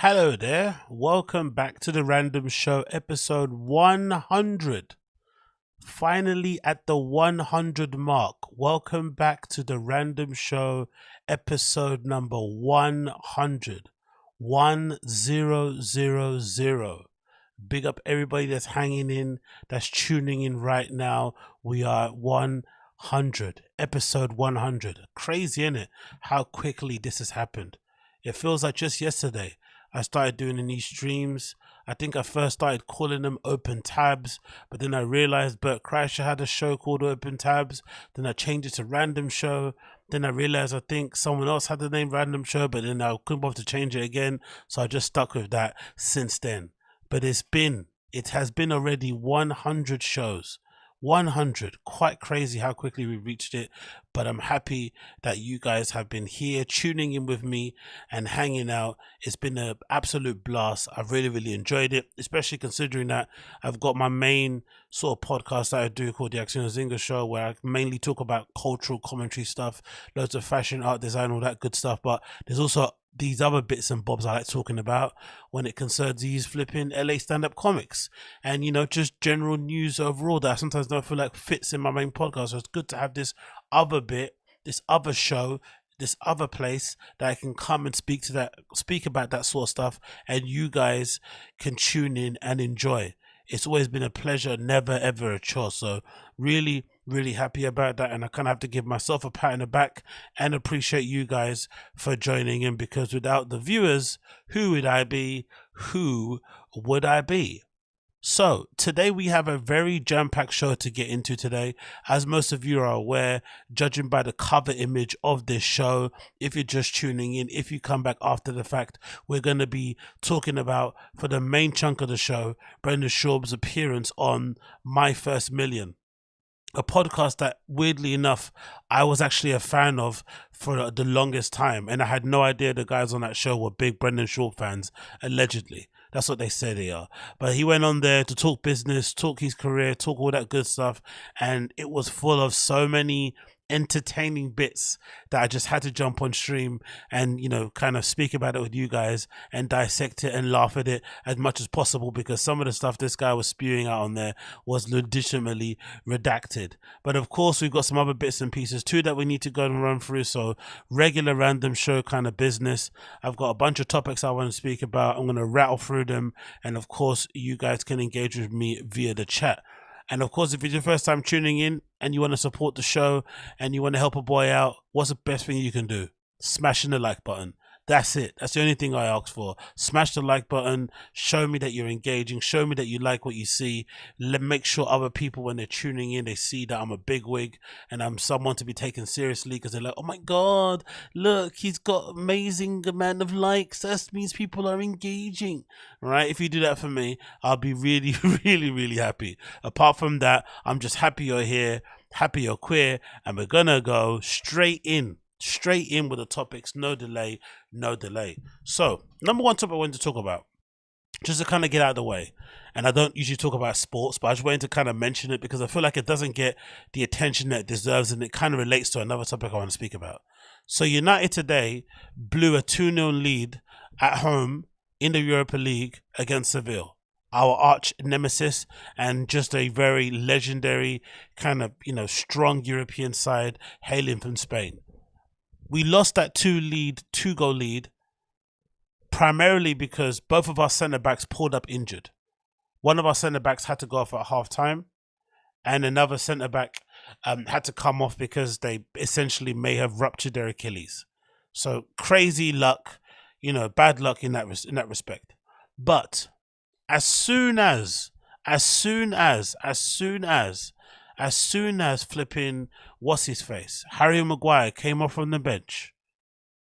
Hello there, welcome back to the Random Show episode 100. Finally at the 100 mark. Welcome back to the Random Show episode number 100. 1000. Big up everybody that's hanging in, that's tuning in right now. We are at 100, episode 100. Crazy, isn't it? How quickly this has happened. It feels like just yesterday I started doing these streams. I think I first started calling them Open Tabs, but then I realized Bert Kreischer had a show called Open Tabs. Then I changed it to Random Show. Then I realized I think someone else had the name Random Show, but then I couldn't bother to change it again. So I just stuck with that since then. But it has been already 100 shows. 100. Quite crazy how quickly we reached it, but I'm happy that you guys have been here tuning in with me and hanging out. It's been an absolute blast. I've really enjoyed it, especially considering that I've got my main sort of podcast that I do called the App AgostinhoZinga show, where I mainly talk about cultural commentary stuff, loads of fashion, art, design, all that good stuff. But there's also these other bits and bobs I like talking about when it concerns these flipping LA stand-up comics and, you know, just general news overall that I sometimes don't feel like fits in my main podcast. So it's good to have this other bit, this other show, this other place that I can come and speak about that sort of stuff, and you guys can tune in and enjoy. It's always been a pleasure, never ever a chore. So really happy about that, and I kind of have to give myself a pat on the back and appreciate you guys for joining in, because without the viewers, who would I be? So today we have a very jam-packed show to get into today. As most of you are aware, judging by the cover image of this show, if you're just tuning in, if you come back after the fact, we're going to be talking about, for the main chunk of the show, Brendan Schaub's appearance on My First Million, a podcast that, weirdly enough, I was actually a fan of for the longest time, and I had no idea the guys on that show were big Brendan Schaub fans, allegedly. That's what they say they are. But he went on there to talk business, talk his career, talk all that good stuff, and it was full of so many entertaining bits that I just had to jump on stream and, you know, kind of speak about it with you guys and dissect it and laugh at it as much as possible, because some of the stuff this guy was spewing out on there was legitimately redacted. But of course, we've got some other bits and pieces too that we need to go and run through. So regular random show kind of business. I've got a bunch of topics I want to speak about. I'm going to rattle through them, and of course you guys can engage with me via the chat. And of course, if it's your first time tuning in and you want to support the show and you want to help a boy out, what's the best thing you can do? Smashing the like button. That's it. That's the only thing I ask for. Smash the like button. Show me that you're engaging. Show me that you like what you see. Make sure other people, when they're tuning in, they see that I'm a bigwig and I'm someone to be taken seriously, because they're like, oh my God, look, he's got amazing amount of likes. That means people are engaging, right? If you do that for me, I'll be really happy. Apart from that, I'm just happy you're here, happy you're queer, and we're gonna go straight in with the topics. No delay. So number one topic I wanted to talk about, just to kind of get out of the way, and I don't usually talk about sports, but I just wanted to kind of mention it because I feel like it doesn't get the attention that it deserves, and it kind of relates to another topic I want to speak about. So United today blew a 2-0 lead at home in the Europa League against Seville, our arch nemesis, and just a very legendary kind of, you know, strong European side hailing from Spain. We lost that 2-goal lead, primarily because both of our centre-backs pulled up injured. One of our centre-backs had to go off at half-time, and another centre-back had to come off because they essentially may have ruptured their Achilles. So crazy luck, you know, bad luck in that respect. But as soon as flipping what's his face, Harry Maguire, came off from the bench,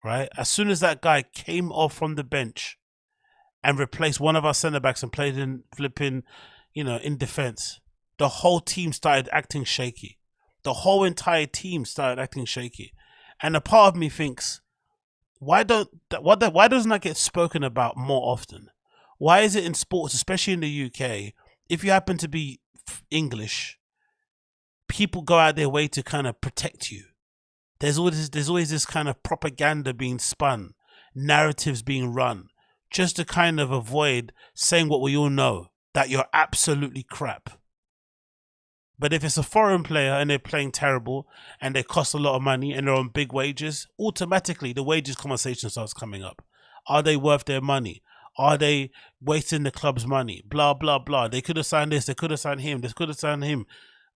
right? As soon as that guy came off from the bench and replaced one of our centre backs and played in flipping, you know, in defence, the whole team started acting shaky. The whole entire team started acting shaky, and a part of me thinks, why doesn't that get spoken about more often? Why is it in sports, especially in the UK, if you happen to be English, people go out their way to kind of protect you? There's always this kind of propaganda being spun, narratives being run, just to kind of avoid saying what we all know, that you're absolutely crap. But if it's a foreign player and they're playing terrible and they cost a lot of money and they're on big wages, automatically the wages conversation starts coming up. Are they worth their money? Are they wasting the club's money? Blah, blah, blah. They could have signed this. They could have signed him. They could have signed him.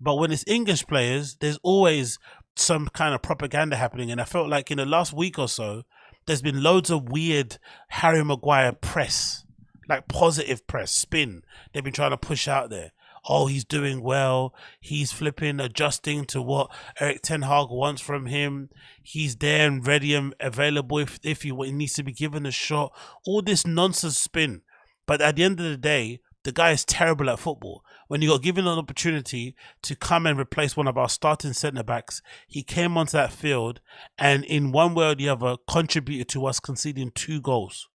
But when it's English players, there's always some kind of propaganda happening. And I felt like in the last week or so, there's been loads of weird Harry Maguire press, like positive press, spin. They've been trying to push out there. Oh, he's doing well. He's flipping, adjusting to what Eric Ten Hag wants from him. He's there and ready and available if he needs to be given a shot. All this nonsense spin. But at the end of the day, the guy is terrible at football. When he got given an opportunity to come and replace one of our starting centre-backs, he came onto that field and in one way or the other contributed to us conceding 2 goals.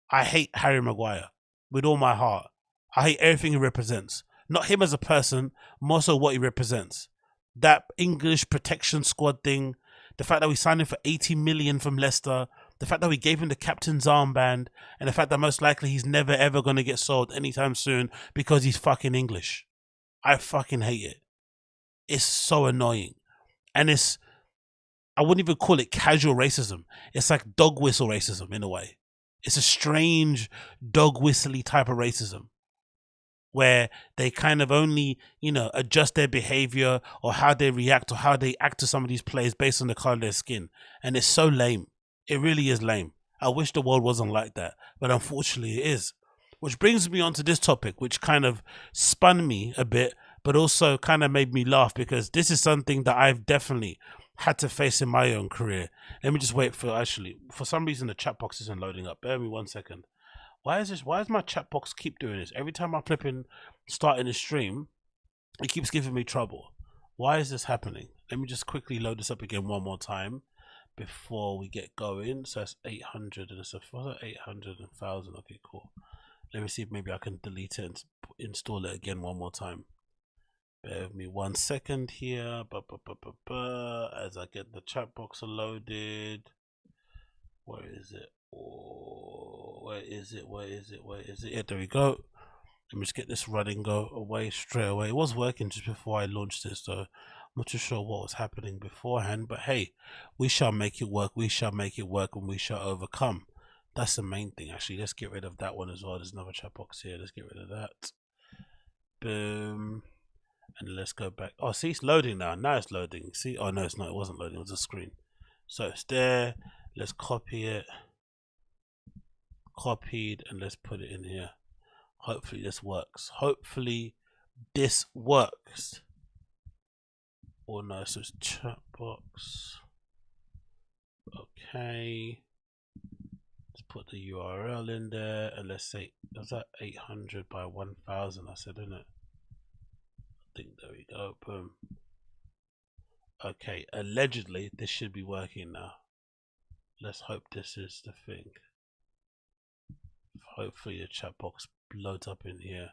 I hate Harry Maguire with all my heart. I hate everything he represents. Not him as a person, more so what he represents. That English protection squad thing, the fact that we signed him for 80 million from Leicester, the fact that we gave him the captain's armband, and the fact that most likely he's never ever going to get sold anytime soon because he's fucking English. I fucking hate it. It's so annoying. And I wouldn't even call it casual racism. It's like dog whistle racism in a way. It's a strange dog whistly type of racism, where they kind of only, adjust their behavior or how they react or how they act to some of these players based on the color of their skin. And it's so lame. It really is lame. I wish the world wasn't like that, but unfortunately it is. Which brings me on to this topic, which kind of spun me a bit, but also kind of made me laugh because this is something that I've definitely had to face in my own career. Let me just wait for some reason the chat box isn't loading up. Bear with me 1 second. Why does my chat box keep doing this? Every time I start in a stream, it keeps giving me trouble. Why is this happening? Let me just quickly load this up again one more time before we get going. So it's 800 and it's 800 and 1,000. Okay, cool. Let me see if maybe I can delete it and install it again one more time. Bear with me 1 second here. As I get the chat box loaded. Where is it? Oh, where is it? Yeah, there we go. Let me just get this running go away straight away. It was working just before I launched this, so I'm not too sure what was happening beforehand, but hey, we shall make it work. We shall make it work and we shall overcome. That's the main thing, actually. Let's get rid of that one as well. There's another chat box here. Let's get rid of that. Boom. And let's go back. Oh, see, it's loading now. Now it's loading. See? Oh, no, it's not. It wasn't loading. It was a screen. So it's there. Let's copy it. Copied, and let's put it in here. Hopefully this works. Oh no, so it's chat box. Okay. Let's put the URL in there and let's say, was that 800 by 1,000? I said, isn't it? I think there we go. Boom. Okay, allegedly this should be working now. Let's hope this is the thing. Hopefully the chat box loads up in here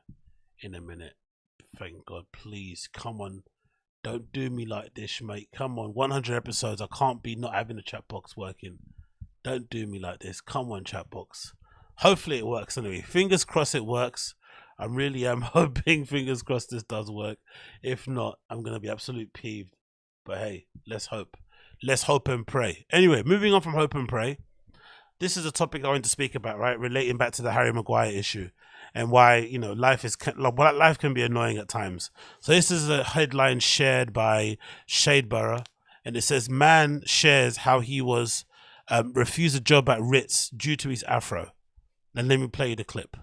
in a minute. Thank God. Please, come on. Don't do me like this, mate. Come on. 100 episodes. I can't be not having the chat box working. Don't do me like this. Come on, chat box. Hopefully it works anyway. Fingers crossed it works. I really am hoping, fingers crossed, this does work. If not, I'm going to be absolutely peeved. But hey, let's hope. Let's hope and pray. Anyway, moving on from hope and pray. This is a topic I want to speak about, right? Relating back to the Harry Maguire issue and why, life can be annoying at times. So this is a headline shared by Shadeborough, and it says, man shares how he was refused a job at Ritz due to his afro. And let me play you the clip.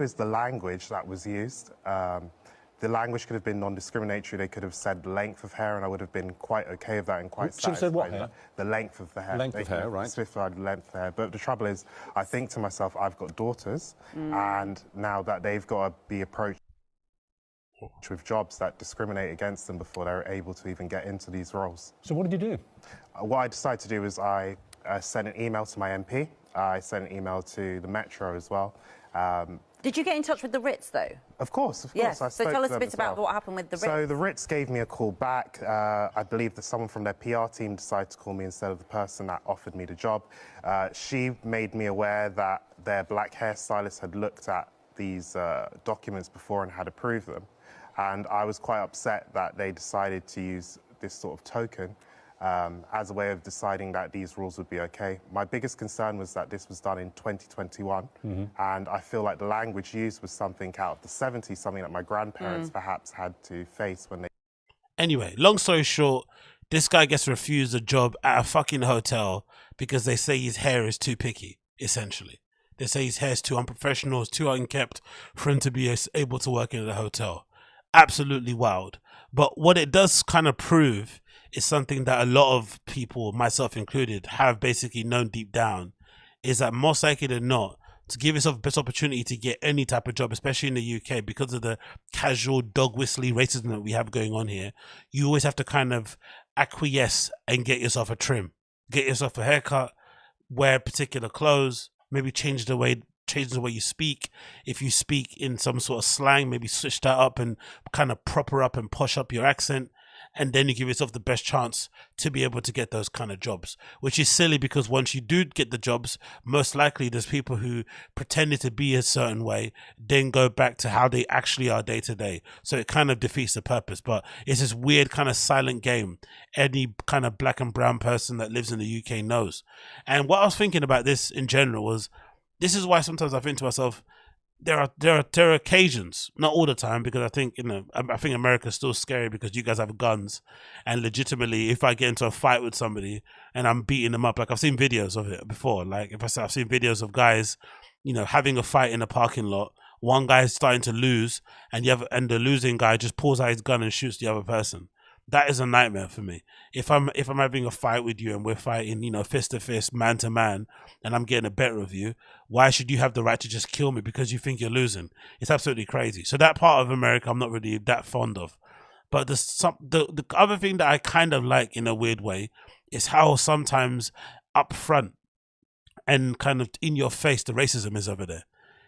Is the language that was used. The language could have been non-discriminatory. They could have said length of hair, and I would have been quite okay with that and quite satisfied. Should have said what hair? The length of the hair. Length of hair, right. Specified length of hair. But the trouble is, I think to myself, I've got daughters, and now that they've got to be approached with jobs that discriminate against them before they're able to even get into these roles. So what did you do? What I decided to do is I sent an email to my MP. I sent an email to the Metro as well. Did you get in touch with the Ritz, though? Of course. Yes. I So spoke tell to us a them bit as about well. what happened with the Ritz. So the Ritz gave me a call back. I believe that someone from their PR team decided to call me instead of the person that offered me the job. She made me aware that their black hairstylist had looked at these documents before and had approved them. And I was quite upset that they decided to use this sort of token as a way of deciding that these rules would be okay. My biggest concern was that this was done in 2021, and I feel like the language used was something out of the 70s, something that my grandparents perhaps had to face when they... Anyway, long story short, this guy gets refused a job at a fucking hotel because they say his hair is too picky, essentially. They say his hair is too unprofessional, it's too unkept for him to be able to work in a hotel. Absolutely wild. But what it does kind of prove is something that a lot of people, myself included, have basically known deep down, is that most likely than not, to give yourself the best opportunity to get any type of job, especially in the UK, because of the casual dog whistly racism that we have going on here, you always have to kind of acquiesce and get yourself a trim, get yourself a haircut, wear particular clothes, maybe change the way you speak. If you speak in some sort of slang, maybe switch that up and kind of proper up and posh up your accent. And then you give yourself the best chance to be able to get those kind of jobs, which is silly because once you do get the jobs, most likely there's people who pretended to be a certain way, then go back to how they actually are day to day. So it kind of defeats the purpose, but it's this weird kind of silent game any kind of black and brown person that lives in the UK knows. And what I was thinking about this in general was, this is why sometimes I think to myself, there are occasions, not all the time, because I think I think America's still scary because you guys have guns, and legitimately, if I get into a fight with somebody and I'm beating them up, like I've seen videos of it before. Like if I say I've seen videos of guys, having a fight in a parking lot, one guy's starting to lose, and the losing guy just pulls out his gun and shoots the other person. That is a nightmare for me. If I'm having a fight with you and we're fighting, fist to fist, man to man, and I'm getting the better of you, why should you have the right to just kill me because you think you're losing? It's absolutely crazy. So that part of America I'm not really that fond of. But the other thing that I kind of like in a weird way is how sometimes up front and kind of in your face the racism is over there.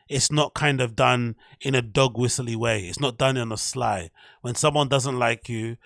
It's not kind of done in a dog whistly way. It's not done on a sly. When someone doesn't like you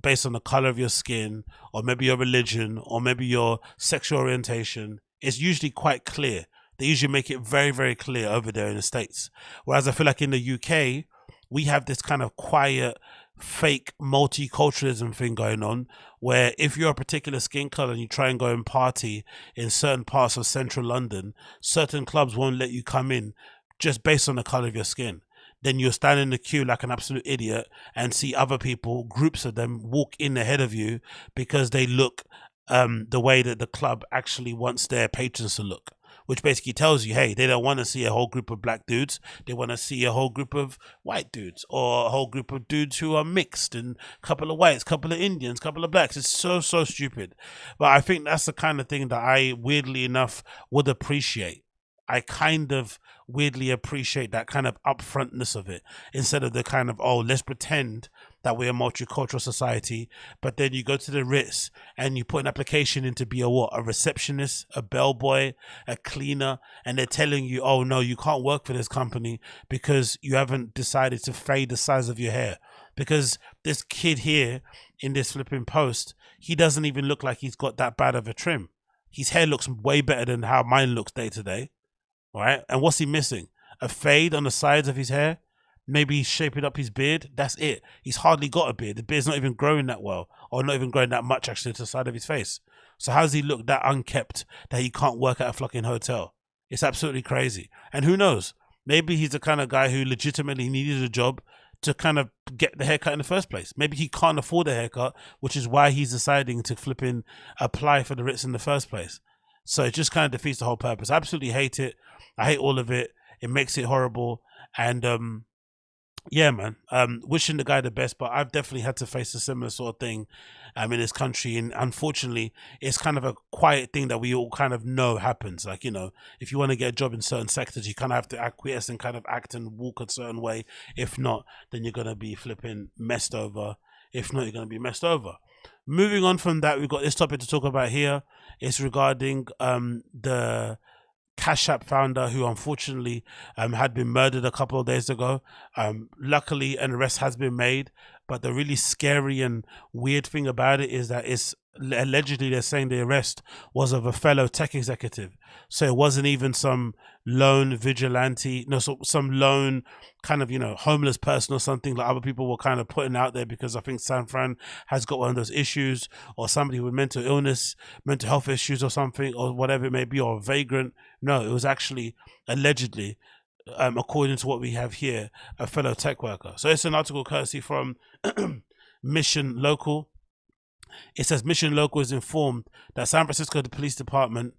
based on the color of your skin, or maybe your religion, or maybe your sexual orientation, it's usually quite clear. They usually make it very, very clear over there in the States. Whereas I feel like in the UK, we have this kind of quiet, fake multiculturalism thing going on, where if you're a particular skin color and you try and go and party in certain parts of central London, certain clubs won't let you come in just based on the color of your skin. Then you'll stand in the queue like an absolute idiot and see other people, groups of them, walk in ahead of you because they look the way that the club actually wants their patrons to look, which basically tells you, hey, they don't want to see a whole group of black dudes. They want to see a whole group of white dudes, or a whole group of dudes who are mixed, and a couple of whites, a couple of Indians, a couple of blacks. It's so stupid. But I think that's the kind of thing that I, weirdly enough, would appreciate. I kind of weirdly appreciate that kind of upfrontness of it, instead of the kind of, oh, let's pretend that we're a multicultural society, but then you go to the Ritz and you put an application in to be a receptionist, a bellboy, a cleaner, and they're telling you, oh no, you can't work for this company because you haven't decided to fade the size of your hair. Because this kid here in this flipping post, he doesn't even look like he's got that bad of a trim. His hair looks way better than how mine looks day to day. Right? And what's he missing? A fade on the sides of his hair? Maybe he's shaping up his beard. That's it. He's hardly got a beard. The beard's not even growing that well, or not even growing that much actually to the side of his face. So how does he look that unkept that he can't work at a fucking hotel? It's absolutely crazy. And who knows? Maybe he's the kind of guy who legitimately needed a job to kind of get the haircut in the first place. Maybe he can't afford a haircut, which is why he's deciding to flipping apply for the Ritz in the first place. So it just kind of defeats the whole purpose. I absolutely hate it. I hate all of it. It makes it horrible. And yeah, man, wishing the guy the best, but I've definitely had to face a similar sort of thing in this country. And unfortunately, it's kind of a quiet thing that we all kind of know happens. Like, if you want to get a job in certain sectors, you kind of have to acquiesce and kind of act and walk a certain way. If not, then you're going to be flipping messed over. If not, you're going to be messed over. Moving on from that, we've got this topic to talk about here. It's regarding the Cash App founder who unfortunately had been murdered a couple of days ago. Luckily, an arrest has been made, but the really scary and weird thing about it is that it's allegedly they're saying the arrest was of a fellow tech executive. So it wasn't even some lone vigilante, no, some lone kind of, homeless person or something like other people were kind of putting out there, because I think San Fran has got one of those issues, or somebody with mental illness, mental health issues or something, or whatever it may be, or a vagrant. No, it was actually allegedly, according to what we have here, a fellow tech worker. So it's an article courtesy from Mission Local. It says Mission Local is informed that San Francisco Police Department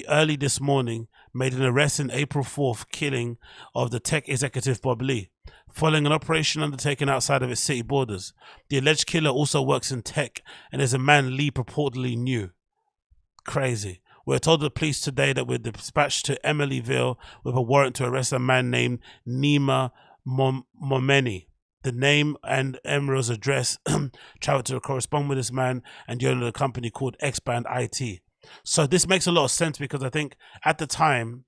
early this morning made an arrest in April 4th killing of the tech executive Bob Lee, following an operation undertaken outside of its city borders. The alleged killer also works in tech and is a man Lee purportedly knew. Crazy. We're told the police today that we're dispatched to Emilyville with a warrant to arrest a man named Nima Momeni. The name and Emerald's address traveled to correspond with this man and the owner of the company called Expand IT. So this makes a lot of sense, because I think at the time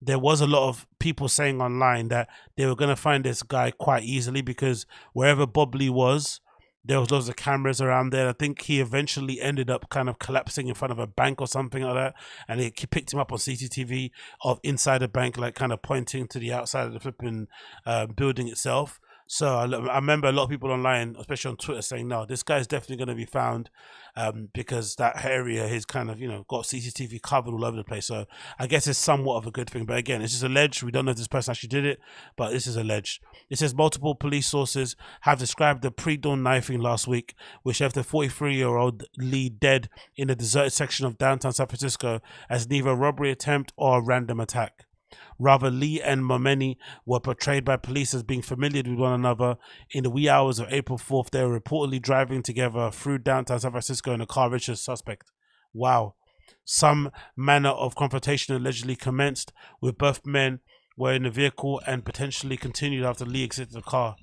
there was a lot of people saying online that they were going to find this guy quite easily, because wherever Bob Lee was, there was loads of cameras around there. I think he eventually ended up kind of collapsing in front of a bank or something like that, and he picked him up on CCTV of inside a bank, like kind of pointing to the outside of the flipping building itself. So I remember a lot of people online, especially on Twitter, saying, no, this guy's definitely going to be found, because that area is kind of, got CCTV covered all over the place. So I guess it's somewhat of a good thing. But again, it's just alleged. We don't know if this person actually did it, but this is alleged. It says multiple police sources have described the pre-dawn knifing last week, which left the 43-year-old Lee dead in a deserted section of downtown San Francisco, as neither a robbery attempt or a random attack. Rather, Lee and Momeni were portrayed by police as being familiar with one another. In the wee hours of April 4th, they were reportedly driving together through downtown San Francisco in a car with a suspect. Wow. Some manner of confrontation allegedly commenced, with both men were in the vehicle and potentially continued after Lee exited the car.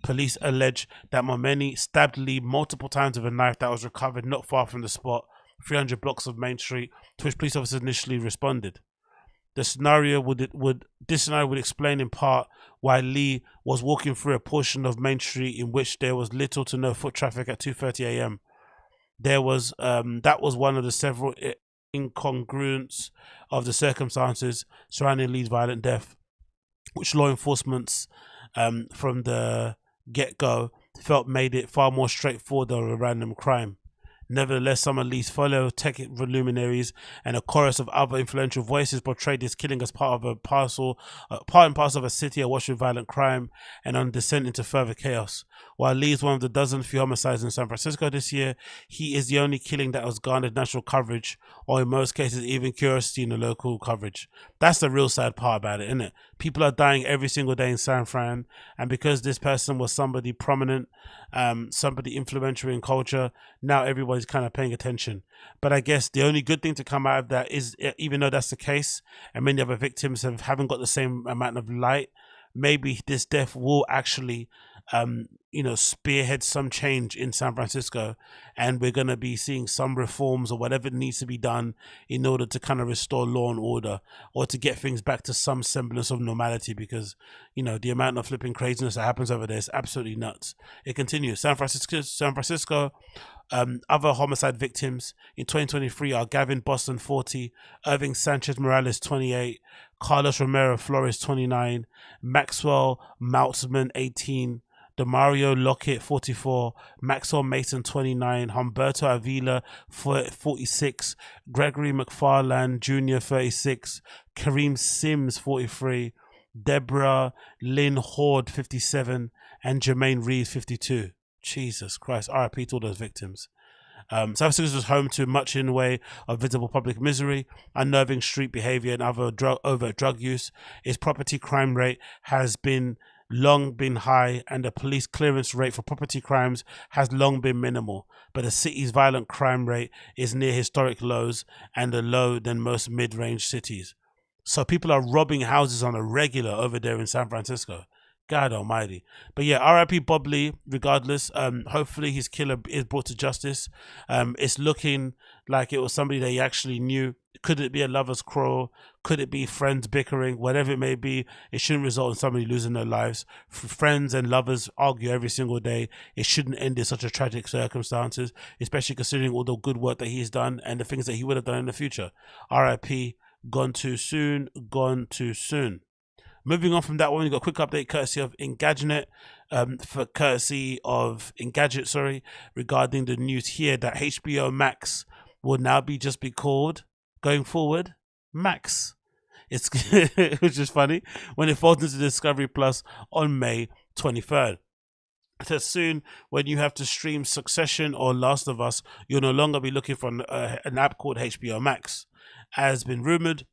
Police allege that Momeni stabbed Lee multiple times with a knife that was recovered not far from the spot, 300 blocks of Main Street, to which police officers initially responded. This scenario would explain in part why Lee was walking through a portion of Main Street in which there was little to no foot traffic at 2:30 a.m. That was one of the several incongruence of the circumstances surrounding Lee's violent death, which law enforcement from the get-go felt made it far more straightforward than a random crime. Nevertheless, some of Lee's fellow tech luminaries and a chorus of other influential voices portrayed this killing as part and parcel of a city awash with violent crime and on descent into further chaos. While Lee is one of the dozen few homicides in San Francisco this year, he is the only killing that has garnered national coverage, or in most cases even curiosity in the local coverage. That's the real sad part about it, isn't it? People are dying every single day in San Fran, and because this person was somebody prominent, somebody influential in culture, now everybody's kind of paying attention. But I guess the only good thing to come out of that is, even though that's the case and many other victims haven't got the same amount of light, maybe this death will actually spearhead some change in San Francisco, and we're going to be seeing some reforms or whatever needs to be done in order to kind of restore law and order, or to get things back to some semblance of normality, because the amount of flipping craziness that happens over there is absolutely nuts. It continues. San Francisco other homicide victims in 2023 are Gavin Boston 40, Irving Sanchez Morales 28, Carlos Romero Flores 29, Maxwell Moutzman 18, Demario Lockett 44, Maxwell Mason 29, Humberto Avila 46, Gregory McFarland Jr. 36, Kareem Sims 43, Deborah Lynn Horde 57, and Jermaine Reeves 52. Jesus Christ, RIP to all those victims. San Francisco is home to much in the way of visible public misery, unnerving street behavior, and other overt drug use. Its property crime rate has long been high, and the police clearance rate for property crimes has long been minimal. But the city's violent crime rate is near historic lows, and a low than most mid-range cities. So people are robbing houses on a regular over there in San Francisco. God almighty. But yeah, R.I.P. Bob Lee, regardless. Hopefully his killer is brought to justice. It's looking like it was somebody that he actually knew. Could it be a lover's quarrel? Could it be friends bickering? Whatever it may be, it shouldn't result in somebody losing their lives. Friends and lovers argue every single day. It shouldn't end in such a tragic circumstances, especially considering all the good work that he's done and the things that he would have done in the future. R.I.P. Gone too soon, gone too soon. Moving on from that one, we got a quick update courtesy of Engadget, regarding the news here that HBO Max will now just be called, going forward, Max. It's which is funny when it falls into Discovery Plus on May 23rd. It says soon when you have to stream Succession or Last of Us, you'll no longer be looking for an app called HBO Max. As been rumored,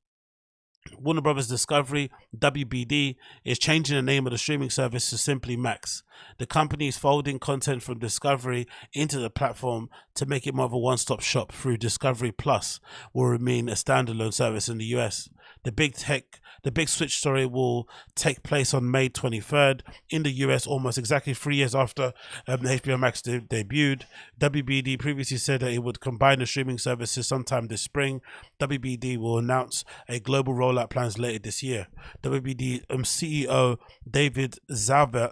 Warner Brothers Discovery, WBD, is changing the name of the streaming service to simply Max. The company is folding content from Discovery into the platform to make it more of a one-stop shop through Discovery Plus, will remain a standalone service in the US. The big switch story will take place on May 23rd in the US, almost exactly 3 years after HBO Max debuted. WBD previously said that it would combine the streaming services sometime this spring. WBD will announce a global rollout plans later this year. WBD CEO David Zaslav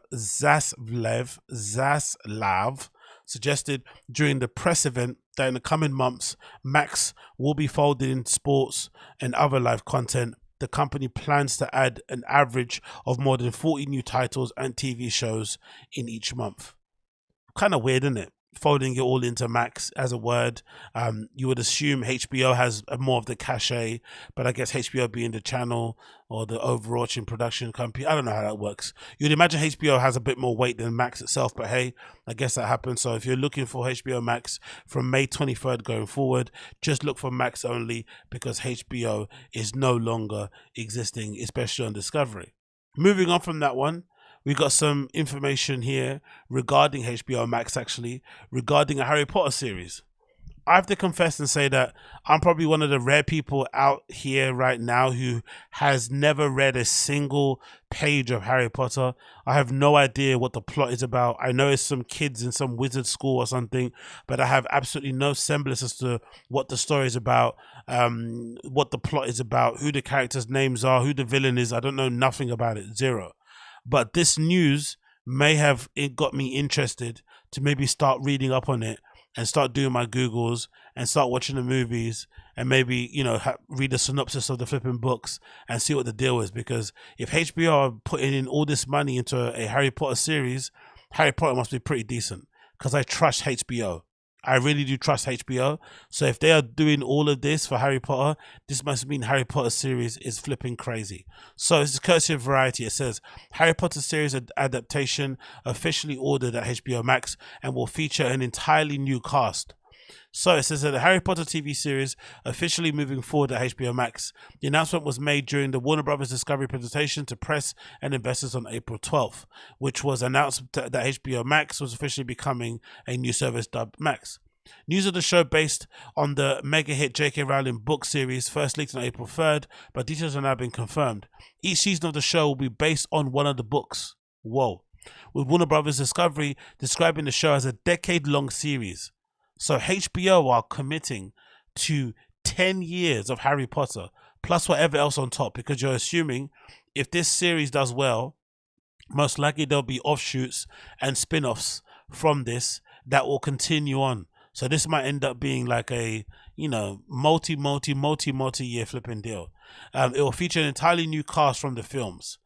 suggested during the press event that in the coming months, Max will be folded in sports and other live content. The company plans to add an average of more than 40 new titles and TV shows in each month. Kind of weird, isn't it? Folding it all into Max as a word. You would assume HBO has more of the cachet, but I guess HBO being the channel or the overarching production company, I don't know how that works. You'd imagine HBO has a bit more weight than Max itself, but hey, I guess that happens. So if you're looking for HBO Max from May 23rd going forward, just look for Max only, because HBO is no longer existing, especially on Discovery. Moving on from that one, we got some information here regarding HBO Max, actually, regarding a Harry Potter series. I have to confess and say that I'm probably one of the rare people out here right now who has never read a single page of Harry Potter. I have no idea what the plot is about. I know it's some kids in some wizard school or something, but I have absolutely no semblance as to what the story is about, what the plot is about, who the characters' names are, who the villain is. I don't know nothing about it, zero. But this news may have got me interested to maybe start reading up on it and start doing my Googles and start watching the movies and maybe, read a synopsis of the flipping books and see what the deal is. Because if HBO are putting in all this money into a Harry Potter series, Harry Potter must be pretty decent, because I trust HBO. I really do trust HBO. So if they are doing all of this for Harry Potter, this must mean Harry Potter series is flipping crazy. So it's courtesy of Variety. It says Harry Potter series adaptation officially ordered at HBO Max and will feature an entirely new cast. So it says that the Harry Potter TV series officially moving forward at HBO Max. The announcement was made during the Warner Brothers Discovery presentation to press and investors on April 12th, which was announced that HBO Max was officially becoming a new service dubbed Max. News of the show based on the mega hit J.K. Rowling book series first leaked on April 3rd, but details have now been confirmed. Each season of the show will be based on one of the books. Whoa. With Warner Brothers Discovery describing the show as a decade-long series. So HBO are committing to 10 years of Harry Potter, plus whatever else on top, because you're assuming if this series does well, most likely there'll be offshoots and spin-offs from this that will continue on. So this might end up being like a, multi-year flipping deal. It will feature an entirely new cast from the films.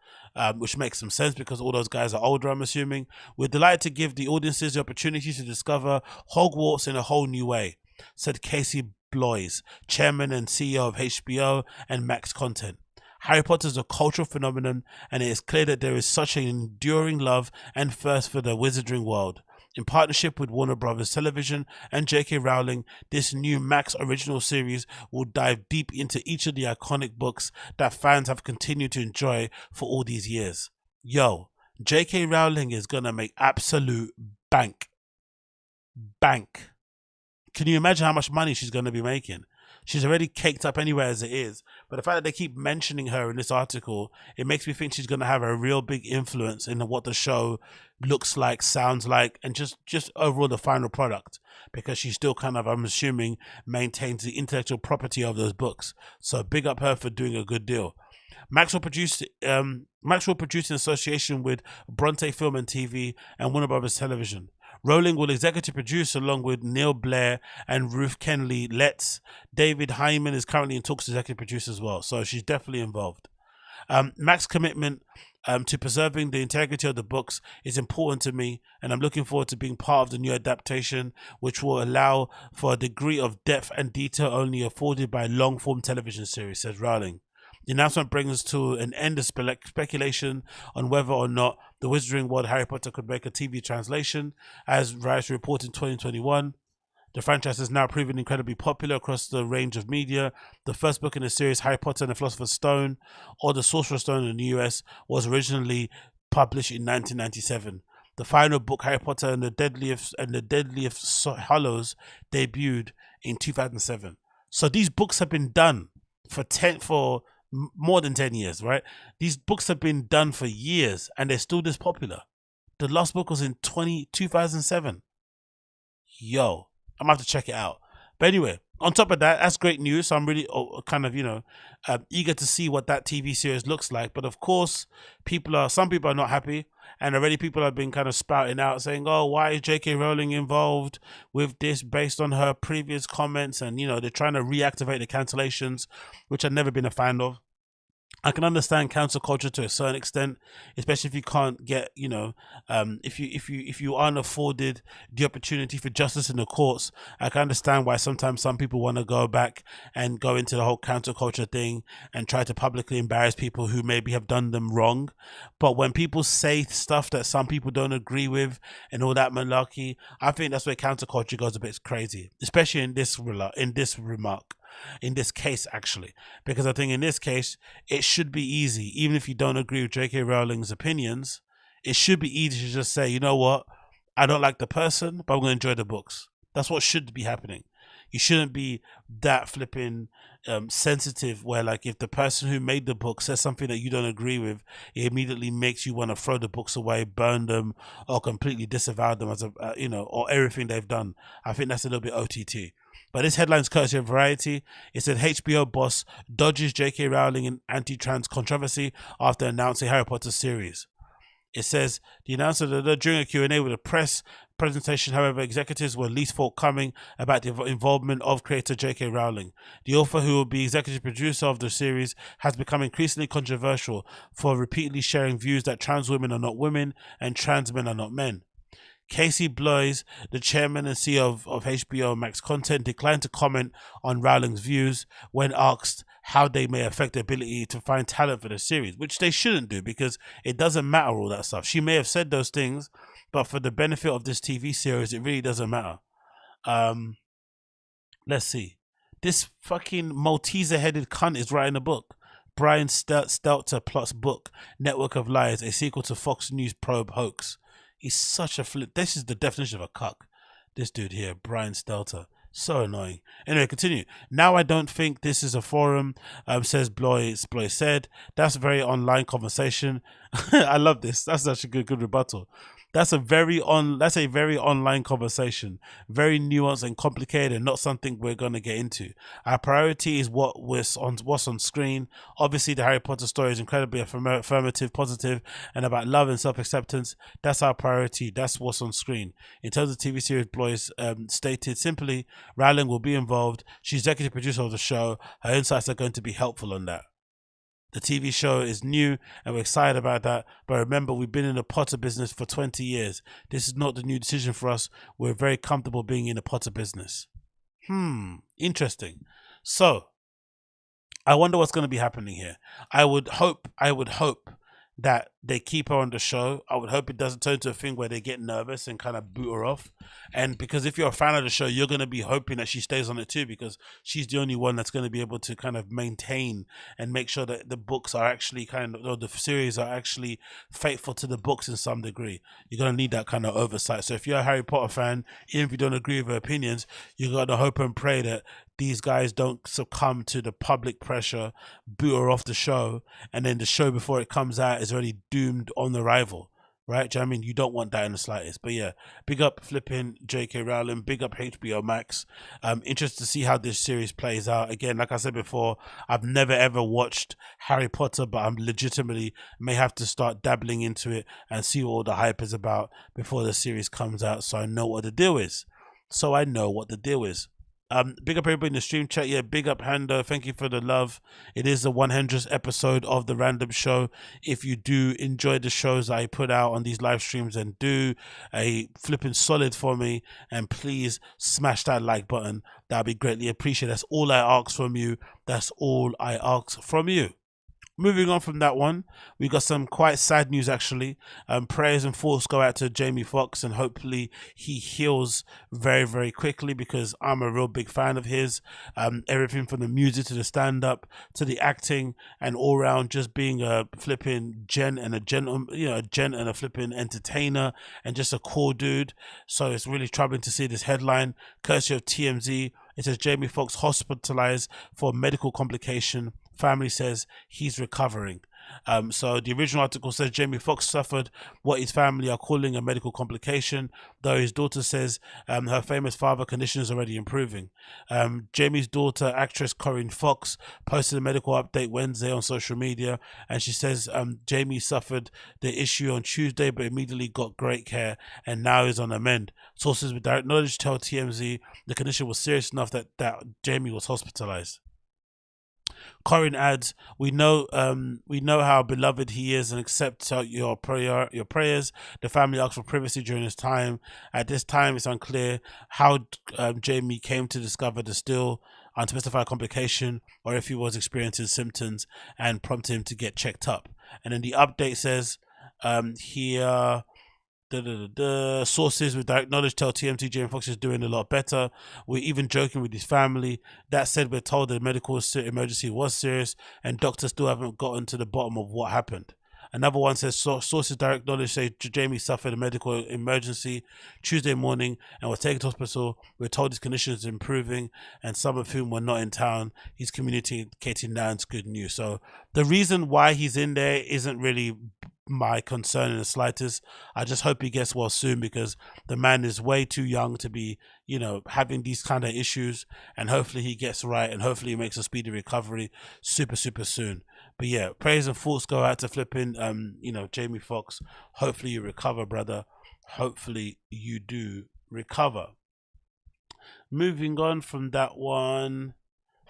Which makes some sense because all those guys are older, I'm assuming. We're delighted to give the audiences the opportunity to discover Hogwarts in a whole new way, said Casey Bloys, chairman and CEO of HBO and Max Content. Harry Potter is a cultural phenomenon, and it is clear that there is such an enduring love and thirst for the wizarding world. In partnership with Warner Brothers Television and J.K. Rowling, this new Max original series will dive deep into each of the iconic books that fans have continued to enjoy for all these years. Yo, J.K. Rowling is gonna make absolute bank. Can you imagine how much money she's gonna be making? She's already caked up anywhere as it is. But the fact that they keep mentioning her in this article, it makes me think she's going to have a real big influence in what the show looks like, sounds like, and just overall the final product. Because she still kind of, I'm assuming, maintains the intellectual property of those books. So big up her for doing a good deal. Maxwell produced in association with Bronte Film and TV and Warner Brothers Television. Rowling will executive produce along with Neil Blair and Ruth Kenley Letts. David Hyman is currently in talks to executive produce as well, so she's definitely involved. Mac's commitment to preserving the integrity of the books is important to me, and I'm looking forward to being part of the new adaptation, which will allow for a degree of depth and detail only afforded by long-form television series, says Rowling. The announcement brings to an end of speculation on whether or not the Wizarding World Harry Potter could make a TV translation. As Rice reported in 2021, the franchise has now proven incredibly popular across the range of media. The first book in the series, Harry Potter and the Philosopher's Stone, or the Sorcerer's Stone in the US, was originally published in 1997. The final book, Harry Potter and the Deadliest Hallows, debuted in 2007. So these books have been done for more than 10 years, right? These books have been done for years and they're still this popular. The last book was in 2007. Yo, I'm gonna have to check it out. But anyway, on top of that, that's great news. So I'm really kind of, eager to see what that TV series looks like. But of course, some people are not happy. And already people have been kind of spouting out saying, oh, why is J.K. Rowling involved with this based on her previous comments? And, they're trying to reactivate the cancellations, which I've never been a fan of. I can understand cancel culture to a certain extent, especially if you can't get, if you aren't afforded the opportunity for justice in the courts. I can understand why sometimes some people want to go back and go into the whole cancel culture thing and try to publicly embarrass people who maybe have done them wrong. But when people say stuff that some people don't agree with and all that malarkey, I think that's where cancel culture goes a bit crazy, especially in this case, actually, because I think in this case it should be easy. Even if you don't agree with J.K. Rowling's opinions, it should be easy to just say, you know what, I don't like the person, but I'm going to enjoy the books. That's what should be happening. You shouldn't be that flipping sensitive where, like, if the person who made the book says something that you don't agree with, it immediately makes you want to throw the books away, burn them, or completely disavow them as or everything they've done. I think that's a little bit OTT. But this headline's courtesy of Variety. It said HBO boss dodges J.K. Rowling in anti-trans controversy after announcing Harry Potter series. It says the announcer during a Q&A with a press presentation, however, executives were least forthcoming about the involvement of creator J.K. Rowling. The author, who will be executive producer of the series, has become increasingly controversial for repeatedly sharing views that trans women are not women and trans men are not men. Casey Bloys, the chairman and CEO of HBO Max Content, declined to comment on Rowling's views when asked how they may affect the ability to find talent for the series, which they shouldn't do because it doesn't matter, all that stuff. She may have said those things, but for the benefit of this TV series, it really doesn't matter. Let's see. This fucking Malteser-headed cunt is writing a book. Brian Stelter plots book, Network of Lies, a sequel to Fox News probe hoax. He's such a flip. This is the definition of a cuck. This dude here, Brian Stelter. So annoying. Anyway, continue. Now I don't think this is a forum, says Bloy said. That's a very online conversation. I love this. That's such a good rebuttal. That's a very online conversation, very nuanced and complicated, and not something we're going to get into. Our priority is what's on screen. Obviously, the Harry Potter story is incredibly affirmative, positive, and about love and self-acceptance. That's our priority. That's what's on screen. In terms of TV series, Blois stated simply, Rowling will be involved. She's executive producer of the show. Her insights are going to be helpful on that. The TV show is new and we're excited about that. But remember, we've been in the Potter business for 20 years. This is not the new decision for us. We're very comfortable being in the Potter business. Interesting. So, I wonder what's going to be happening here. I would hope that they keep her on the show. I would hope it doesn't turn into a thing where they get nervous and kind of boot her off. And because if you're a fan of the show, you're going to be hoping that she stays on it too, because she's the only one that's going to be able to kind of maintain and make sure that the books are actually or the series are actually faithful to the books in some degree. You're going to need that kind of oversight. So if you're a Harry Potter fan, even if you don't agree with her opinions, you got to hope and pray that these guys don't succumb to the public pressure, boot her off the show, and then the show before it comes out is already doomed on arrival. Right? Do you know what I mean? You don't want that in the slightest. But yeah, big up flipping J.K. Rowling, big up HBO Max. Interested to see how this series plays out. Again, like I said before, I've never ever watched Harry Potter, but I'm legitimately may have to start dabbling into it and see what all the hype is about before the series comes out, so I know what the deal is. Big up everybody in the stream chat. Yeah, big up Hando. Thank you for the love. It is the 100th episode of the Random Show. If you do enjoy the shows I put out on these live streams, then do a flipping solid for me and please smash that like button. That'd be greatly appreciated. That's all I ask from you. Moving on from that one, we got some quite sad news actually. Prayers and thoughts go out to Jamie Foxx, and hopefully he heals very, very quickly, because I'm a real big fan of his. Everything from the music to the stand-up to the acting, and all around just being a flipping gent and a flipping entertainer and just a cool dude. So it's really troubling to see this headline, courtesy of TMZ. It says Jamie Foxx hospitalized for medical complication. Family says he's recovering. So the original article says Jamie Foxx suffered what his family are calling a medical complication, though his daughter says her famous father's condition is already improving. Jamie's daughter, actress Corinne Foxx, posted a medical update Wednesday on social media, and she says Jamie suffered the issue on Tuesday but immediately got great care and now is on the mend. Sources with direct knowledge tell TMZ the condition was serious enough that Jamie was hospitalized. Corinne adds, we know how beloved he is and accept your prayers. The family asked for privacy during this time. At this time, it's unclear how Jamie came to discover the still unspecified complication, or if he was experiencing symptoms and prompted him to get checked up. And then the update says here, sources with direct knowledge tell TMZ Jamie Foxx is doing a lot better. We're even joking with his family. That said, we're told the medical emergency was serious and doctors still haven't gotten to the bottom of what happened. Another one says sources direct knowledge say Jamie suffered a medical emergency Tuesday morning and was taken to hospital. We're told his condition is improving, and some of whom were not in town. He's communicating now, and it's good news. So the reason why he's in there isn't really my concern in the slightest. I just hope he gets well soon, because the man is way too young to be, having these kind of issues, and hopefully he gets right and hopefully he makes a speedy recovery super soon. But yeah, praise and thoughts go out to flipping Jamie Foxx. Hopefully you recover, brother. Hopefully you do recover. Moving on from that one,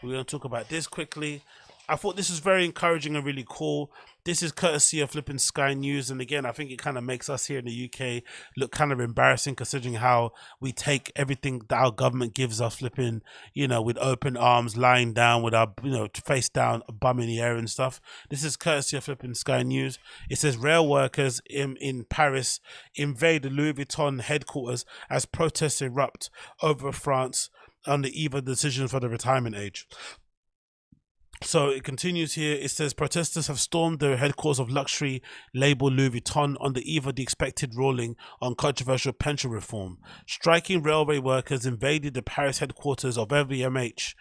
we're going to talk about this quickly. I thought this was very encouraging and really cool. This is courtesy of flipping Sky News, and again, I think it kind of makes us here in the UK look kind of embarrassing, considering how we take everything that our government gives us flipping, with open arms, lying down with our, face down, bum in the air and stuff. This is courtesy of flipping Sky News. It says rail workers in Paris invade the Louis Vuitton headquarters as protests erupt over France on the eve of the decision for the retirement age. So it continues here. It says protesters have stormed the headquarters of luxury label Louis Vuitton on the eve of the expected ruling on controversial pension reform. Striking railway workers invaded the Paris headquarters of LVMH,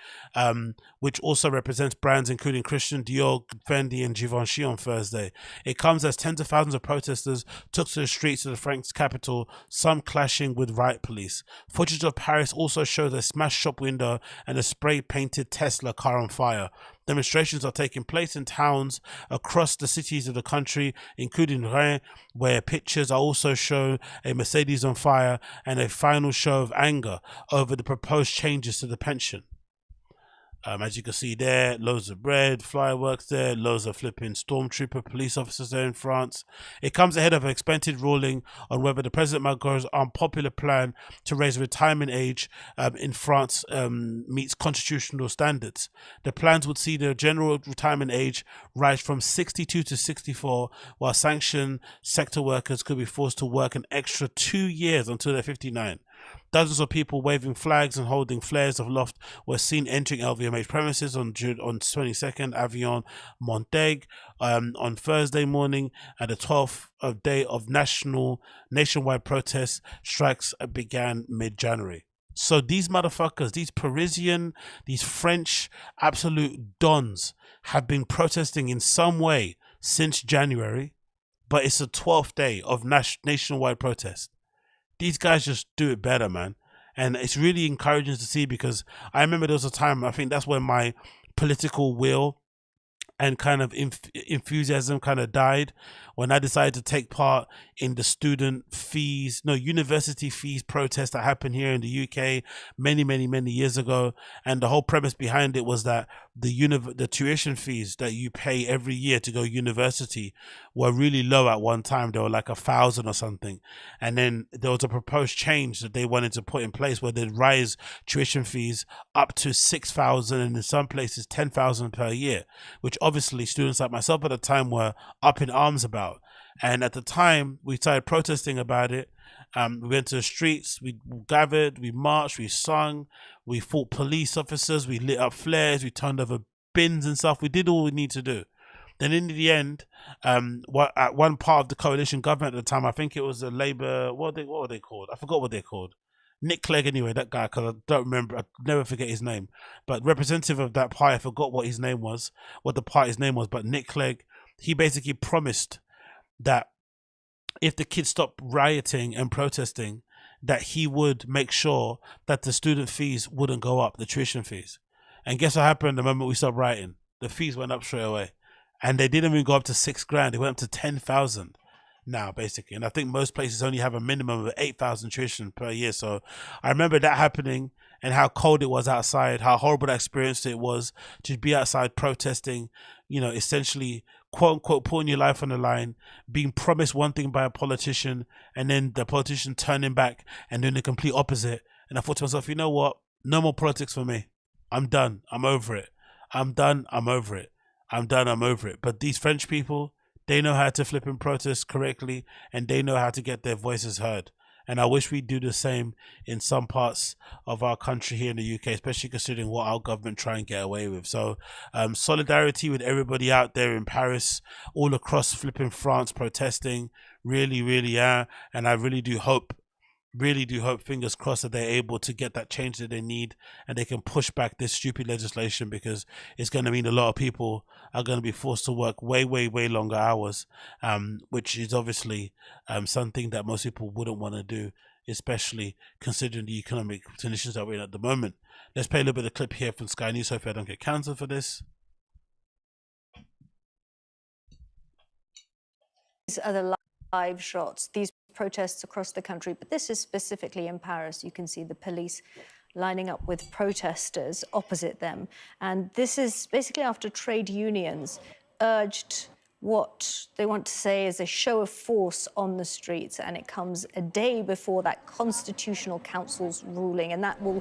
which also represents brands including Christian Dior, Fendi, and Givenchy on Thursday. It comes as tens of thousands of protesters took to the streets of the French capital, some clashing with riot police. Footage of Paris also shows a smashed shop window and a spray-painted Tesla car on fire. Demonstrations are taking place in towns across the cities of the country, including Rennes, where pictures are also shown a Mercedes on fire and a final show of anger over the proposed changes to the pension. As you can see there, loads of bread, fireworks there, loads of flipping stormtrooper police officers there in France. It comes ahead of an expected ruling on whether the President Macron's unpopular plan to raise retirement age in France meets constitutional standards. The plans would see the general retirement age rise from 62 to 64, while sanctioned sector workers could be forced to work an extra 2 years until they're 59. Dozens of people waving flags and holding flares aloft were seen entering LVMH premises on 22nd Avion Montaigne on Thursday morning, and the 12th day of nationwide protests. Strikes began mid-January. So these motherfuckers, these Parisian, these French absolute dons have been protesting in some way since January, but it's the 12th day of nationwide protest. These guys just do it better, man. And it's really encouraging to see, because I remember there was a time, I think that's when my political will and kind of enthusiasm kind of died, when I decided to take part in the university fees protest that happened here in the UK many years ago. And the whole premise behind it was that the tuition fees that you pay every year to go university were really low at one time. They were like 1,000 or something. And then there was a proposed change that they wanted to put in place where they'd rise tuition fees up to 6,000 and in some places 10,000 per year, which obviously students like myself at the time were up in arms about. And at the time we started protesting about it. We went to the streets, we gathered, we marched, we sung, we fought police officers, we lit up flares, we turned over bins and stuff. We did all we need to do. Then in the end, at one part of the coalition government at the time, I think it was the Labour, what were they called? I forgot what they're called. Nick Clegg, anyway, that guy, because I don't remember, I never forget his name. But representative of that party, I forgot what his name was, what the party's name was, but Nick Clegg, he basically promised that if the kids stopped rioting and protesting, that he would make sure that the student fees wouldn't go up, the tuition fees. And guess what happened the moment we stopped rioting? The fees went up straight away. And they didn't even go up to 6 grand, they went up to 10,000 now, basically. And I think most places only have a minimum of 8,000 tuition per year. So I remember that happening, and how cold it was outside, how horrible that experience it was to be outside protesting, essentially, quote unquote, putting your life on the line, being promised one thing by a politician, and then the politician turning back and doing the complete opposite. And I thought to myself, you know what? No more politics for me. I'm done. I'm over it. I'm done. I'm over it. I'm done. I'm over it. But these French people, they know how to flip and protest correctly, and they know how to get their voices heard. And I wish we do the same in some parts of our country here in the UK, especially considering what our government try and get away with. So solidarity with everybody out there in Paris, all across flipping France protesting, really, yeah. And I really do hope, fingers crossed, that they're able to get that change that they need, and they can push back this stupid legislation, because it's going to mean a lot of people are going to be forced to work way longer hours, which is obviously something that most people wouldn't want to do, especially considering the economic conditions that we're in at the moment. Let's play a little bit of clip here from Sky News. Hopefully I don't get cancelled for this. These are the live shots. These protests across the country, but this is specifically in Paris. You can see the police lining up with protesters opposite them. And this is basically after trade unions urged what they want to say is a show of force on the streets. And it comes a day before that Constitutional Council's ruling. And that will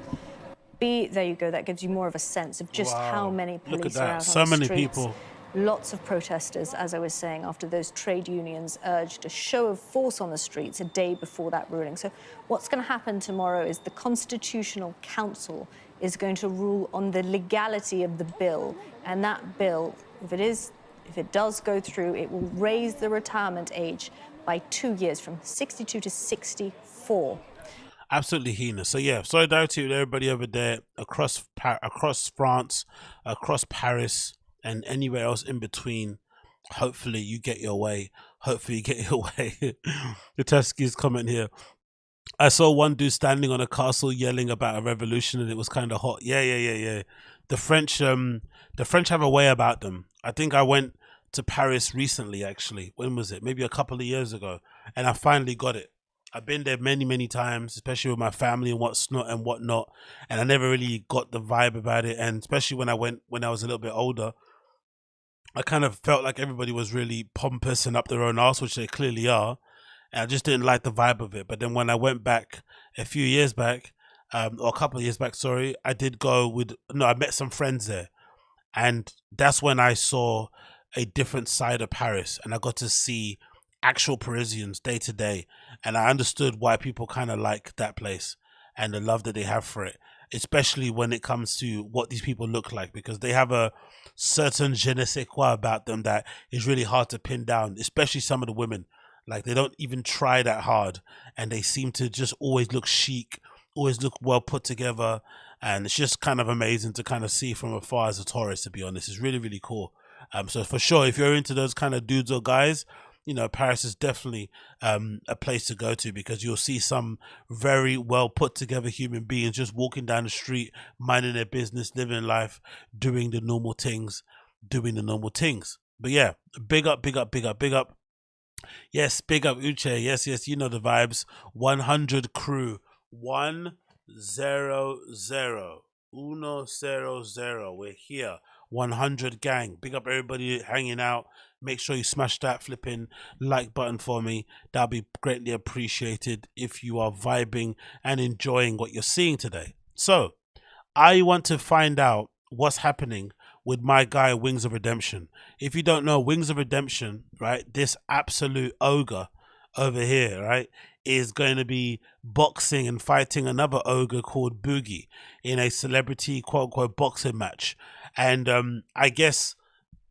be, there you go, that gives you more of a sense of just how many police are out so on the many streets. people. Lots of protesters, as I was saying, after those trade unions urged a show of force on the streets a day before that ruling. So what's going to happen tomorrow is the Constitutional Council is going to rule on the legality of the bill. And that bill, if it does go through, it will raise the retirement age by 2 years, from 62 to 64. Absolutely heinous. So yeah, solidarity with everybody over there across France, across Paris, and anywhere else in between. Hopefully you get your way. Hopefully you get your way. The Tuskies comment here. I saw one dude standing on a castle yelling about a revolution, and it was kind of hot. Yeah. The French have a way about them. I think I went to Paris recently, actually. When was it? Maybe a couple of years ago. And I finally got it. I've been there many, many times, especially with my family and whatnot, and I never really got the vibe about it. And especially when I went when I was a little bit older, I kind of felt like everybody was really pompous and up their own arse, which they clearly are. And I just didn't like the vibe of it. But then when I went back a few years back, or a couple of years back, sorry, I did go with no, I met some friends there, and that's when I saw a different side of Paris, and I got to see actual Parisians day to day, and I understood why people kind of like that place and the love that they have for it, especially when it comes to what these people look like, because they have a certain je ne sais quoi about them that is really hard to pin down, especially some of the women. Like they don't even try that hard, and they seem to just always look chic, always look well put together, and it's just kind of amazing to kind of see from afar as a tourist. To be honest, it's really really cool. So for sure, if you're into those kind of dudes or guys, you know, Paris is definitely a place to go to, because you'll see some very well put together human beings just walking down the street, minding their business, living life, doing the normal things, doing the normal things. But yeah, big up, big up, big up, big up. Yes, big up Uche. Yes, yes, you know the vibes. 100 crew. 100. 100. We're here. 100 gang. Big up everybody hanging out. Make sure you smash that flipping like button for me. That'll be greatly appreciated if you are vibing and enjoying what you're seeing today. So, I want to find out what's happening with my guy Wings of Redemption. If you don't know Wings of Redemption, right, this absolute ogre over here, right, is going to be boxing and fighting another ogre called Boogie in a celebrity quote unquote boxing match. And I guess,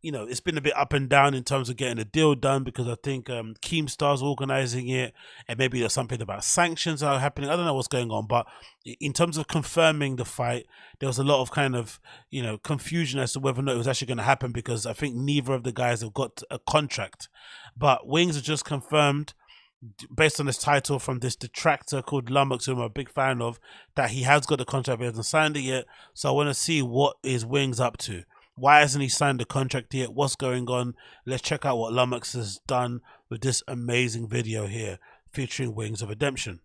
you know, it's been a bit up and down in terms of getting a deal done, because I think Keemstar's organizing it, and maybe there's something about sanctions that are happening. I don't know what's going on, but in terms of confirming the fight, there was a lot of kind of, you know, confusion as to whether or not it was actually going to happen, because I think neither of the guys have got a contract. But Wings has just confirmed, based on this title from this detractor called Lummox, who I'm a big fan of, that he has got the contract but he hasn't signed it yet. So I want to see what is Wings up to. Why hasn't he signed the contract yet? What's going on? Let's check out what Lummox has done with this amazing video here featuring Wings of Redemption.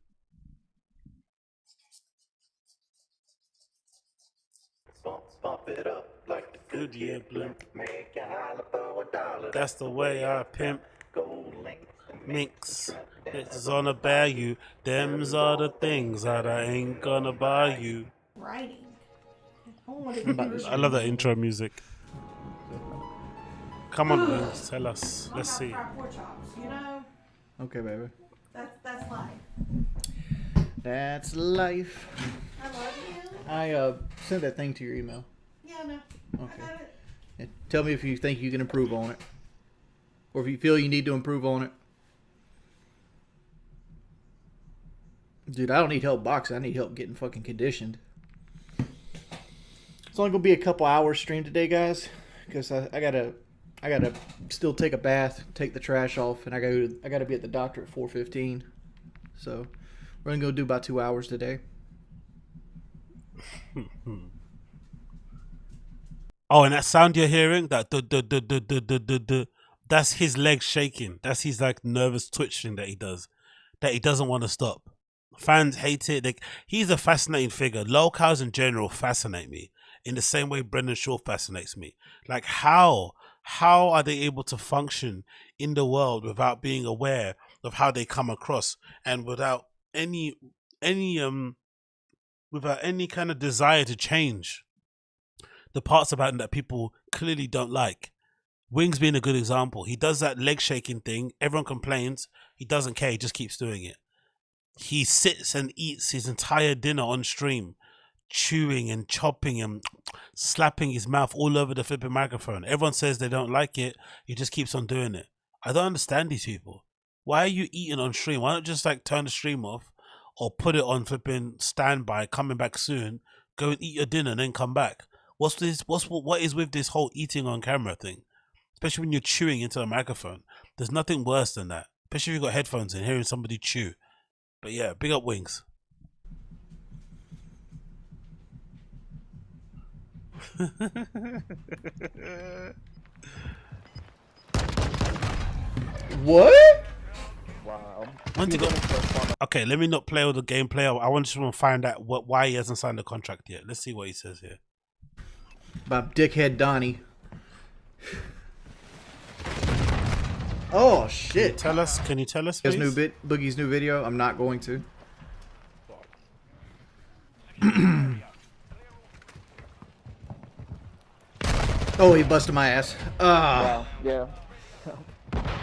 Bump it up like the Goodyear blimp. Make you holler for $1. That's the way I pimp. Gold link. Minks. It's on a value. Them's are the things that I ain't gonna buy you. Writing. I love that intro music. Come on, Wings, tell us. Let's see. Fried pork chops, you know? Okay, baby. That's life. That's life. I love you. I sent that thing to your email. Yeah, no. Okay. I got it. And tell me if you think you can improve on it, or if you feel you need to improve on it. Dude, I don't need help boxing. I need help getting fucking conditioned. It's only gonna be a couple hours stream today, guys, because I gotta still take a bath, take the trash off, and I gotta be at the doctor at 4:15. So we're gonna go do about 2 hours today. Oh, and that sound you're hearing, that that's his legs shaking. That's his like nervous twitching that he does, that he doesn't want to stop. Fans hate it. He's a fascinating figure. Locals in general fascinate me in the same way Brendan Shaw fascinates me. Like how are they able to function in the world without being aware of how they come across, and without any kind of desire to change the parts about him that people clearly don't like. Wings being a good example. He does that leg shaking thing. Everyone complains. He doesn't care. He just keeps doing it. He sits and eats his entire dinner on stream, chewing and chopping and slapping his mouth all over the flipping microphone. Everyone says they don't like it. He just keeps on doing it. I don't understand these people. Why are you eating on stream? Why not just like turn the stream off or put it on flipping standby, coming back soon, go and eat your dinner and then come back? What is with this whole eating on camera thing? Especially when you're chewing into a microphone. There's nothing worse than that. Especially if you've got headphones in, hearing somebody chew. But yeah, big up Wings. What? Wow. want to go. Okay, let me not play all the gameplay. I want to find out why he hasn't signed the contract yet. Let's see what he says here. By dickhead Donnie. Oh shit! Can you tell us? His Please? Boogie's new video. I'm not going to. Oh, he busted my ass. Wow. Yeah.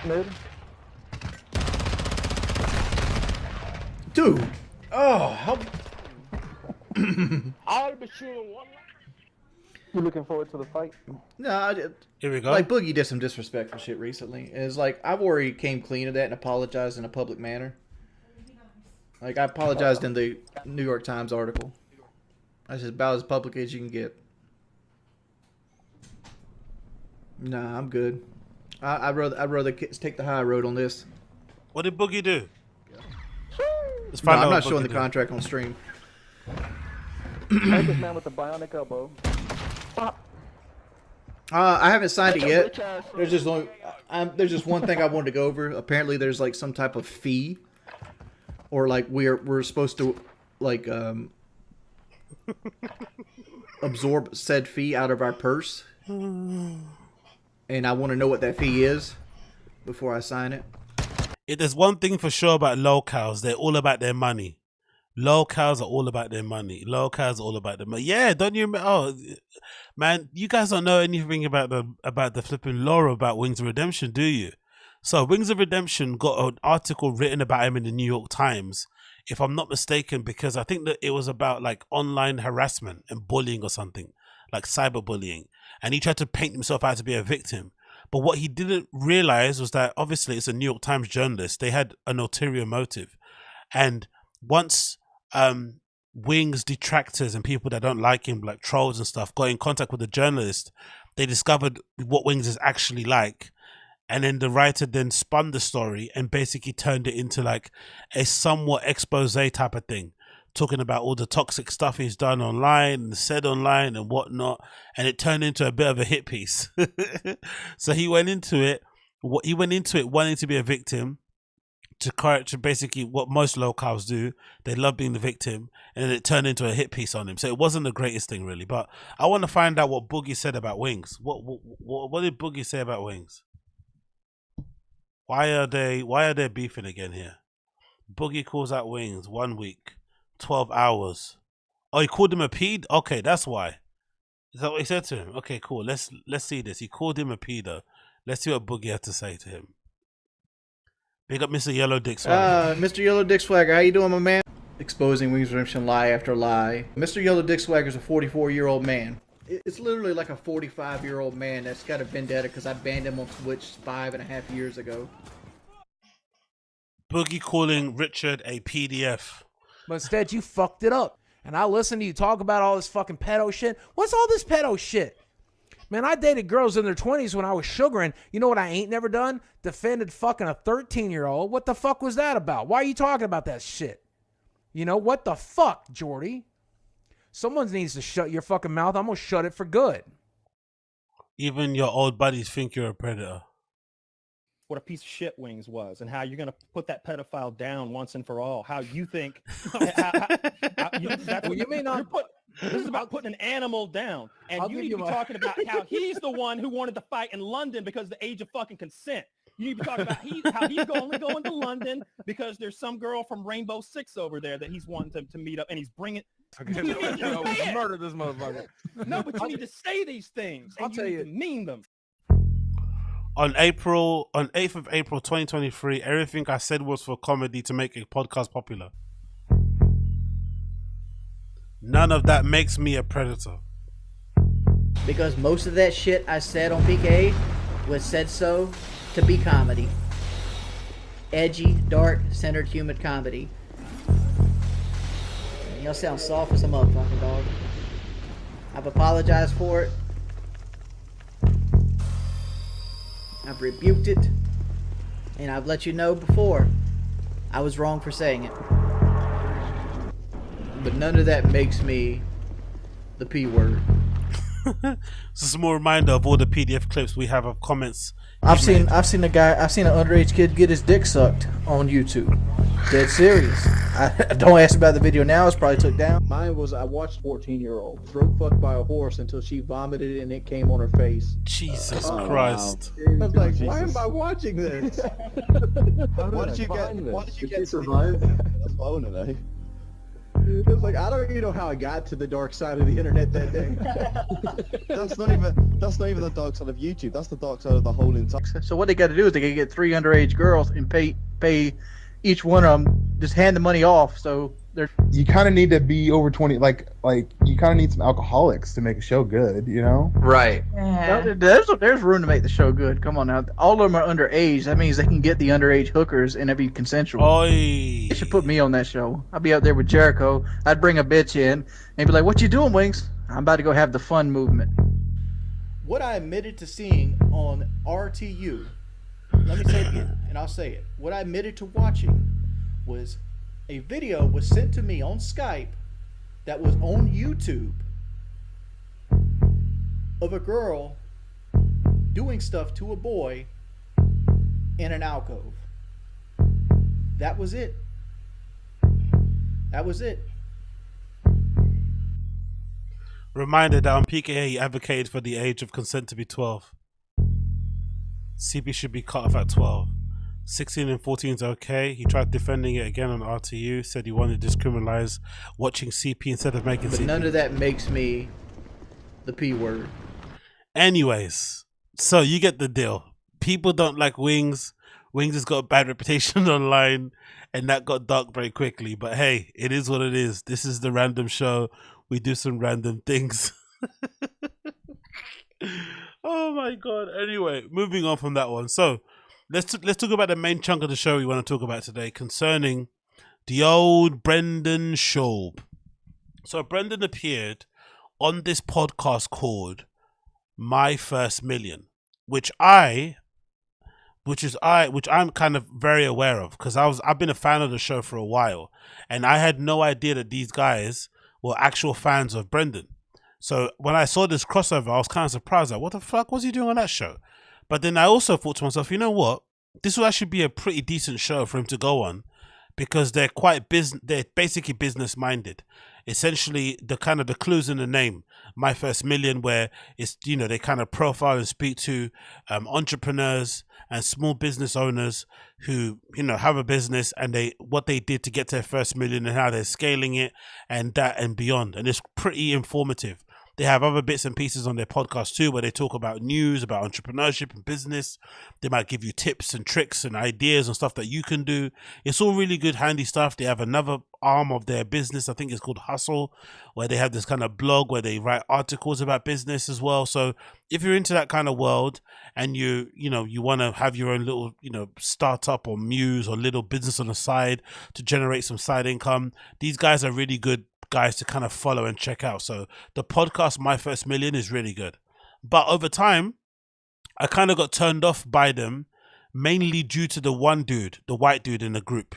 Mid. Dude. Oh, help. You looking forward to the fight? No, Here we go. like Boogie did some disrespectful shit recently. It's like I've already came clean of that and apologized in a public manner. Like I apologized in the New York Times article. That's about as public as you can get. Nah, I'm good. I'd rather take the high road on this. What did Boogie do? Let's No, find out I'm what not showing Boogie the did. contract on stream. Like this man with the bionic elbow. I haven't signed it yet. Bitch ass. There's just one thing I wanted to go over. Apparently, there's like some type of fee, or like we're supposed to like absorb said fee out of our purse, and I want to know what that fee is before I sign it. There's one thing for sure about locals. They're all about their money. Locals are all about their money. Locals are all about their money. Yeah, don't you? Oh, man, you guys don't know anything about the flipping lore about Wings of Redemption, do you? So Wings of Redemption got an article written about him in the New York Times, if I'm not mistaken, because I think that it was about like online harassment and bullying or something, like cyberbullying, and he tried to paint himself out to be a victim. But what he didn't realize was that obviously it's a New York Times journalist. They had an ulterior motive, and once Wings detractors and people that don't like him, like trolls and stuff, got in contact with the journalist, they discovered what Wings is actually like. And then the writer then spun the story and basically turned it into like a somewhat expose type of thing, talking about all the toxic stuff he's done online and said online and whatnot. And it turned into a bit of a hit piece. So he went into it wanting to be a victim, to basically what most locals do. They love being the victim, and then it turned into a hit piece on him. So it wasn't the greatest thing really. But I want to find out what Boogie said about Wings. What did Boogie say about Wings? Why are they beefing again here? Boogie calls out Wings 1 week, 12 hours. Oh, he called him a peed? Okay, that's why. Is that what he said to him? Okay, cool. Let's see this. He called him a pedo. Let's see what Boogie had to say to him. Big up Mr. Yellow Dick Swagger. Mr. Yellow Dick Swagger, how you doing, my man? Exposing Wings of Redemption lie after lie. Mr. Yellow Dick Swagger is a 44-year-old man. It's literally like a 45-year-old man that's got a vendetta because I banned him on Twitch 5.5 years ago. Boogie calling Richard a PDF. But instead, you fucked it up. And I listened to you talk about all this fucking pedo shit. What's all this pedo shit? Man, I dated girls in their 20s when I was sugaring. You know what I ain't never done? Defended fucking a 13-year-old. What the fuck was that about? Why are you talking about that shit? You know, what the fuck, Jordy? Someone needs to shut your fucking mouth. I'm going to shut it for good. Even your old buddies think you're a predator. What a piece of shit Wings was, and how you're going to put that pedophile down once and for all. How you think? This is about putting an animal down, and you need to be talking about how he's the one who wanted to fight in London because of the age of fucking consent. You need to be talking about how he's only going to London because there's some girl from Rainbow Six over there that he's wanting to meet up, and he's bringing. Murder this motherfucker. No, but you need to say these things. And I'll tell you. Mean them. On 8th of April 2023, everything I said was for comedy to make a podcast popular. None of that makes me a predator. Because most of that shit I said on PK was said so to be comedy. Edgy, dark, centered human comedy. Y'all sound soft as a motherfucking dog. I've apologized for it. I've rebuked it. And I've let you know before I was wrong for saying it. But none of that makes me the P word. It's a small reminder of all the PDF clips we have of comments. I've seen an underage kid get his dick sucked on YouTube. Dead serious. Don't ask about the video now. It's probably took down. Mine was I watched 14-year-old throat fucked by a horse until she vomited and it came on her face. Jesus Christ. I was like, why am I watching this? What did you get survive? That's what I want to know. It was like, I don't even know how I got to the dark side of the internet that day. That's not even the dark side of YouTube. That's the dark side of the whole entire. So what they got to do is they got to get 3 underage girls and pay each one of them, just hand the money off. So they're. You kind of need to be over 20. Like you kind of need some alcoholics to make a show good. You know. Right. Yeah. There's room to make the show good. Come on now. All of them are underage. That means they can get the underage hookers and it'd be consensual. Oy. They should put me on that show. I'd be out there with Jericho. I'd bring a bitch in and be like, "What you doing, Wings? I'm about to go have the fun movement." What I admitted to seeing on RTU, let me say it again, and I'll say it. What I admitted to watching was a video was sent to me on Skype that was on YouTube of a girl doing stuff to a boy in an alcove. That was it. That was it. Reminder that on PKA he advocated for the age of consent to be 12. CP should be cut off at 12. 16 and 14 is okay. He tried defending it again on RTU, said he wanted to discriminalize watching CP instead of making But CP. none of that makes me the P word. Anyways, so you get the deal. People don't like Wings. Wings has got a bad reputation online, and that got dark very quickly. But hey, it is what it is. This is the random show. We do some random things. Oh my god. Anyway, moving on from that one. So let's talk about the main chunk of the show we want to talk about today, concerning the old Brendan Schaub. So Brendan appeared on this podcast called My First Million, which I'm kind of very aware of, because I've been a fan of the show for a while, and I had no idea that these guys were actual fans of Brendan. So when I saw this crossover, I was kind of surprised. Like, what the fuck was he doing on that show? But then I also thought to myself, you know what? This will actually be a pretty decent show for him to go on, because they're they're basically business minded. Essentially, the clues in the name, My First Million, where it's, they kind of profile and speak to entrepreneurs and small business owners who, have a business, and what they did to get to their first million and how they're scaling it and that and beyond. And it's pretty informative. They have other bits and pieces on their podcast too, where they talk about news, about entrepreneurship and business. They might give you tips and tricks and ideas and stuff that you can do. It's all really good, handy stuff. They have another arm of their business, I think it's called Hustle, where they have this kind of blog where they write articles about business as well. So if you're into that kind of world and you want to have your own little, startup or muse or little business on the side to generate some side income, these guys are really good guys to kind of follow and check out. So the podcast My First Million is really good. But over time, I kind of got turned off by them, mainly due to the one dude, the white dude in the group,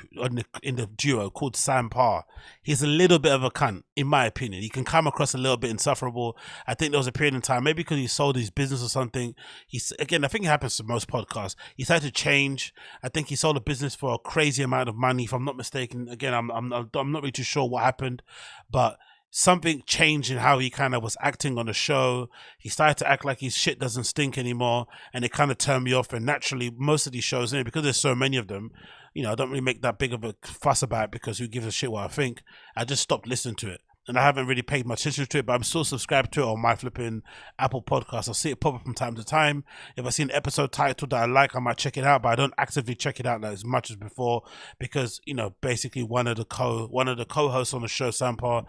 in the duo, called Sam Parr. He's a little bit of a cunt, in my opinion. He can come across a little bit insufferable. I think there was a period in time, maybe because he sold his business or something. I think it happens to most podcasts. He started to change. I think he sold a business for a crazy amount of money, if I'm not mistaken. Again, I'm not really too sure what happened, but something changed in how he kind of was acting on the show. He started to act like his shit doesn't stink anymore, and it kind of turned me off. And naturally, most of these shows, because there's so many of them, I don't really make that big of a fuss about it, because who gives a shit what I think. I just stopped listening to it, and I haven't really paid much attention to it, but I'm still subscribed to it on my flipping Apple Podcast. I'll see it pop up from time to time. If I see an episode title that I like, I might check it out, but I don't actively check it out as much as before, because basically one of the co-hosts on the show, Sampar,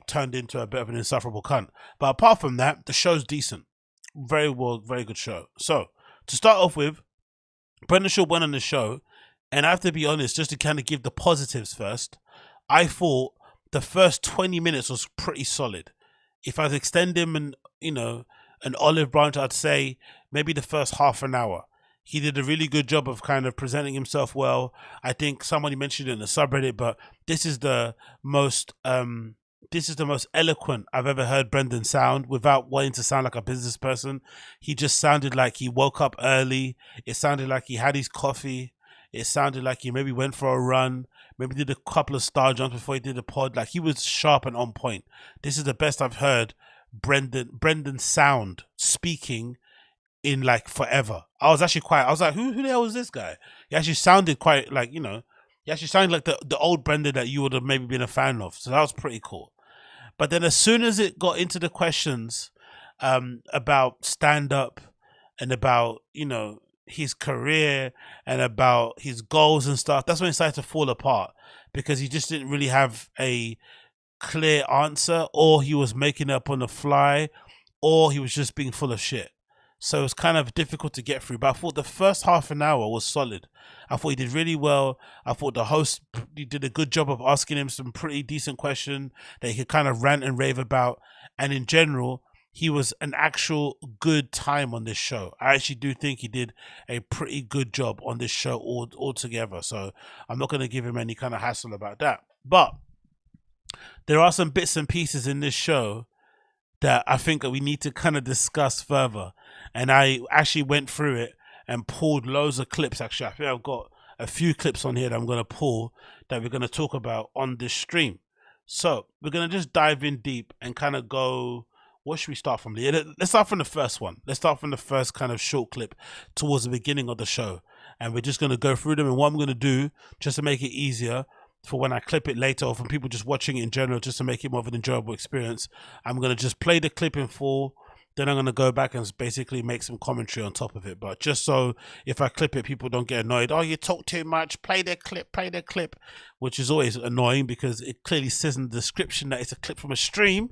turned into a bit of an insufferable cunt. But apart from that, the show's decent. Very good show. So to start off with, Brendan Shaw went on the show, and I have to be honest, just to kind of give the positives first, I thought the first 20 minutes was pretty solid. If I'd extend him an olive branch, I'd say maybe the first half an hour. He did a really good job of kind of presenting himself well. I think somebody mentioned it in the subreddit, but this is the most this is the most eloquent I've ever heard Brendan sound without wanting to sound like a business person. He just sounded like he woke up early. It sounded like he had his coffee. It sounded like he maybe went for a run, maybe did a couple of star jumps before he did the pod. Like, he was sharp and on point. This is the best I've heard Brendan sound speaking in like forever. I was like, who the hell is this guy? He actually sounded quite like, he actually sounded like the old Brendan that you would have maybe been a fan of. So that was pretty cool. But then as soon as it got into the questions about stand-up and about, his career and about his goals and stuff, that's when it started to fall apart, because he just didn't really have a clear answer, or he was making it up on the fly, or he was just being full of shit. So it was kind of difficult to get through. But I thought the first half an hour was solid. I thought he did really well. I thought the host did a good job of asking him some pretty decent questions that he could kind of rant and rave about. And in general, he was an actual good time on this show. I actually do think he did a pretty good job on this show altogether. So I'm not going to give him any kind of hassle about that. But there are some bits and pieces in this show that I think that we need to kind of discuss further. And I actually went through it and pulled loads of clips. Actually, I think I've got a few clips on here that I'm going to pull that we're going to talk about on this stream. So we're going to just dive in deep and kind of go, what should we start from? Let's start from the first one. Let's start from the first kind of short clip towards the beginning of the show. And we're just going to go through them. And what I'm going to do, just to make it easier for when I clip it later, or from people just watching it in general, just to make it more of an enjoyable experience, I'm going to just play the clip in full. Then I'm going to go back and basically make some commentary on top of it. But just so if I clip it, people don't get annoyed. Oh, you talk too much. Play the clip, which is always annoying because it clearly says in the description that it's a clip from a stream.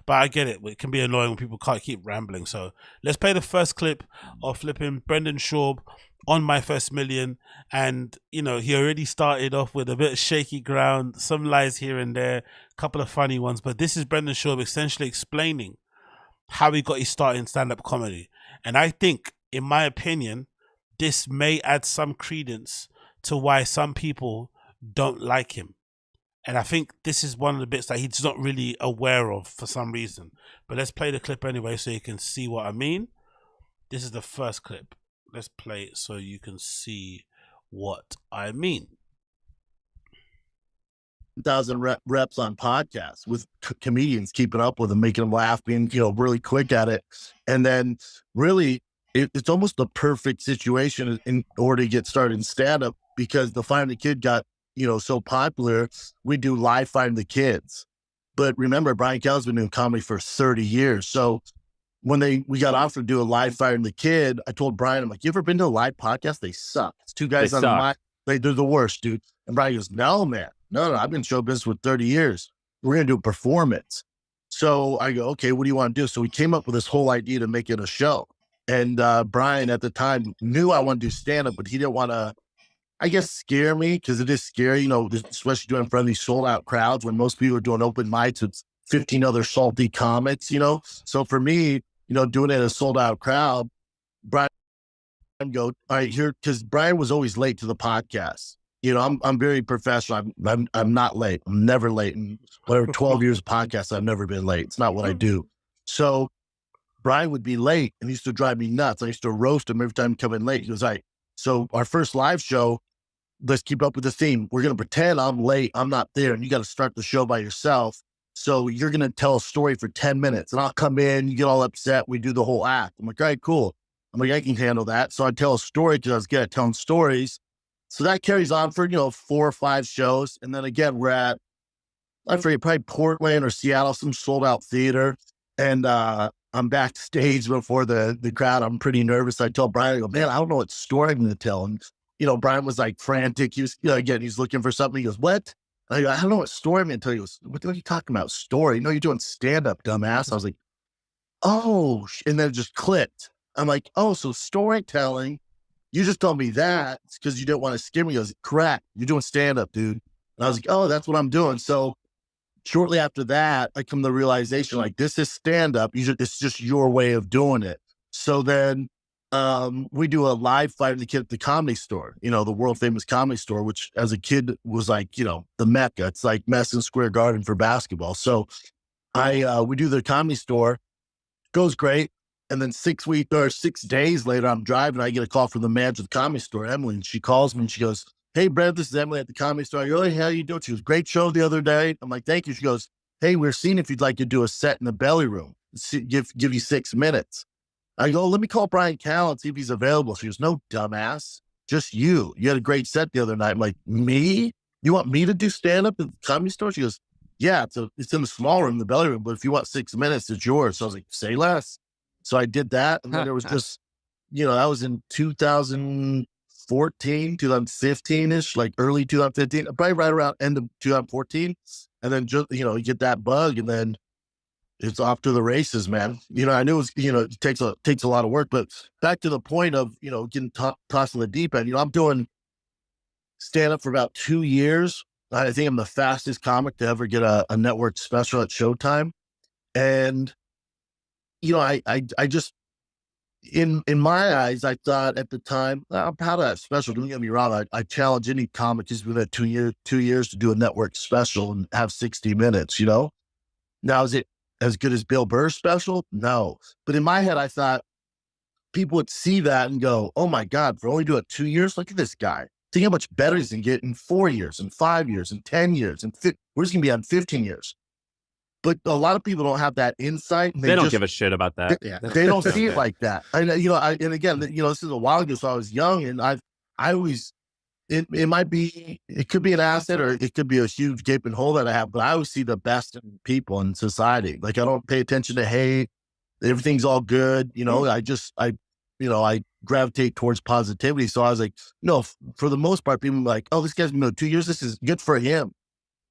But I get it. It can be annoying when people can't keep rambling. So let's play the first clip of flipping Brendan Schaub on My First Million. And, he already started off with a bit of shaky ground, some lies here and there, a couple of funny ones. But this is Brendan Schaub essentially explaining how he got his start in stand-up comedy. And I think, in my opinion, this may add some credence to why some people don't like him. And I think this is one of the bits that he's not really aware of for some reason. But let's play the clip anyway so you can see what I mean. This is the first clip. Let's play it so you can see what I mean. 1,000 reps on podcasts with comedians, keeping up with them, making them laugh, being, really quick at it. And then really it's almost the perfect situation in order to get started in stand-up, because the Find the Kid got, so popular. We do live Find the Kids. But remember, Brian Kelly's been doing comedy for 30 years. So when we got offered to do a live Find the Kid, I told Brian, I'm like, you ever been to a live podcast? They suck. It's two guys on the mic. They're the worst, dude. And Brian goes, no, man. No, I've been in show business for 30 years. We're going to do a performance. So I go, okay, what do you want to do? So we came up with this whole idea to make it a show. And Brian at the time knew I wanted to do stand-up, but he didn't want to, I guess, scare me, because it is scary, especially doing in front of these sold-out crowds when most people are doing open mics with 15 other salty comics, So for me, doing it in a sold-out crowd, Brian go, all right, here, because Brian was always late to the podcast. I'm very professional. I'm not late. I'm never late. In whatever 12 years of podcasts, I've never been late. It's not what I do. So Brian would be late, and he used to drive me nuts. I used to roast him every time he come in late. He was like, so our first live show, let's keep up with the theme. We're going to pretend I'm late. I'm not there. And you got to start the show by yourself. So you're going to tell a story for 10 minutes, and I'll come in, you get all upset. We do the whole act. I'm like, all right, cool. I'm like, I can handle that. So I tell a story because I was good at telling stories. So that carries on for, 4 or 5 shows. And then again, we're at, I forget, probably Portland or Seattle, some sold out theater. And I'm backstage before the crowd. I'm pretty nervous. I tell Brian, I go, man, I don't know what story I'm going to tell. And, Brian was like frantic. He was, again, he's looking for something. He goes, what? I go, I don't know what story I'm going to tell you. He goes, what are you talking about? Story? You're doing stand-up, dumbass. I was like, oh, and then it just clicked. I'm like, oh, so storytelling. You just told me that because you didn't want to scare me. He goes, correct. You're doing stand-up, dude. And I was like, oh, that's what I'm doing. So shortly after that, I come to the realization, like, this is stand-up. It's just your way of doing it. So then we do a live fight with the kid at the Comedy Store, the world famous Comedy Store, which as a kid was like, the Mecca. It's like Madison Square Garden for basketball. So we do the Comedy Store, goes great. And then 6 days later, I'm driving. I get a call from the manager of the Comedy Store, Emily, and she calls me and she goes, "Hey, Brad, this is Emily at the Comedy Store." I go, "Hey, how you doing?" She goes, "Great show the other day." I'm like, "Thank you." She goes, "Hey, we're seeing if you'd like to do a set in the belly room. Give you 6 minutes." I go, "Let me call Brian Callen and see if he's available." She goes, "No, dumbass, just you. You had a great set the other night." I'm like, "Me? You want me to do stand-up at the Comedy Store?" She goes, "Yeah, it's in the small room, the belly room, but if you want 6 minutes, it's yours." So I was like, "Say less." So I did that. And then there was just, that was in 2014, 2015-ish, like early 2015, probably right around end of 2014. And then just, you get that bug and then it's off to the races, man. I knew it was, it takes a lot of work, but back to the point of, getting tossed in the deep end, I'm doing stand up for about 2 years. I think I'm the fastest comic to ever get a network special at Showtime. And, I just, in my eyes, I thought at the time, I'm proud of that special. Don't get me wrong. I challenge any comic just within 2 years to do a network special and have 60 minutes, Now, is it as good as Bill Burr's special? No. But in my head, I thought people would see that and go, "Oh my God, for only doing 2 years, look at this guy. Think how much better he's going to get in 4 years and 5 years and 10 years. And where's he going to be on 15 years? But a lot of people don't have that insight. And they don't give a shit about that. They don't see it like that. And, and again, this is a while ago, so I was young and I always, it could be an asset or it could be a huge gaping hole that I have, but I always see the best in people in society. Like I don't pay attention to hate. Everything's all good. I gravitate towards positivity. So I was like, for the most part, people are like, "Oh, this guy's been 2 years. This is good for him."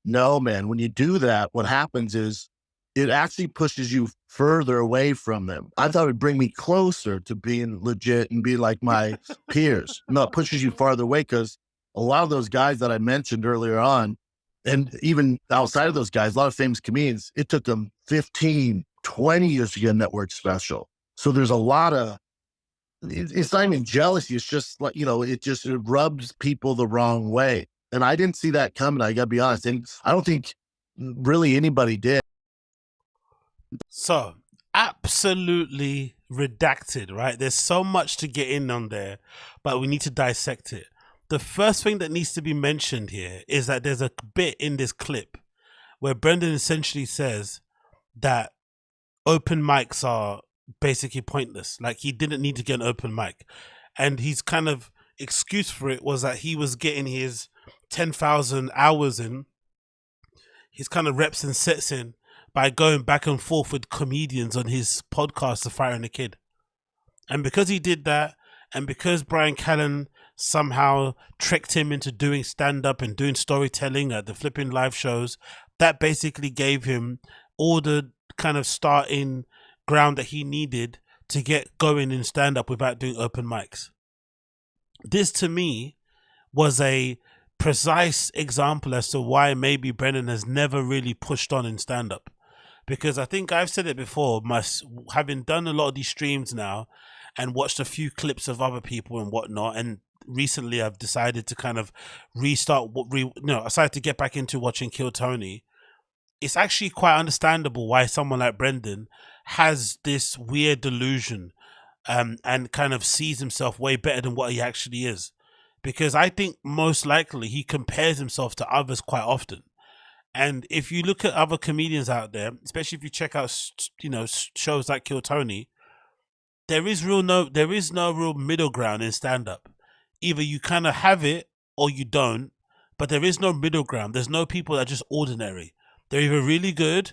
No, man, when you do that, what happens is it actually pushes you further away from them. I thought it would bring me closer to being legit and be like my peers. No, it pushes you farther away because a lot of those guys that I mentioned earlier on, and even outside of those guys, a lot of famous comedians, it took them 15, 20 years to get a network special. So there's a lot of, it's not even jealousy. It's just like, it rubs people the wrong way. And I didn't see that coming. I gotta be honest. And I don't think really anybody did. So absolutely redacted, right? There's so much to get in on there, but we need to dissect it. The first thing that needs to be mentioned here is that there's a bit in this clip where Brendan essentially says that open mics are basically pointless. Like he didn't need to get an open mic. And his kind of excuse for it was that he was getting his 10,000 hours in, his kind of reps and sets in by going back and forth with comedians on his podcast, The Fire and the Kid. And because he did that, and because Brian Callen somehow tricked him into doing stand-up and doing storytelling at the flipping live shows, that basically gave him all the kind of starting ground that he needed to get going in stand-up without doing open mics. This, to me, was a precise example as to why maybe Brendan has never really pushed on in stand-up. Because I think I've said it before, having done a lot of these streams now and watched a few clips of other people and whatnot, and recently I've decided to kind of I decided to get back into watching Kill Tony. It's actually quite understandable why someone like Brendan has this weird delusion and kind of sees himself way better than what he actually is. Because I think most likely he compares himself to others quite often. And if you look at other comedians out there, especially if you check out, shows like Kill Tony, there is no real middle ground in stand-up. Either you kind of have it or you don't, but there is no middle ground. There's no people that are just ordinary. They're either really good,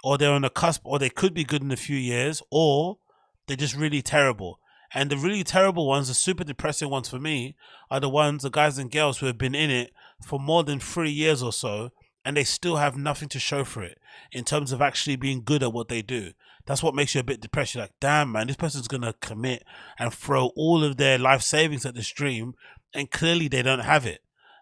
or they're on the cusp, or they could be good in a few years, or they're just really terrible. And the really terrible ones, the super depressing ones for me, are the guys and girls who have been in it for more than 3 years or so, and they still have nothing to show for it in terms of actually being good at what they do. That's what makes you a bit depressed. You're like, damn, man, this person's going to commit and throw all of their life savings at the stream, and clearly they don't have it.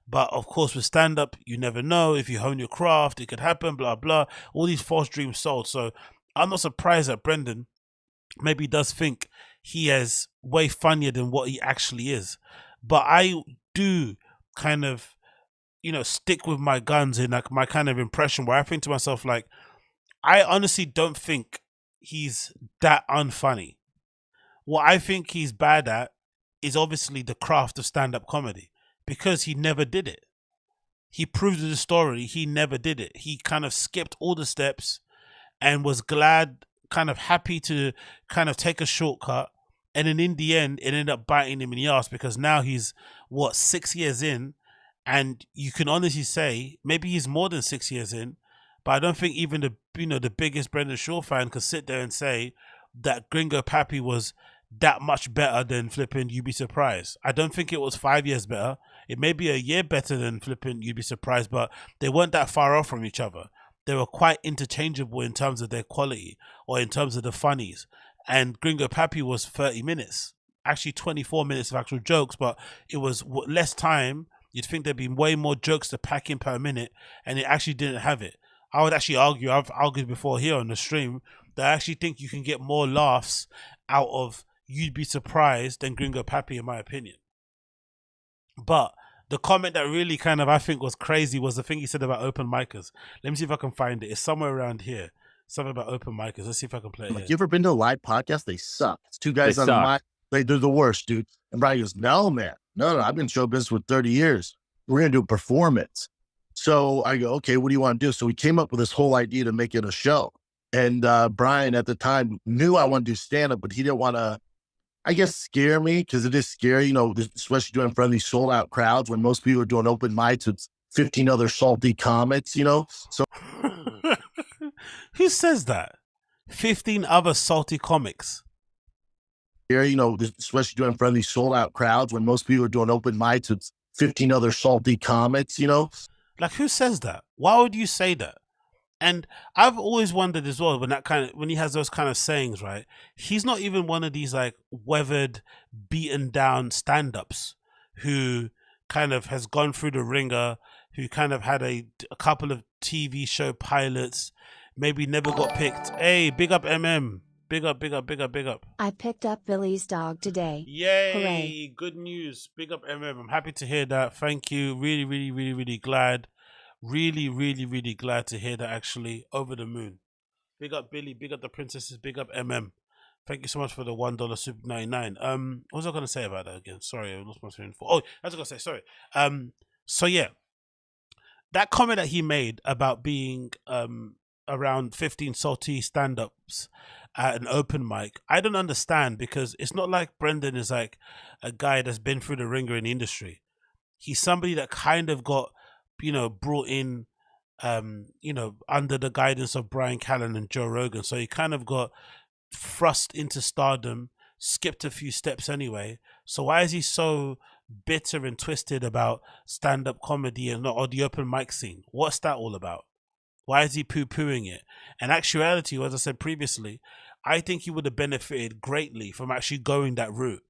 But of course, with stand-up, you never know. If you hone your craft, it could happen, blah, blah. All these false dreams sold. So I'm not surprised that Brendan maybe does think he is way funnier than what he actually is. But I do kind of, stick with my guns in like my kind of impression where I think to myself, like, I honestly don't think he's that unfunny. What I think he's bad at is obviously the craft of stand-up comedy, because he never did it. He proved in the story he never did it. He kind of skipped all the steps and was glad, kind of happy to kind of take a shortcut. And then in the end, it ended up biting him in the ass, because now he's, 6 years in, and you can honestly say maybe he's more than 6 years in, but I don't think even the biggest Brendan Shaw fan could sit there and say that Gringo Pappy was that much better than flipping You'd Be Surprised. I don't think it was 5 years better. It may be a year better than flipping You'd Be Surprised, but they weren't that far off from each other. They were quite interchangeable in terms of their quality or in terms of the funnies. And Gringo Pappy was 30 minutes, actually 24 minutes of actual jokes, but it was less time. You'd think there'd be way more jokes to pack in per minute, and it actually didn't have it. I would actually argue, I've argued before here on the stream, that I actually think you can get more laughs out of You'd Be Surprised than Gringo Pappy, in my opinion. But the comment that really kind of I think was crazy was the thing he said about open micers. Let me see if I can find it. It's somewhere around here. Something about open micers. Let's see if I can play it. Like, you ever been to a live podcast? They suck. It's two guys on the mic. They're the worst, dude. And Brian goes, no, man. No, I've been in show business for 30 years. We're going to do a performance. So I go, okay, what do you want to do? So we came up with this whole idea to make it a show. And Brian at the time knew I wanted to do stand-up, but he didn't want to, I guess, scare me, because it is scary, especially doing in front of these sold-out crowds when most people are doing open mics with 15 other salty comics, So who says that? 15 other salty comics. Especially doing in front of these sold-out crowds when most people are doing open mics with 15 other salty comics, Like, who says that? Why would you say that? And I've always wondered as well, when he has those kind of sayings, right? He's not even one of these like weathered, beaten down stand-ups who kind of has gone through the ringer, who kind of had a couple of TV show pilots, maybe never got picked. Hey, big up MM. Big up, big up, big up, big up. I picked up Billy's dog today. Yay! Hooray. Good news. Big up MM. I'm happy to hear that. Thank you. Really, really, really, really glad. Really, really, really glad to hear that, actually. Over the moon. Big up Billy. Big up the princesses. Big up MM. Thank you so much for the $1 Super 99. What was I going to say about that again? Sorry, I lost my train of thought. Oh, I was going to say, sorry. So yeah. That comment that he made about being around 15 salty stand-ups at an open mic, I don't understand, because it's not like Brendan is like a guy that's been through the ringer in the industry. He's somebody that kind of got, brought in, under the guidance of Brian Callen and Joe Rogan. So he kind of got thrust into stardom, skipped a few steps anyway. So why is he so bitter and twisted about stand-up comedy or the open mic scene? What's that all about? Why is he poo-pooing it? In actuality, as I said previously, I think he would have benefited greatly from actually going that route.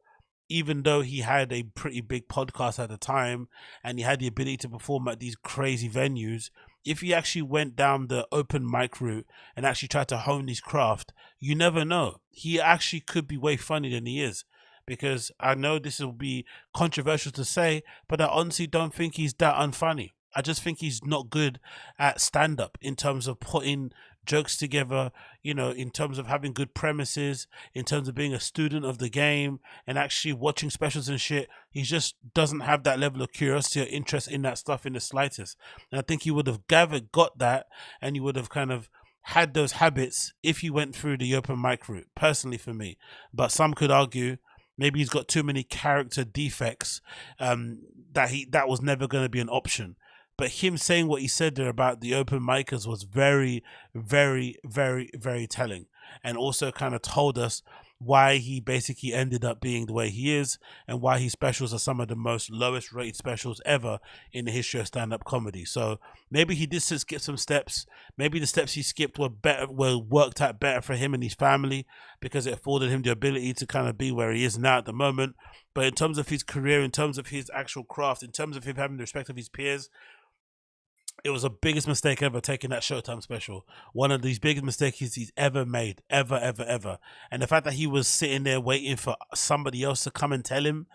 Even though he had a pretty big podcast at the time and he had the ability to perform at these crazy venues, if he actually went down the open mic route and actually tried to hone his craft, you never know. He actually could be way funnier than he is. Because I know this will be controversial to say, but I honestly don't think he's that unfunny. I just think he's not good at stand-up in terms of putting jokes together, in terms of having good premises, in terms of being a student of the game and actually watching specials and shit. He just doesn't have that level of curiosity or interest in that stuff in the slightest. And I think he would have got that, and he would have kind of had those habits if he went through the open mic route, personally for me. But some could argue maybe he's got too many character defects, that was never going to be an option. But him saying what he said there about the open micers was very, very, very, very telling. And also kind of told us why he basically ended up being the way he is and why his specials are some of the most lowest rated specials ever in the history of stand-up comedy. So maybe he did skip some steps. Maybe the steps he skipped were worked out better for him and his family, because it afforded him the ability to kind of be where he is now at the moment. But in terms of his career, in terms of his actual craft, in terms of him having the respect of his peers, It was the biggest mistake ever taking that Showtime special. One of these biggest mistakes he's ever made, ever. And the fact that he was sitting there waiting for somebody else to come and tell him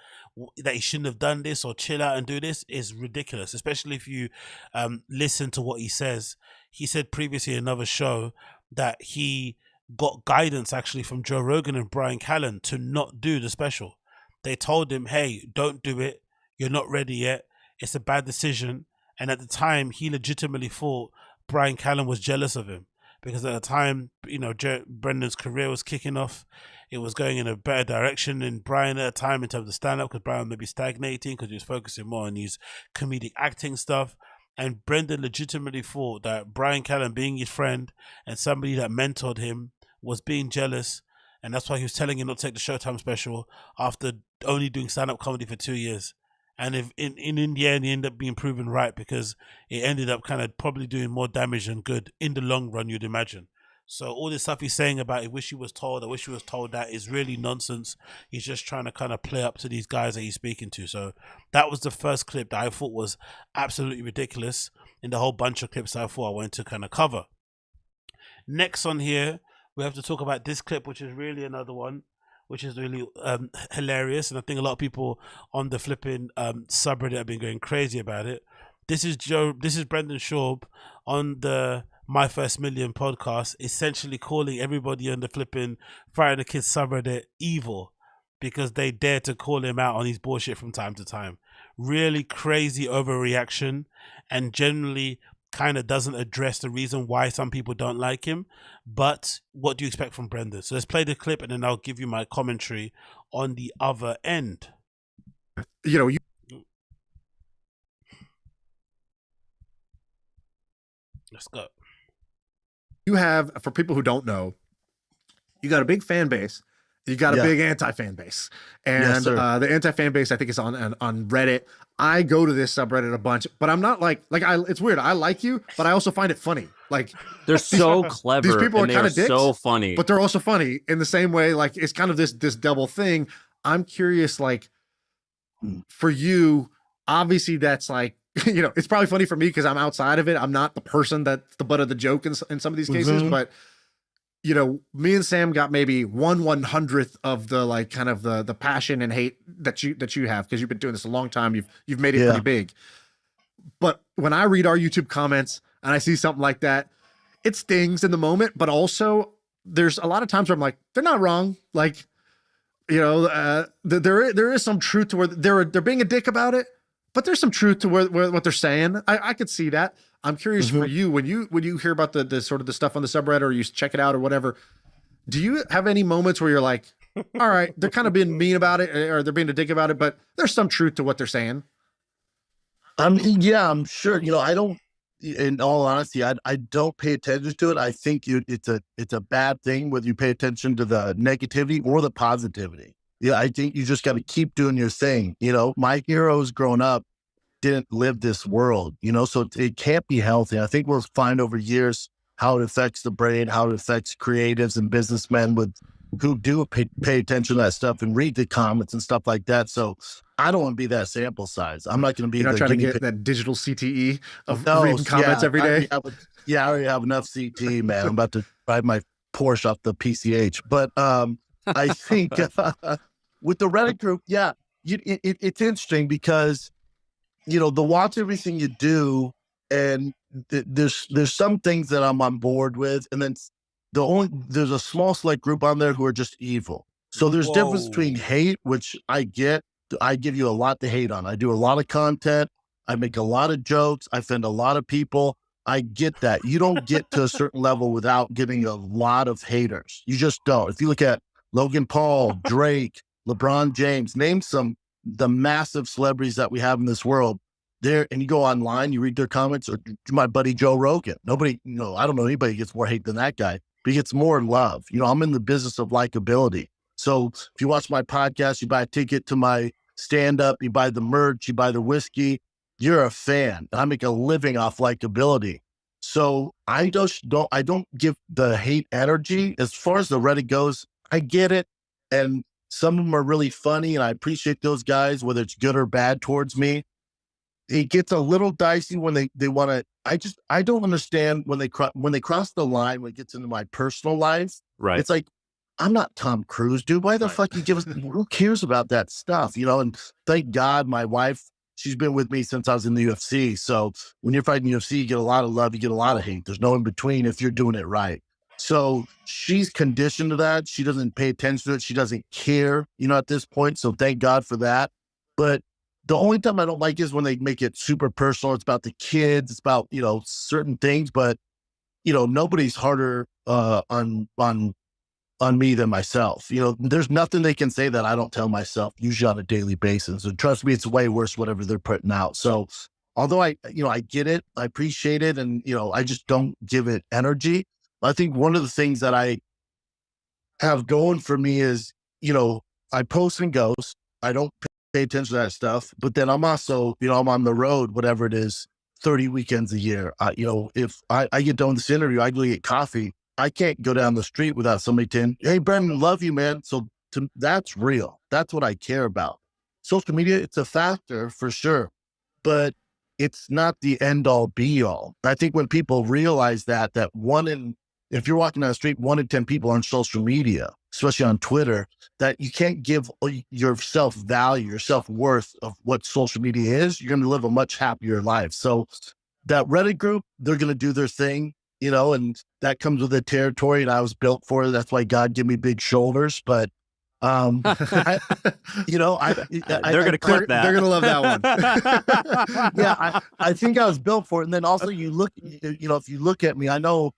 that he shouldn't have done this or chill out and do this is ridiculous. Especially if you listen to what he says. He said previously in another show that he got guidance actually from Joe Rogan and Brian Callen to not do the special. They told him, "Hey, don't do it. You're not ready yet. It's a bad decision." And at the time, he legitimately thought Brian Callen was jealous of him because at the time, you know, Brendan's career was kicking off. It was going in a better direction than Brian at the time in terms of stand-up, because Brian may be stagnating because he was focusing more on his comedic acting stuff. And Brendan legitimately thought that Brian Callen, being his friend and somebody that mentored him, was being jealous. And that's why he was telling him not to take the Showtime special after only doing stand-up comedy for 2 years. And if in the end, he ended up being proven right because it ended up kind of probably doing more damage than good in the long run, you'd imagine. So all this stuff he's saying about, I wish he was told that is really nonsense. He's just trying to kind of play up to these guys that he's speaking to. So that was the first clip that I thought was absolutely ridiculous in the whole bunch of clips I thought I wanted to kind of cover. Next on here, we have to talk about this clip, which is really another one, which is really hilarious. And I think a lot of people on the flipping subreddit have been going crazy about it. This is Brendan Schaub on the My First Million podcast, essentially calling everybody on the flipping Friday the Kids subreddit evil because they dare to call him out on his bullshit from time to time. Really crazy overreaction, and generally kind of doesn't address the reason why some people don't like him. But what do you expect from Brendan? So let's play the clip and then I'll give you my commentary on the other end. You know, let's go. You have, for people who don't know, you got a big fan base. You got a big anti-fan base. And Yes, the anti-fan base, I think, is on Reddit. I go to this subreddit a bunch, but I'm not it's weird. I like you, but I also find it funny. Like, they're so clever. These people are and kind of dicks, so funny, but they're also funny in the same way. Like, it's kind of this double thing. I'm curious, like, for you, obviously that's like, you know, it's probably funny for me because I'm outside of it. I'm not the person that's the butt of the joke in some of these cases, but you know, me and Sam got maybe 1/100th of the like kind of the passion and hate that you have because you've been doing this a long time. You've made it pretty big. But when I read our YouTube comments and I see something like that, it stings in the moment. But also, there's a lot of times where I'm like, they're not wrong. Like, you know, there is some truth to where they're being a dick about it, but there's some truth to where what they're saying. I could see that. I'm curious for you when you hear about the sort of the stuff on the subreddit or you check it out or whatever. Do you have any moments where you're like, all right, they're kind of being mean about it or they're being a dick about it, but there's some truth to what they're saying? Yeah, I'm sure. You know, I don't. In all honesty, I don't pay attention to it. I think it's a bad thing whether you pay attention to the negativity or the positivity. Yeah, I think you just got to keep doing your thing. You know, my heroes growing up didn't live this world, you know, so it can't be healthy. I think we'll find over years how it affects the brain, how it affects creatives and businessmen who do pay attention to that stuff and read the comments and stuff like that. So I don't want to be that sample size. I'm not going to be. You're not trying to get that digital CTE of reading comments every day. I already have enough CTE, man. I'm about to ride my Porsche off the PCH. But I think with the Reddit group, it's interesting because, you know, the watch everything you do, and there's some things that I'm on board with, and then there's a small select group on there who are just evil. So there's difference between hate, which I get. I give you a lot to hate on. I do a lot of content. I make a lot of jokes. I offend a lot of people. I get that. You don't get to a certain level without getting a lot of haters. You just don't. If you look at Logan Paul, Drake, LeBron James, name the massive celebrities that we have in this world there, and you go online, you read their comments, or my buddy Joe Rogan. Nobody, you know, I don't know anybody gets more hate than that guy, but he gets more love. You know, I'm in the business of likability. So if you watch my podcast, you buy a ticket to my stand-up, you buy the merch, you buy the whiskey, you're a fan. I make a living off likability. So I don't give the hate energy. As far as the Reddit goes, I get it. And some of them are really funny, and I appreciate those guys, whether it's good or bad towards me. it gets a little dicey when they want to. I don't understand when they cross the line when it gets into my personal life. Right. It's like, I'm not Tom Cruise, dude. Why the fuck you give us? Who cares about that stuff? And thank God my wife, she's been with me since I was in the UFC. So when you're fighting UFC, you get a lot of love, you get a lot of hate. There's no in between if you're doing it right. So she's conditioned to that. She doesn't pay attention to it. She doesn't care, at this point. So thank God for that. But the only time I don't like is when they make it super personal. It's about the kids. It's about, certain things. But, nobody's harder on me than myself. There's nothing they can say that I don't tell myself, usually on a daily basis. And trust me, it's way worse, whatever they're putting out. So although I get it, I appreciate it. And, I just don't give it energy. I think one of the things that I have going for me is, I post and ghost. I don't pay attention to that stuff, but then I'm also, I'm on the road, whatever it is, 30 weekends a year. If I get done with this interview, I go get coffee. I can't go down the street without somebody saying, "Hey, Brendan, love you, man." So that's real. That's what I care about. Social media, it's a factor for sure, but it's not the end all be all. I think when people realize that if you're walking down the street, 1 in 10 people are on social media, especially on Twitter, that you can't give your self-value, your self-worth of what social media is, you're going to live a much happier life. So that Reddit group, they're going to do their thing, and that comes with the territory, and I was built for it. That's why God gave me big shoulders. But, they're going to clip that. They're going to love that one. Yeah, I think I was built for it. And then also if you look at me, I know,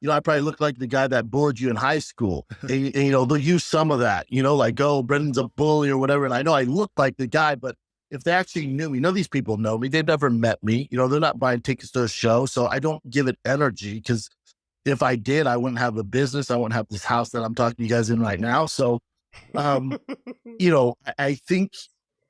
I probably look like the guy that bullied you in high school. And they'll use some of that, like, oh, Brendan's a bully or whatever. And I know I look like the guy, but if they actually knew me, these people know me. They've never met me. They're not buying tickets to a show. So I don't give it energy, because if I did, I wouldn't have a business. I wouldn't have this house that I'm talking to you guys in right now. So, I think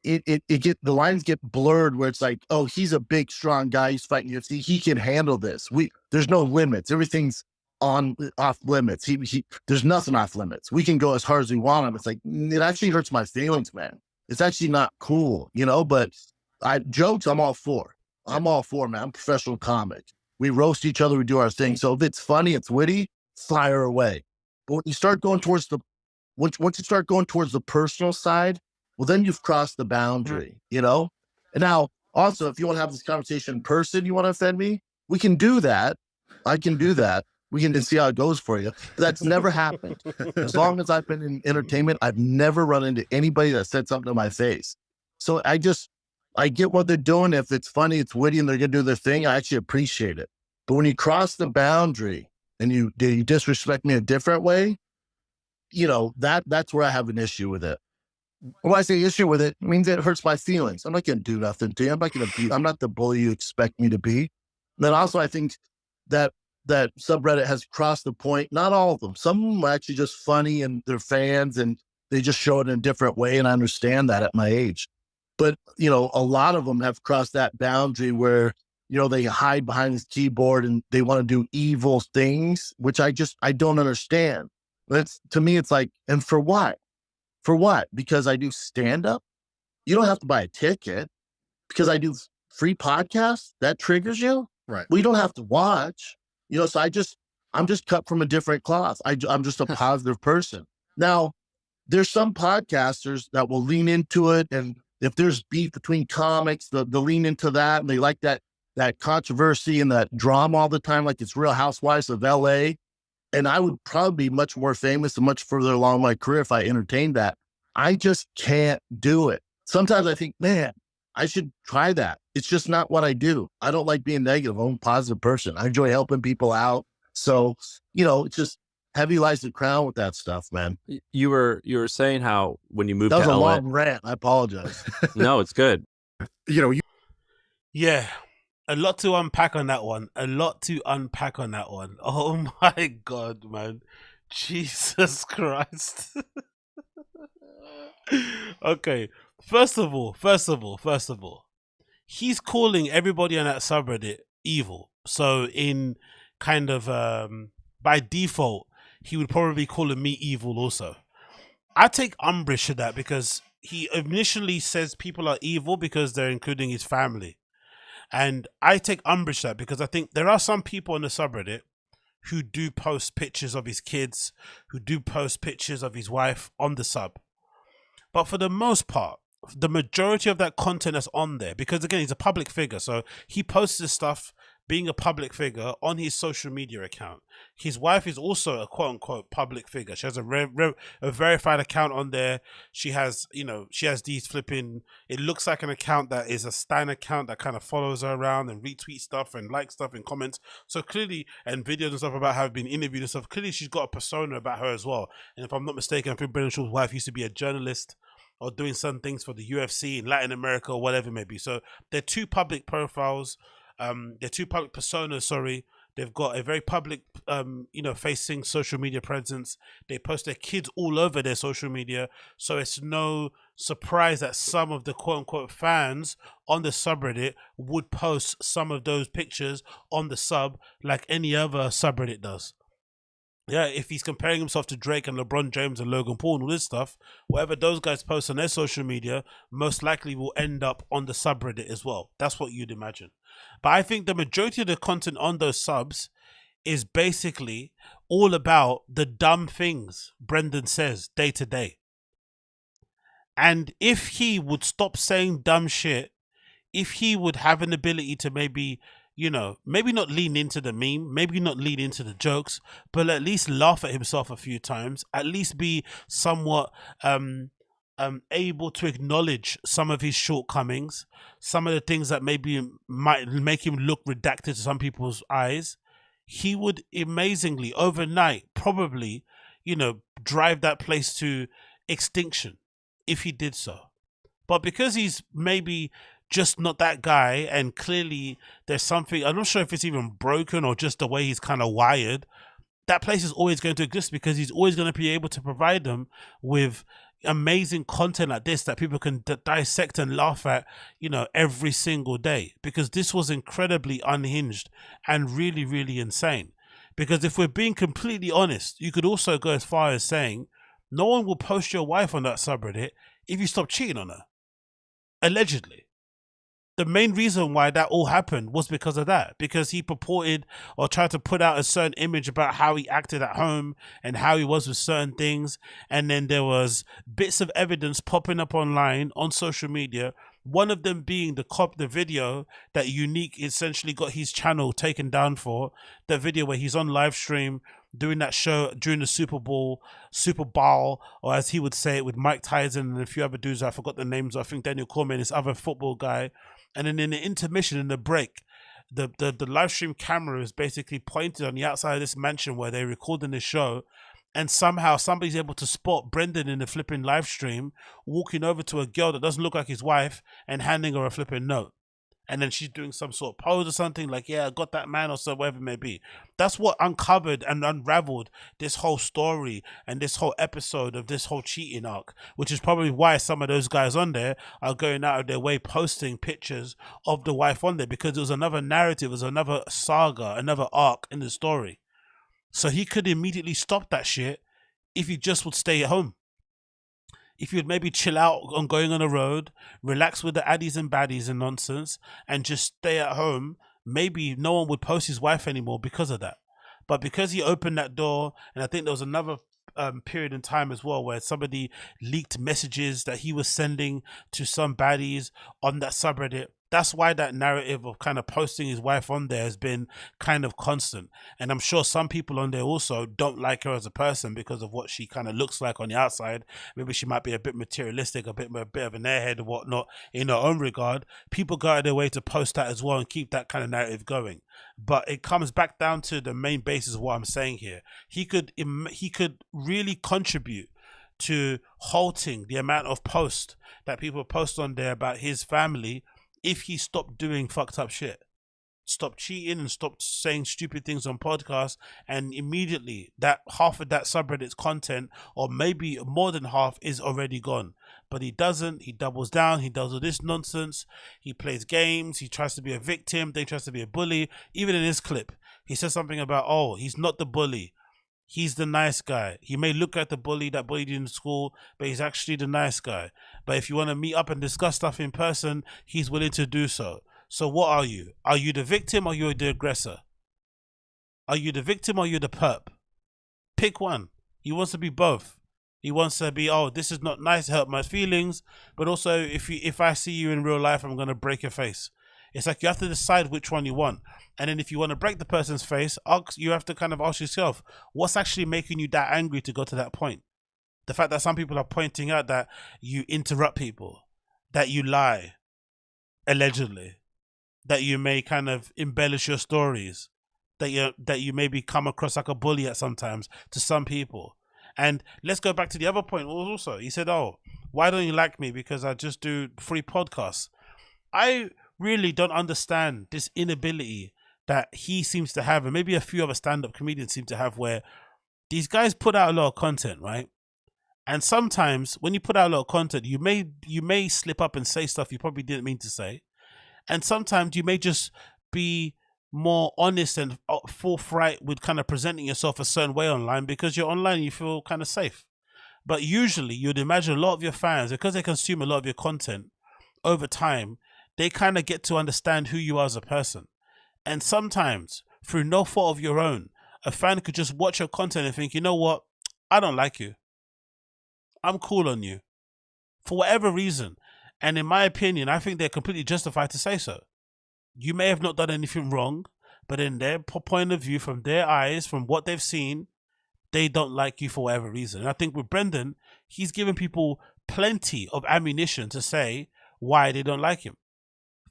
the lines get blurred where it's like, oh, he's a big, strong guy. He's fighting UFC. He can handle this. There's no limits. Everything's off limits. There's nothing off limits. We can go as hard as we want him. It's like, it actually hurts my feelings, man. It's actually not cool, but jokes, I'm all for. I'm all for, man. I'm a professional comic. We roast each other. We do our thing. So if it's funny, it's witty, fire away. But when you start going towards once you start going towards the personal side, well, then you've crossed the boundary, And now also, if you want to have this conversation in person, you want to offend me, we can do that. I can do that. We can see how it goes for you. But that's never happened. As long as I've been in entertainment, I've never run into anybody that said something to my face. So I get what they're doing. If it's funny, it's witty, and they're going to do their thing, I actually appreciate it. But when you cross the boundary and you disrespect me a different way, that's where I have an issue with it. When I say issue with it, it means it hurts my feelings. I'm not going to do nothing to you. I'm not the bully you expect me to be. And then also, I think that subreddit has crossed the point. Not all of them. Some of them are actually just funny and they're fans and they just show it in a different way. And I understand that at my age. But, a lot of them have crossed that boundary where, they hide behind this keyboard and they want to do evil things, which I don't understand. To me, it's like, and for what? For what? Because I do stand up? You don't have to buy a ticket. Because I do free podcasts? That triggers you? Right. Well, you don't have to watch. So I'm just cut from a different cloth. I'm just a positive person. Now, there's some podcasters that will lean into it. And if there's beef between comics, they'll lean into that. And they like that controversy and that drama all the time, like it's Real Housewives of LA. And I would probably be much more famous and much further along my career if I entertained that. I just can't do it. Sometimes I think, man, I should try that. It's just not what I do. I don't like being negative. I'm a positive person. I enjoy helping people out. So, it's just heavy lies the crown with that stuff, man. You were saying how when you moved that was to a LA, long rant. I apologize. No, it's good. Yeah. A lot to unpack on that one. Oh my God, man. Jesus Christ. Okay. First of all, he's calling everybody on that subreddit evil. So in kind of by default, he would probably be calling me evil also. I take umbrage to that because he initially says people are evil because they're including his family. And I take umbrage to that because I think there are some people on the subreddit who do post pictures of his kids, who do post pictures of his wife on the sub. But for the most part, the majority of that content that's on there, because again, he's a public figure, so he posts this stuff being a public figure on his social media account. His wife is also a quote-unquote public figure. She has a verified account on there. She has, you know, she has these flipping, it looks like an account that is a Stan account that kind of follows her around and retweets stuff and likes stuff and comments. So clearly, and videos and stuff about her being interviewed and stuff, clearly she's got a persona about her as well. And if I'm not mistaken, I think Brendan Shaw's wife used to be a journalist or doing some things for the UFC in Latin America or whatever it may be. So they're two public profiles. They're two public personas, sorry. They've got a very public, you know, facing social media presence. They post their kids all over their social media. So it's no surprise that some of the quote unquote fans on the subreddit would post some of those pictures on the sub like any other subreddit does. Yeah, if he's comparing himself to Drake and LeBron James and Logan Paul and all this stuff, whatever those guys post on their social media, most likely will end up on the subreddit as well. That's what you'd imagine. But I think the majority of the content on those subs is basically all about the dumb things Brendan says day to day. And if he would stop saying dumb shit, if he would have an ability to maybe, you know, maybe not lean into the meme, maybe not lean into the jokes, but at least laugh at himself a few times, at least be somewhat able to acknowledge some of his shortcomings, some of the things that maybe might make him look redacted to some people's eyes, he would amazingly overnight probably, you know, drive that place to extinction if he did so. But because he's maybe just not that guy, and clearly there's something, I'm not sure if it's even broken or just the way he's kind of wired, that place is always going to exist because he's always going to be able to provide them with amazing content like this that people can dissect and laugh at, you know, every single day, because this was incredibly unhinged and really, really insane. Because if we're being completely honest, you could also go as far as saying no one will post your wife on that subreddit if you stop cheating on her. Allegedly. The main reason why that all happened was because of that, because he purported or tried to put out a certain image about how he acted at home and how he was with certain things. And then there was bits of evidence popping up online on social media, one of them being the video that Unique essentially got his channel taken down for, the video where he's on live stream doing that show during the Super Bowl, or as he would say it, with Mike Tyson and a few other dudes. I forgot the names. I think Daniel Cormier, this other football guy. And then in the intermission, in the break, the live stream camera is basically pointed on the outside of this mansion where they're recording the show. And somehow somebody's able to spot Brendan in the flipping live stream walking over to a girl that doesn't look like his wife and handing her a flipping note. And then she's doing some sort of pose or something like, yeah, I got that man, or so, whatever it may be. That's what uncovered and unraveled this whole story and this whole episode of this whole cheating arc, which is probably why some of those guys on there are going out of their way posting pictures of the wife on there, because it was another narrative, it was another saga, another arc in the story. So he could immediately stop that shit if he just would stay at home. If you'd maybe chill out on going on the road, relax with the addies and baddies and nonsense, and just stay at home, maybe no one would post his wife anymore because of that. But because he opened that door, and I think there was another period in time as well where somebody leaked messages that he was sending to some baddies on that subreddit. That's why that narrative of kind of posting his wife on there has been kind of constant. And I'm sure some people on there also don't like her as a person because of what she kind of looks like on the outside. Maybe she might be a bit materialistic, a bit of an airhead or whatnot in her own regard. People go out of their way to post that as well and keep that kind of narrative going. But it comes back down to the main basis of what I'm saying here. He could really contribute to halting the amount of posts that people post on there about his family if he stopped doing fucked up shit, stopped cheating and stopped saying stupid things on podcasts, and immediately that half of that subreddit's content, or maybe more than half, is already gone. But he doesn't. He doubles down. He does all this nonsense. He plays games. He tries to be a victim. Then he tries to be a bully. Even in this clip, he says something about, oh, he's not the bully. He's the nice guy. He may look like the bully that bullied you in school, but he's actually the nice guy. But if you want to meet up and discuss stuff in person, he's willing to do so. So what are you? Are you the victim or you're the aggressor? Are you the victim or you're the perp? Pick one. He wants to be both. He wants to be, oh, this is not nice, hurt my feelings, but also if I see you in real life, I'm gonna break your face. It's like you have to decide which one you want. And then if you want to break the person's face, you have to kind of ask yourself, what's actually making you that angry to go to that point? The fact that some people are pointing out that you interrupt people, that you lie, allegedly, that you may kind of embellish your stories, that you maybe come across like a bully at sometimes to some people. And let's go back to the other point also. He said, oh, why don't you like me? Because I just do free podcasts. I really don't understand this inability that he seems to have, and maybe a few other stand-up comedians seem to have, where these guys put out a lot of content, right? And sometimes when you put out a lot of content, you may slip up and say stuff you probably didn't mean to say. And sometimes you may just be more honest and forthright with kind of presenting yourself a certain way online, because you're online, you feel kind of safe. But usually you'd imagine a lot of your fans, because they consume a lot of your content over time, they kind of get to understand who you are as a person. And sometimes, through no fault of your own, a fan could just watch your content and think, you know what, I don't like you. I'm cool on you. For whatever reason. And in my opinion, I think they're completely justified to say so. You may have not done anything wrong, but in their point of view, from their eyes, from what they've seen, they don't like you for whatever reason. And I think with Brendan, he's given people plenty of ammunition to say why they don't like him.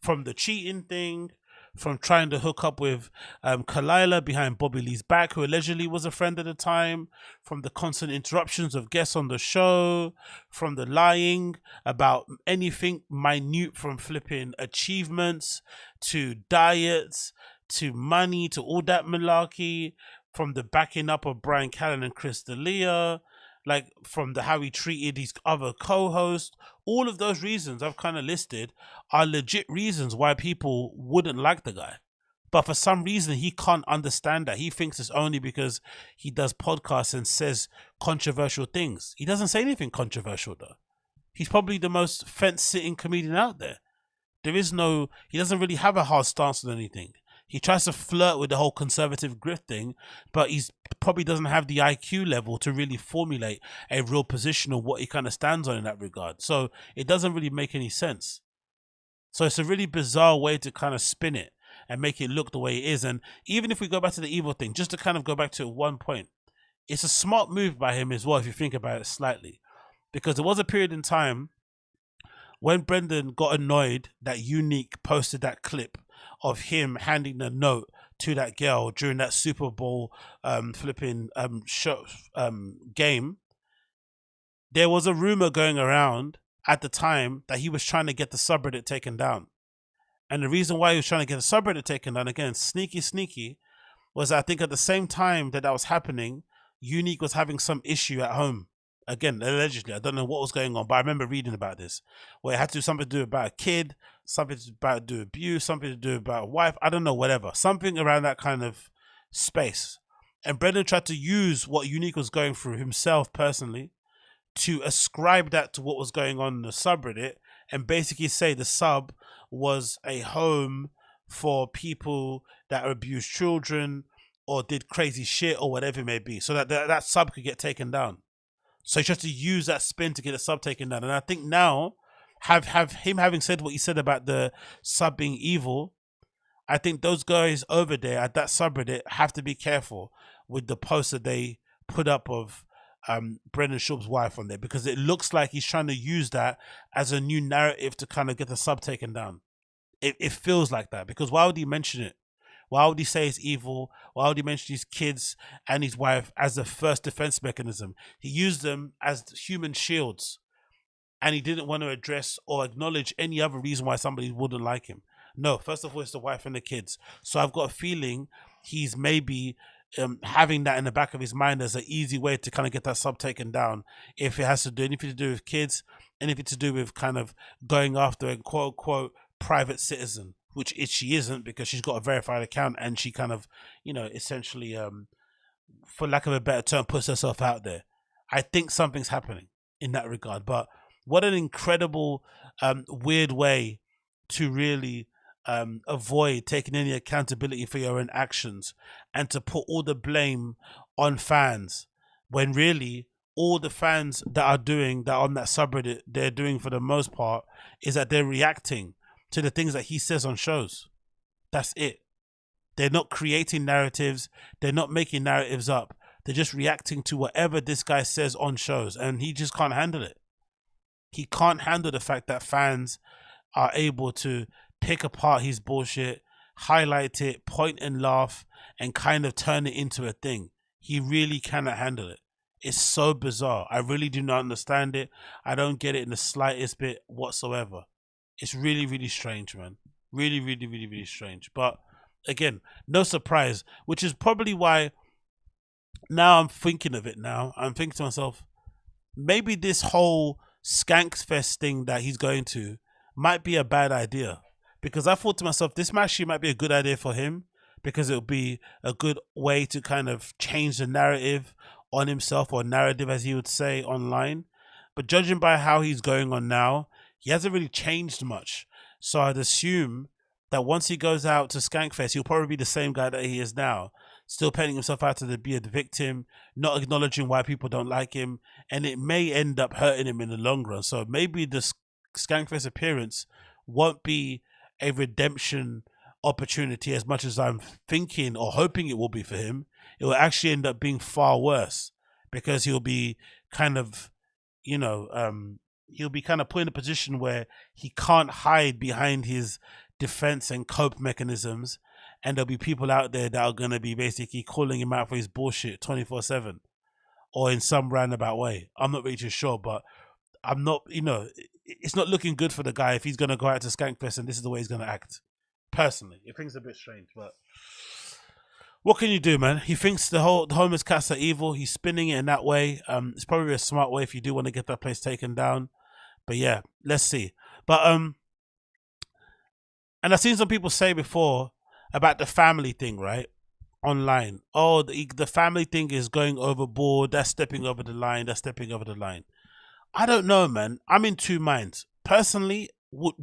From the cheating thing, from trying to hook up with Kalila behind Bobby Lee's back, who allegedly was a friend at the time, from the constant interruptions of guests on the show, from the lying about anything minute, from flipping achievements to diets to money to all that malarkey, from the backing up of Brian Callen and Chris D'Elia, like from the how he treated his other co-hosts. All of those reasons I've kind of listed are legit reasons why people wouldn't like the guy. But for some reason, he can't understand that. He thinks it's only because he does podcasts and says controversial things. He doesn't say anything controversial, though. He's probably the most fence-sitting comedian out there. He doesn't really have a hard stance on anything. He tries to flirt with the whole conservative grift thing, but he's probably doesn't have the IQ level to really formulate a real position of what he kind of stands on in that regard. So it doesn't really make any sense. So it's a really bizarre way to kind of spin it and make it look the way it is. And even if we go back to the evil thing, just to kind of go back to one point, it's a smart move by him as well, if you think about it slightly. Because there was a period in time when Brendan got annoyed that Unique posted that clip of him handing the note to that girl during that Super Bowl game. There was a rumor going around at the time that he was trying to get the subreddit taken down. And the reason why he was trying to get the subreddit taken down, again, sneaky, was I think at the same time that was happening, Unique was having some issue at home. Again, allegedly, I don't know what was going on, but I remember reading about this, where it had to do something to do about a kid, something to do abuse, something to do about a wife, I don't know, whatever. Something around that kind of space. And Brendan tried to use what Unique was going through himself personally to ascribe that to what was going on in the subreddit, and basically say the sub was a home for people that abused children or did crazy shit or whatever it may be, so that sub could get taken down. So he tries to use that spin to get a sub taken down. And I think now, have him having said what he said about the sub being evil, I think those guys over there at that subreddit have to be careful with the post that they put up of Brendan Schaub's wife on there, because it looks like he's trying to use that as a new narrative to kind of get the sub taken down. It feels like that, because why would he mention it? Why would he say it's evil? Why would he mention his kids and his wife as the first defense mechanism? He used them as human shields, and he didn't want to address or acknowledge any other reason why somebody wouldn't like him. No, first of all, it's the wife and the kids. So I've got a feeling he's maybe having that in the back of his mind as an easy way to kind of get that sub taken down, if it has to do anything to do with kids, anything to do with kind of going after a quote unquote private citizen, which she isn't, because she's got a verified account and she kind of, essentially, for lack of a better term, puts herself out there. I think something's happening in that regard. But what an incredible, weird way to really avoid taking any accountability for your own actions and to put all the blame on fans, when really all the fans that are on that subreddit, they're doing for the most part is that they're reacting to the things that he says on shows. That's it. They're not creating narratives. They're not making narratives up. They're just reacting to whatever this guy says on shows, and he just can't handle it. He can't handle the fact that fans are able to pick apart his bullshit, highlight it, point and laugh, and kind of turn it into a thing. He really cannot handle it. It's so bizarre. I really do not understand it. I don't get it in the slightest bit whatsoever. It's really, really strange, man. Really, really, really, really strange. But again, no surprise, which is probably why now I'm thinking of it now. I'm thinking to myself, maybe this whole Skanks Fest thing that he's going to might be a bad idea. Because I thought to myself, this actually might be a good idea for him, because it'll be a good way to kind of change the narrative on himself, or narrative as he would say online. But judging by how he's going on now, he hasn't really changed much. So I'd assume that once he goes out to Skankfest, he'll probably be the same guy that he is now, still painting himself out to be a victim, not acknowledging why people don't like him, and it may end up hurting him in the long run. So maybe the Skankfest appearance won't be a redemption opportunity as much as I'm thinking or hoping it will be for him. It will actually end up being far worse, because he'll be kind of, he'll be kind of put in a position where he can't hide behind his defense and cope mechanisms, and there'll be people out there that are going to be basically calling him out for his bullshit 24/7, or in some roundabout way. I'm not really too sure, but I'm not, it's not looking good for the guy if he's going to go out to Skankfest and this is the way he's going to act. Personally, it things a bit strange, but what can you do, man? He thinks the homeless cats are evil. He's spinning it in that way. It's probably a smart way if you do want to get that place taken down. But yeah, let's see. But and I've seen some people say before about the family thing, right? Online. Oh, the family thing is going overboard. That's stepping over the line. That's stepping over the line. I don't know, man. I'm in two minds. Personally,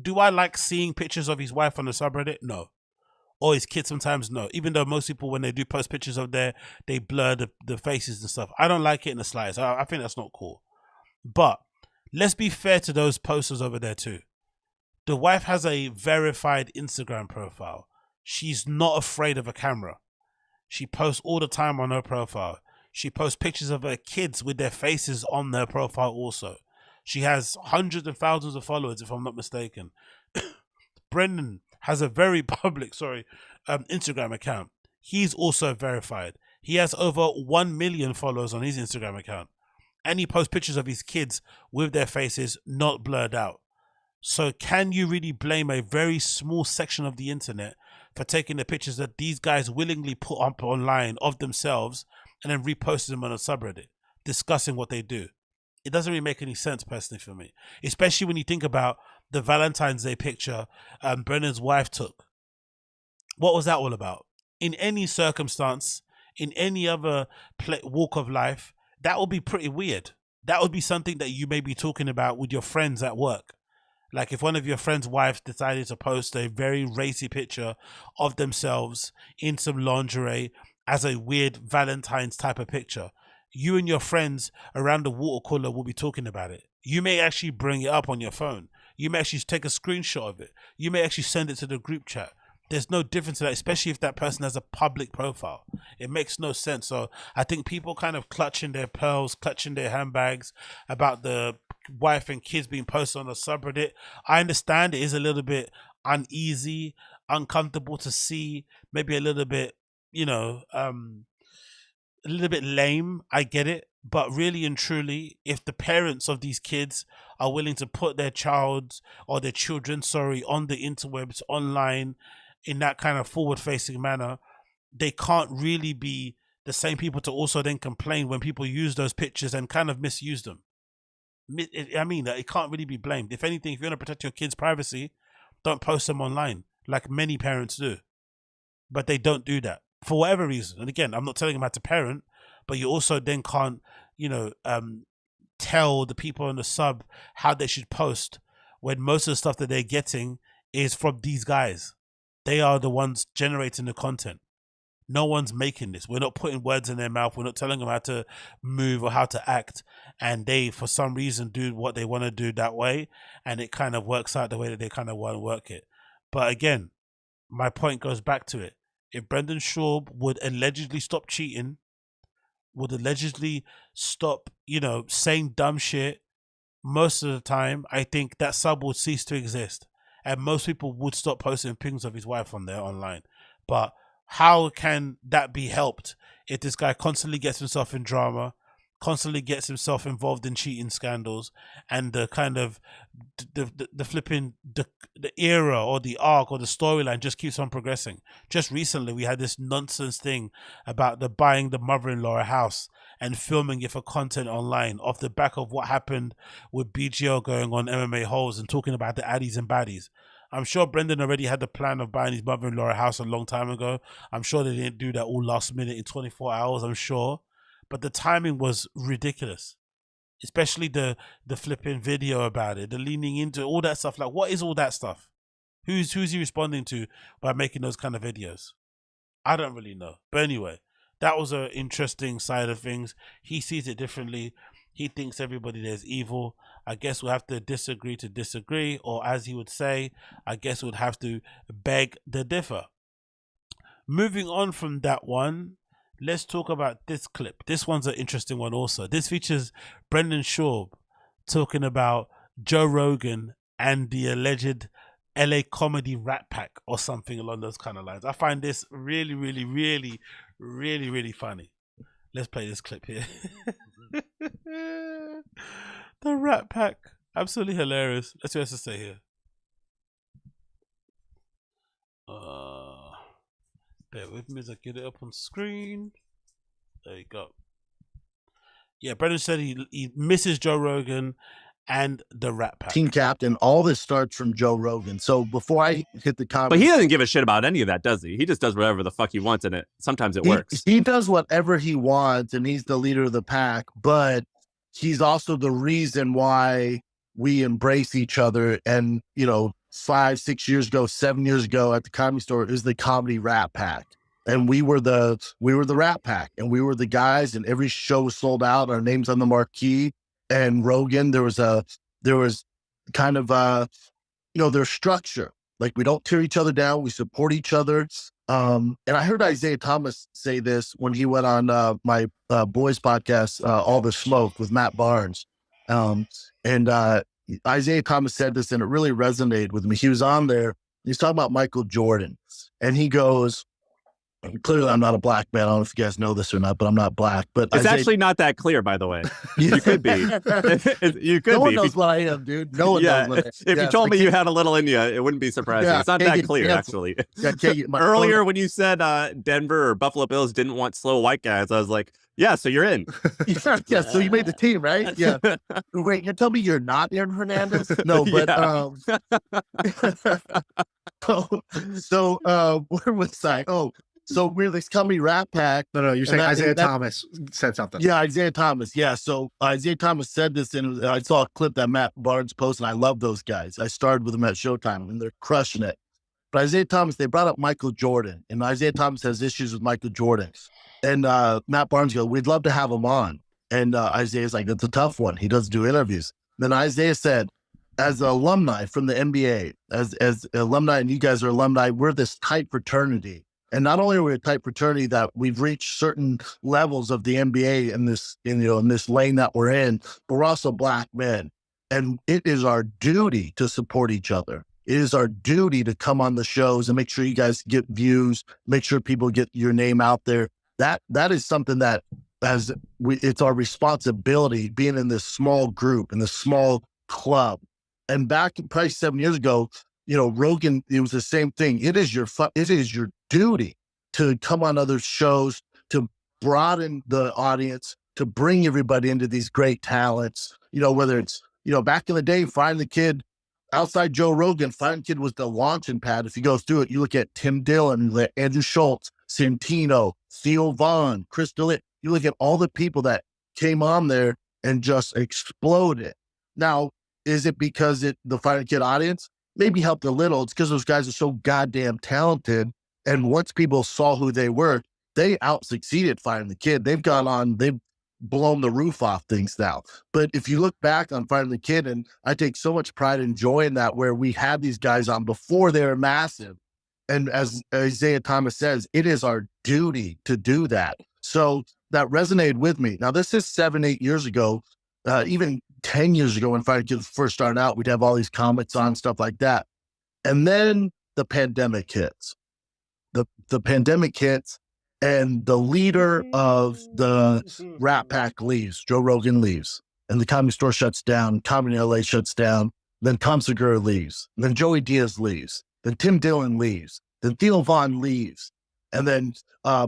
do I like seeing pictures of his wife on the subreddit? No. Or his kids sometimes? No. Even though most people, when they do post pictures of they blur the faces and stuff. I don't like it in the slightest. I think that's not cool. But let's be fair to those posters over there too. The wife has a verified Instagram profile. She's not afraid of a camera. She posts all the time on her profile. She posts pictures of her kids with their faces on their profile also. She has hundreds of thousands of followers, if I'm not mistaken. Brendan has a very public, Instagram account. He's also verified. He has over 1 million followers on his Instagram account. And he posts pictures of his kids with their faces not blurred out. So can you really blame a very small section of the internet for taking the pictures that these guys willingly put up online of themselves and then reposting them on a subreddit, discussing what they do? It doesn't really make any sense personally for me, especially when you think about the Valentine's Day picture Brennan's wife took. What was that all about? In any circumstance, in any other walk of life, that would be pretty weird. That would be something that you may be talking about with your friends at work. Like if one of your friends' wives decided to post a very racy picture of themselves in some lingerie as a weird Valentine's type of picture, you and your friends around the water cooler will be talking about it. You may actually bring it up on your phone. You may actually take a screenshot of it. You may actually send it to the group chat. There's no difference to that, especially if that person has a public profile. It makes no sense. So I think people kind of clutching their pearls, clutching their handbags about the wife and kids being posted on a subreddit. I understand it is a little bit uneasy, uncomfortable to see, maybe a little bit, a little bit lame. I get it. But really and truly, if the parents of these kids are willing to put their child or their children, on the interwebs, online, in that kind of forward-facing manner, they can't really be the same people to also then complain when people use those pictures and kind of misuse them. I mean, it can't really be blamed. If anything, if you want to protect your kids' privacy, don't post them online, like many parents do. But they don't do that for whatever reason. And again, I'm not telling them how to parent, but you also then can't, tell the people on the sub how they should post when most of the stuff that they're getting is from these guys. They are the ones generating the content. No one's making this. We're not putting words in their mouth. We're not telling them how to move or how to act. And they, for some reason, do what they want to do that way. And it kind of works out the way that they kind of want to work it. But again, my point goes back to it. If Brendan Schaub would allegedly stop cheating, would allegedly stop, saying dumb shit most of the time, I think that sub would cease to exist. And most people would stop posting pings of his wife on there online. But how can that be helped if this guy constantly gets himself in drama, constantly gets himself involved in cheating scandals, and the kind of the flipping the era or the arc or the storyline just keeps on progressing? Just recently we had this nonsense thing about the buying the mother-in-law a house and filming it for content online off the back of what happened with BGL going on MMA-Holes and talking about the addies and baddies. I'm sure Brendan already had the plan of buying his mother-in-law a house a long time ago. I'm sure they didn't do that all last minute in 24 hours, I'm sure. But the timing was ridiculous. Especially the flipping video about it, the leaning into all that stuff. Like, what is all that stuff? Who's he responding to by making those kind of videos? I don't really know. But anyway, that was an interesting side of things. He sees it differently. He thinks everybody there's evil. I guess we'll have to disagree to disagree, or as he would say, I guess we'll have to beg to differ. Moving on from that one, let's talk about this clip. This one's an interesting one also. This features Brendan Schaub talking about Joe Rogan and the alleged LA comedy Rat Pack or something along those kind of lines. I find this really, really, really, really, really funny. Let's play this clip here. The Rat Pack. Absolutely hilarious. Let's see what it has to say here. Bear with me as I get it up on screen. There you go. Yeah, Brendan said he misses Joe Rogan and the Rat Pack. Team captain, all this starts from Joe Rogan. So before I hit the comments, But he doesn't give a shit about any of that, does he? He just does whatever the fuck he wants, and sometimes it works. He does whatever he wants, and he's the leader of the pack, but he's also the reason why we embrace each other. And, 5, 6 years ago, 7 years ago at the Comedy Store, it was the Comedy Rat Pack. And we were the Rat Pack, and we were the guys, and every show was sold out. Our names on the marquee. And Rogan, there was kind of their structure. Like, we don't tear each other down, we support each other. And I heard Isaiah Thomas say this when he went on my boys podcast, All the Smoke, with Matt Barnes. And Isaiah Thomas said this, and it really resonated with me. He was on there, he's talking about Michael Jordan, and he goes, clearly I'm not a black man. I don't know if you guys know this or not, but I'm not black. But it's actually not that clear, by the way. You could be. You could no one be. knows what I am, dude. No one knows what I am. If you told me you had a little in you, it wouldn't be surprising. It's not that clear, actually. Earlier, when you said Denver or Buffalo Bills didn't want slow white guys, I was like, yeah, so you're in. Yeah, so you made the team, right? Yeah. Wait, you tell me you're not Aaron Hernandez? No, but where was I? Oh. So we're this comedy Rat Pack. No, you're saying Isaiah Thomas said something. Yeah, Isaiah Thomas. Yeah, so Isaiah Thomas said this, and I saw a clip that Matt Barnes posted, and I love those guys. I started with them at Showtime, and they're crushing it. But Isaiah Thomas, they brought up Michael Jordan, and Isaiah Thomas has issues with Michael Jordan. And Matt Barnes goes, we'd love to have him on. And Isaiah's like, it's a tough one. He doesn't do interviews. Then Isaiah said, as an alumni from the NBA, as alumni, and you guys are alumni, we're this tight fraternity. And not only are we a type fraternity that we've reached certain levels of the NBA in this lane that we're in, but we're also black men. And it is our duty to support each other. It is our duty to come on the shows and make sure you guys get views, make sure people get your name out there. That is something that it's our responsibility being in this small group, in this small club. And back probably 7 years ago, Rogan, it was the same thing. It is your duty to come on other shows, to broaden the audience, to bring everybody into these great talents. Whether it's, back in the day, Find the Kid, outside Joe Rogan, Find the Kid was the launching pad. If you go through it, you look at Tim Dillon, Andrew Schultz, Santino, Theo Vaughn, Chris D'Elia. You look at all the people that came on there and just exploded. Now, is it because the Find the Kid audience? maybe helped a little. It's because those guys are so goddamn talented. And once people saw who they were, they out succeeded Fighting the Kid. They've gone on, they've blown the roof off things now. But if you look back on Fighting the Kid, and I take so much pride and joy in that, where we had these guys on before they were massive. And as Isaiah Thomas says, it is our duty to do that. So that resonated with me. Now, this is 7-8 years ago, even 10 years ago when Fighting Kids first started out, we'd have all these comics on, stuff like that. And then the pandemic hits. The pandemic hits, and the leader of the Rat Pack leaves. Joe Rogan leaves, and the Comedy Store shuts down. Comedy LA shuts down. Then Tom Segura leaves. Then Joey Diaz leaves. Then Tim Dillon leaves. Then Theo Vaughn leaves. And then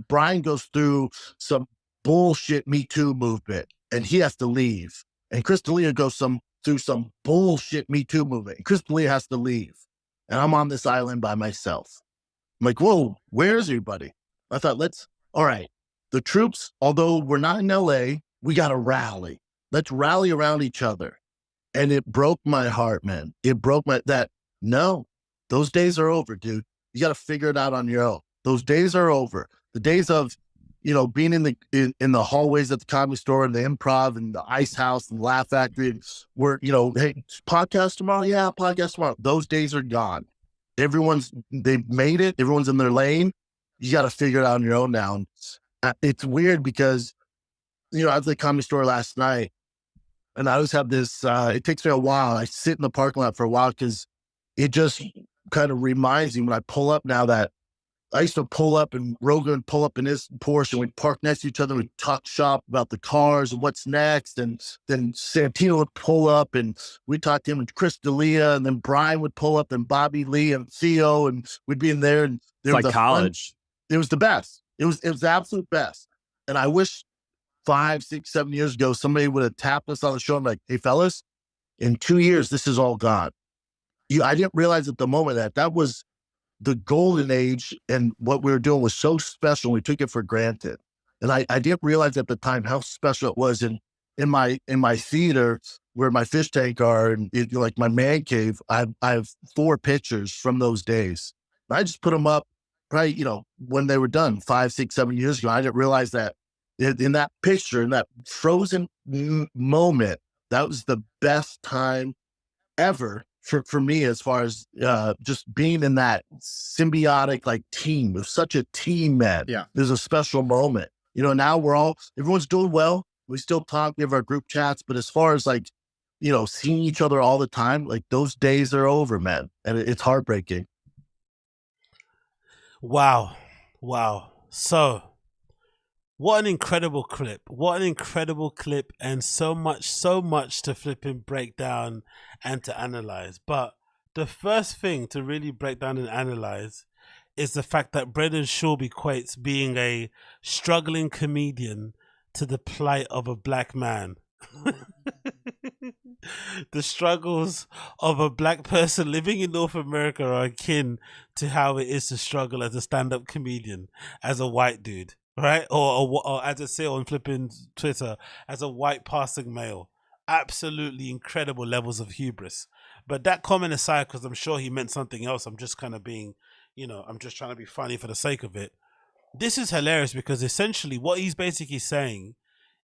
Brian goes through some bullshit Me Too movement, and he has to leave. And Chris D'Elia goes through some bullshit Me Too movement, and Chris D'Elia has to leave. And I'm on this island by myself. I'm like, whoa, where's everybody? I thought, all right, the troops, although we're not in LA, we got to rally. Let's rally around each other. And it broke my heart, man. It broke no, those days are over, dude. You got to figure it out on your own. Those days are over. The days of, being in the hallways at the Comedy Store and the Improv and the Ice House and Laugh Factory, where, hey, podcast tomorrow? Yeah, podcast tomorrow. Those days are gone. They've made it. Everyone's in their lane. You got to figure it out on your own now. And it's weird because, I was at the Comedy Store last night, and I always have this, it takes me a while. I sit in the parking lot for a while because it just kind of reminds me when I pull up now that I used to pull up and Rogan would pull up in his Porsche, and we'd park next to each other. We'd talk shop about the cars and what's next. And then Santino would pull up and we'd talk to him, and Chris D'Elia, and then Brian would pull up, and Bobby Lee and Theo, and we'd be in there. And it's like college. It was the best. It was the absolute best. And I wish 5, 6, 7 years ago, somebody would have tapped us on the show and like, hey fellas, in 2 years, this is all gone. I didn't realize at the moment that was the golden age, and what we were doing was so special. We took it for granted. And I didn't realize at the time how special it was. And in my theater where my fish tank are, and like my man cave, I have 4 pictures from those days. I just put them up right, when they were done 5, 6, 7 years ago. I didn't realize that in that picture, in that frozen moment, that was the best time ever for me, as far as just being in that symbiotic like team. It was such a team, man. Yeah. There's a special moment. Now everyone's doing well. We still talk, we have our group chats, but as far as like, seeing each other all the time, like those days are over, man. And it's heartbreaking. Wow. So what an incredible clip. And so much to flip and break down and to analyze. But the first thing to really break down and analyze is the fact that Brendan Schaub equates being a struggling comedian to the plight of a black man. The struggles of a black person living in North America are akin to how it is to struggle as a stand-up comedian as a white dude. Right? Or as I say on flipping Twitter, as a white passing male. Absolutely incredible levels of hubris. But that comment aside, because I'm sure he meant something else, I'm just kind of being, I'm just trying to be funny for the sake of it. This is hilarious because essentially what he's basically saying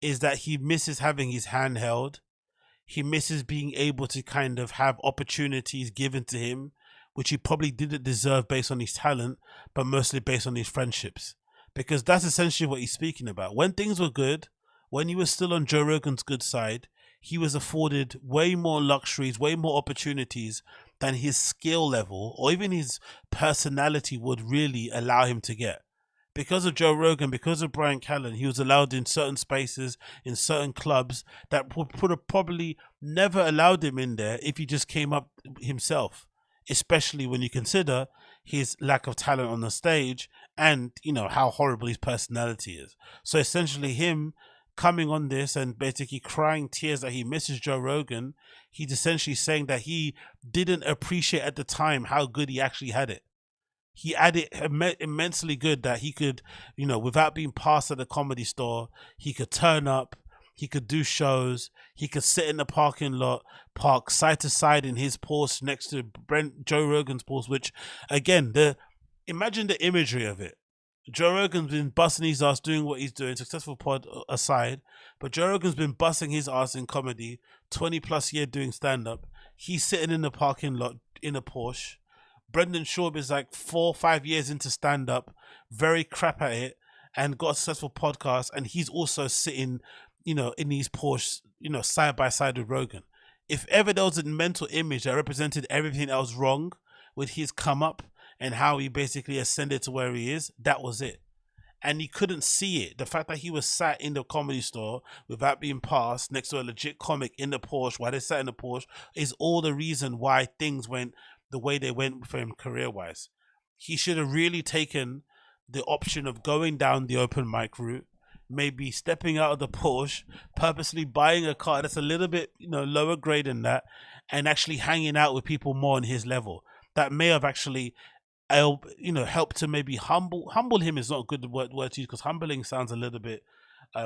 is that he misses having his hand held. He misses being able to kind of have opportunities given to him, which he probably didn't deserve based on his talent, but mostly based on his friendships. Because that's essentially what he's speaking about. When things were good, when he was still on Joe Rogan's good side, he was afforded way more luxuries, way more opportunities than his skill level or even his personality would really allow him to get. Because of Joe Rogan, because of Brian Callen, he was allowed in certain spaces, in certain clubs that would have probably never allowed him in there if he just came up himself. Especially when you consider his lack of talent on the stage and, how horrible his personality is. So essentially him coming on this and basically crying tears that he misses Joe Rogan, he's essentially saying that he didn't appreciate at the time how good he actually had it. He had it immensely good that he could, without being passed at the Comedy Store, he could turn up, He could do shows. He could sit in the parking lot, park side to side in his Porsche next to Joe Rogan's Porsche, which, again, imagine the imagery of it. Joe Rogan's been busting his ass doing what he's doing, successful pod aside, but Joe Rogan's been busting his ass in comedy, 20 plus year doing stand-up. He's sitting in the parking lot in a Porsche. Brendan Schaub is like 4 or 5 years into stand-up, very crap at it, and got a successful podcast, and he's also sitting, in these Porsche, side by side with Rogan. If ever there was a mental image that represented everything that was wrong with his come up and how he basically ascended to where he is, that was it. And he couldn't see it. The fact that he was sat in the Comedy Store without being passed next to a legit comic in the Porsche while they sat in the Porsche is all the reason why things went the way they went for him career-wise. He should have really taken the option of going down the open mic route, maybe stepping out of the Porsche, purposely buying a car that's a little bit, lower grade than that, and actually hanging out with people more on his level. That may have actually, helped to maybe humble him is not a good word to use, because humbling sounds a little bit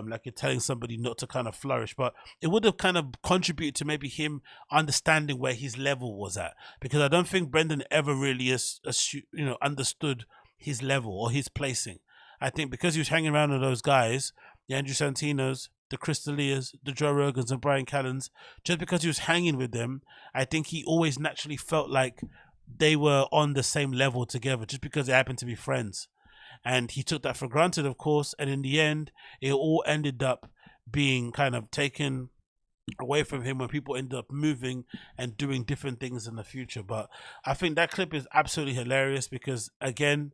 like you're telling somebody not to kind of flourish, but it would have kind of contributed to maybe him understanding where his level was at, because I don't think Brendan ever really understood his level or his placing. I think because he was hanging around with those guys, the Andrew Santinos, the Chris D'Elias, the Joe Rogans and Brian Callens, just because he was hanging with them, I think he always naturally felt like they were on the same level together, just because they happened to be friends. And he took that for granted, of course, and in the end, it all ended up being kind of taken away from him when people ended up moving and doing different things in the future. But I think that clip is absolutely hilarious because, again,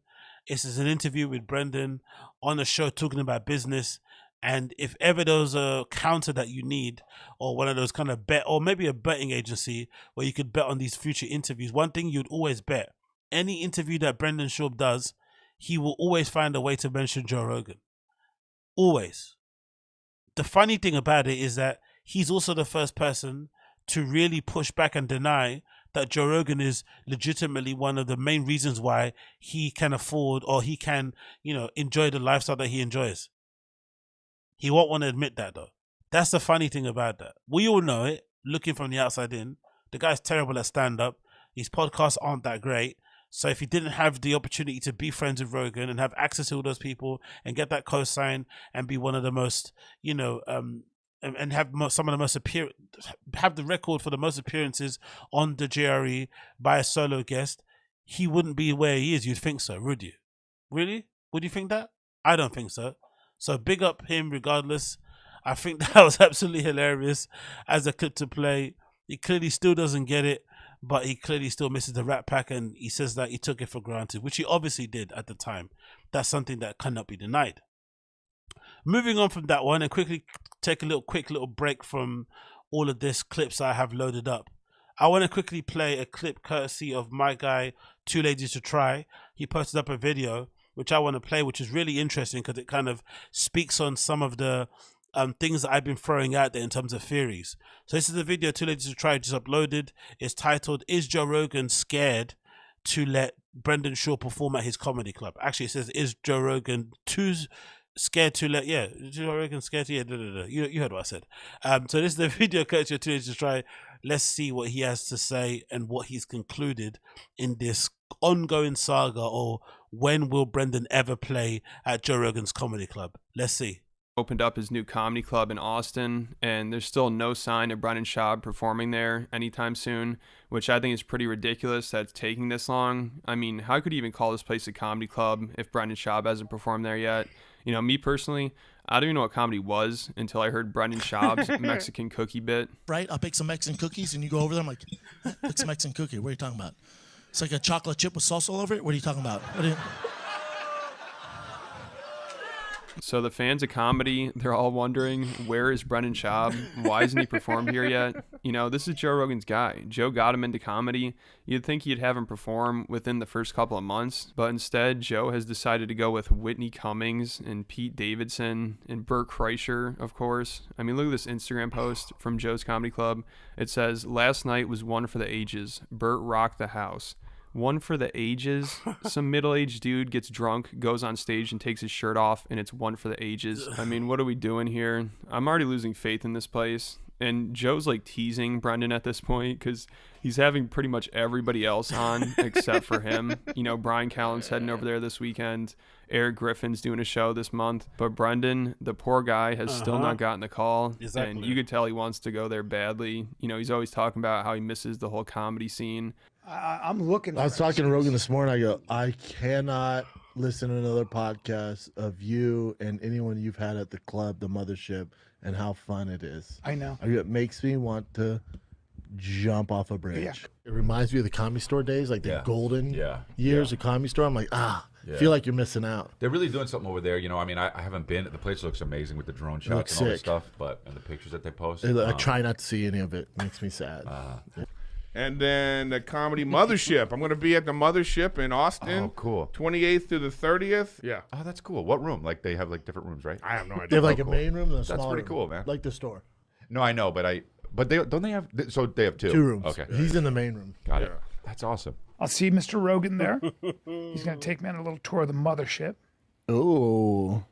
this is an interview with Brendan on a show talking about business. And if ever there was a counter that you need, or one of those kind of bet, or maybe a betting agency where you could bet on these future interviews, one thing you'd always bet, any interview that Brendan Schaub does, he will always find a way to mention Joe Rogan. Always. The funny thing about it is that he's also the first person to really push back and deny that Joe Rogan is legitimately one of the main reasons why he can afford, or he can, enjoy the lifestyle that he enjoys. He won't want to admit that, though. That's the funny thing about that. We all know it, looking from the outside in. The guy's terrible at stand-up. His podcasts aren't that great. So if he didn't have the opportunity to be friends with Rogan and have access to all those people and get that cosign and be one of the most, and have some of the most have the record for the most appearances on the GRE by a solo guest, he wouldn't be where he is. You'd think so, would you? Really? Would you think that? I don't think so. So big up him regardless. I think that was absolutely hilarious as a clip to play. He clearly still doesn't get it, but he clearly still misses the Rat Pack, and he says that he took it for granted, which he obviously did at the time. That's something that cannot be denied. Moving on from that one, and quickly take a quick little break from all of this clips I have loaded up. I want to quickly play a clip courtesy of my guy, Too Lazy to Try. He posted up a video which I want to play, which is really interesting because it kind of speaks on some of the things that I've been throwing out there in terms of theories. So this is the video Too Lazy to Try just uploaded. It's titled, "Is Joe Rogan scared to let Brendan Schaub perform at his comedy club?" Actually, it says, "Is Joe Rogan too scared to let..." Yeah, Joe Rogan scared to... Yeah, You heard what I said. So this is the video courtesy of Too Lazy to Try. Let's see what he has to say and what he's concluded in this ongoing saga, or when will Brendan ever play at Joe Rogan's comedy club. Let's see. Opened up his new comedy club in Austin, and there's still no sign of Brendan Schaub performing there anytime soon, which I think is pretty ridiculous that it's taking this long. I mean, how could you even call this place a comedy club if Brendan Schaub hasn't performed there yet? Me personally, I don't even know what comedy was until I heard Brendan Schaub's Mexican cookie bit. Right? I'll bake some Mexican cookies, and you go over there, I'm like, it's a Mexican cookie. What are you talking about? It's like a chocolate chip with salsa all over it? What are you talking about? So the fans of comedy, they're all wondering, where is Brendan Schaub? Why hasn't he performed here yet? This is Joe Rogan's guy. Joe got him into comedy. You'd think you'd have him perform within the first couple of months, but instead, Joe has decided to go with Whitney Cummings and Pete Davidson and Bert Kreischer, of course. I mean, look at this Instagram post from Joe's Comedy Club. It says, "Last night was one for the ages. Bert rocked the house. One for the ages. Some middle-aged dude gets drunk, goes on stage and takes his shirt off, and it's one for the ages. I mean, what are we doing here? I'm already losing faith in this place. And Joe's like teasing Brendan at this point because he's having pretty much everybody else on except for him. You know, Brian Callen's heading over there this weekend. Eric Griffin's doing a show this month. But Brendan, the poor guy, has still not gotten the call. Exactly. And you could tell he wants to go there badly. You know, he's always talking about how he misses the whole comedy scene. I'm looking. I was talking to Rogan this morning. I go, I cannot listen to another podcast of you and anyone you've had at the club, the mothership, and how fun it is. I know. It makes me want to jump off a bridge. Yeah. It reminds me of the Comedy Store days, like the golden years of Comedy Store. I'm like, feel like you're missing out. They're really doing something over there. You know, I mean, I haven't been. The place looks amazing with the drone shots and all this stuff, but and the pictures that they post. I try not to see any of it. It makes me sad. And then the Comedy Mothership. I'm going to be at the Mothership in Austin. Oh, cool. 28th to the 30th. Yeah. Oh, that's cool. What room? Like, they have, like, different rooms, right? I have no idea. They have, like, a main room and a small That's pretty room. cool, man. Like the store. No, I know, but they have, so they have two? 2 rooms. Okay. He's in the main room. Got it. That's awesome. I'll see Mr. Rogan there. He's going to take me on a little tour of the mothership. Oh.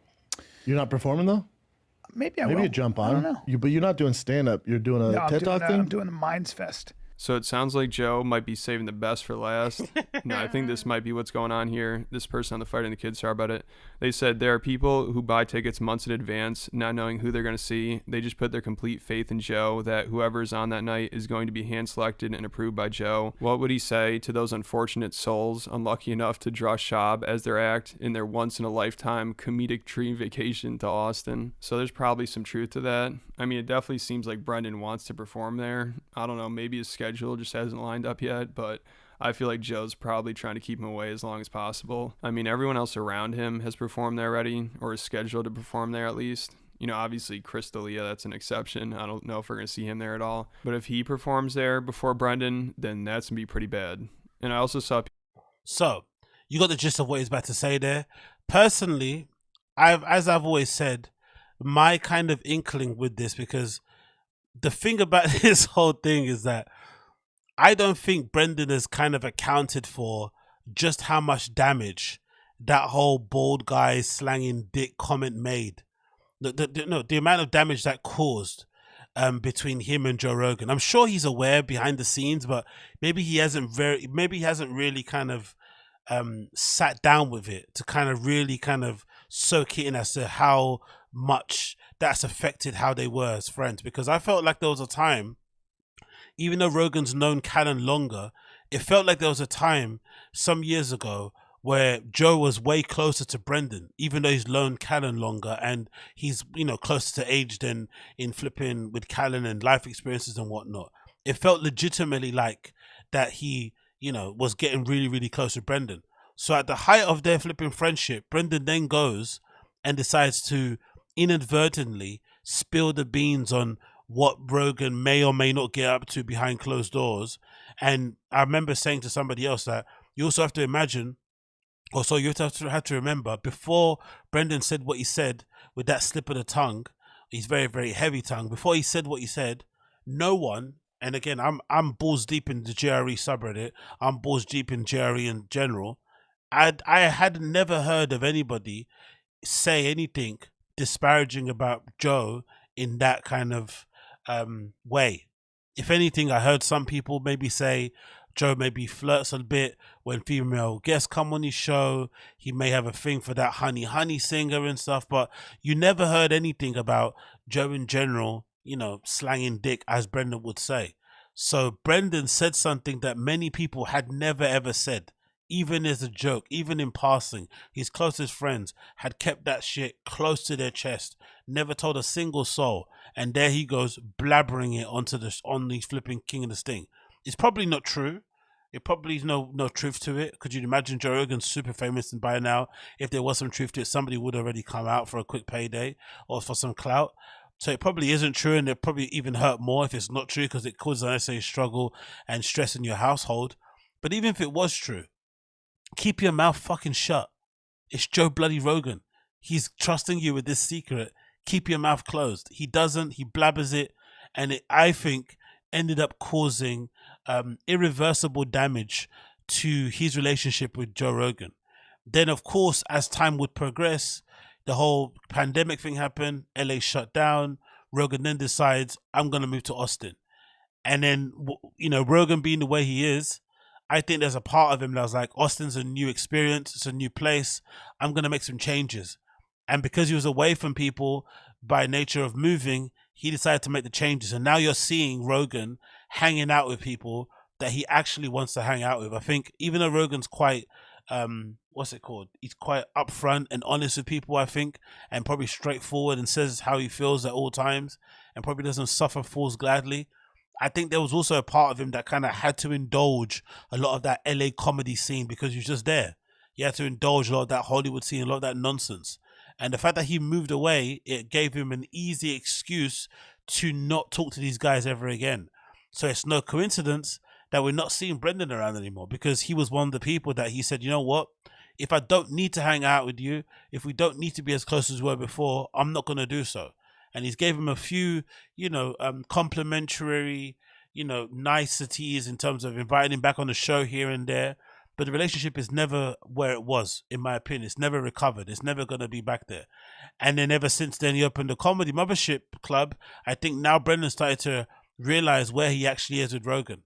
You're not performing, though? Maybe I Maybe will. you jump on. I don't know. But you're not doing stand-up. You're doing a No, TED Talk thing? I'm doing the Minds Fest. So it sounds like Joe might be saving the best for last. No, I think this might be what's going on here. This person on the Fighting the Kids Star about it. They said there are people who buy tickets months in advance, not knowing who they're going to see. They just put their complete faith in Joe that whoever is on that night is going to be hand-selected and approved by Joe. What would he say to those unfortunate souls unlucky enough to draw Schaub as their act in their once-in-a-lifetime comedic dream vacation to Austin? So there's probably some truth to that. I mean, it definitely seems like Brendan wants to perform there. I don't know, maybe his schedule just hasn't lined up yet, but I feel like Joe's probably trying to keep him away as long as possible. I mean, everyone else around him has performed there already, or is scheduled to perform there at least. You know, obviously Chris D'Elia, that's an exception. I don't know if we're going to see him there at all. But if he performs there before Brendan, then that's going to be pretty bad. And I also saw... So, you got the gist of what he's about to say there. Personally, as I've always said, my kind of inkling with this, because the thing about this whole thing is that I don't think Brendan has kind of accounted for just how much damage that whole bald guy slanging dick comment made. The amount of damage that caused between him and Joe Rogan. I'm sure he's aware behind the scenes, but maybe he hasn't really kind of sat down with it to kind of really kind of soak it in as to how much that's affected how they were as friends. Because I felt like there was a time, even though Rogan's known Callen longer, it felt like there was a time some years ago where Joe was way closer to Brendan, even though he's known Callen longer and he's, you know, closer to age than in flipping with Callen and life experiences and whatnot. It felt legitimately like that he, you know, was getting really, really close to Brendan. So at the height of their flipping friendship, Brendan then goes and decides to inadvertently spill the beans on what Rogan may or may not get up to behind closed doors. And I remember saying to somebody else that you also have to imagine, also you have to remember, before Brendan said what he said with that slip of the tongue, he's very, very heavy tongue, before he said what he said, no one, and again, I'm balls deep in the JRE subreddit, I'm balls deep in JRE in general, I had never heard of anybody say anything disparaging about Joe in that kind of way. If anything, I heard some people maybe say Joe maybe flirts a bit when female guests come on his show. He may have a thing for that honey singer and stuff, but you never heard anything about Joe in general, you know, slanging dick, as Brendan would say. So Brendan said something that many people had never ever said, even as a joke, even in passing. His closest friends had kept that shit close to their chest, never told a single soul, and there he goes blabbering it on the flipping King of the Sting. It's probably not true. It probably is no truth to it. Could you imagine Joe Rogan's super famous, and by now, if there was some truth to it, somebody would already come out for a quick payday or for some clout. So it probably isn't true, and it probably even hurt more if it's not true, because it causes unnecessary struggle and stress in your household. But even if it was true, keep your mouth fucking shut. It's Joe bloody Rogan. He's trusting you with this secret. Keep your mouth closed. He doesn't. He blabbers it, and it, I think, ended up causing irreversible damage to his relationship with Joe Rogan. Then, of course, as time would progress, the whole pandemic thing happened, LA shut down. Rogan then decides, I'm going to move to Austin. And then, you know, Rogan being the way he is, I think there's a part of him that was like, Austin's a new experience, it's a new place, I'm going to make some changes. And because he was away from people by nature of moving, he decided to make the changes. And now you're seeing Rogan hanging out with people that he actually wants to hang out with. I think even though Rogan's quite, he's quite upfront and honest with people, I think, and probably straightforward and says how he feels at all times and probably doesn't suffer fools gladly. I think there was also a part of him that kind of had to indulge a lot of that LA comedy scene because he was just there. He had to indulge a lot of that Hollywood scene, a lot of that nonsense. And the fact that he moved away, it gave him an easy excuse to not talk to these guys ever again. So it's no coincidence that we're not seeing Brendan around anymore, because he was one of the people that he said, you know what, if I don't need to hang out with you, if we don't need to be as close as we were before, I'm not going to do so. And he's gave him a few, complimentary, niceties in terms of inviting him back on the show here and there. But the relationship is never where it was, in my opinion. It's never recovered. It's never going to be back there. And then ever since then, he opened the Comedy Mothership Club. I think now Brendan started to realize where he actually is with Rogan.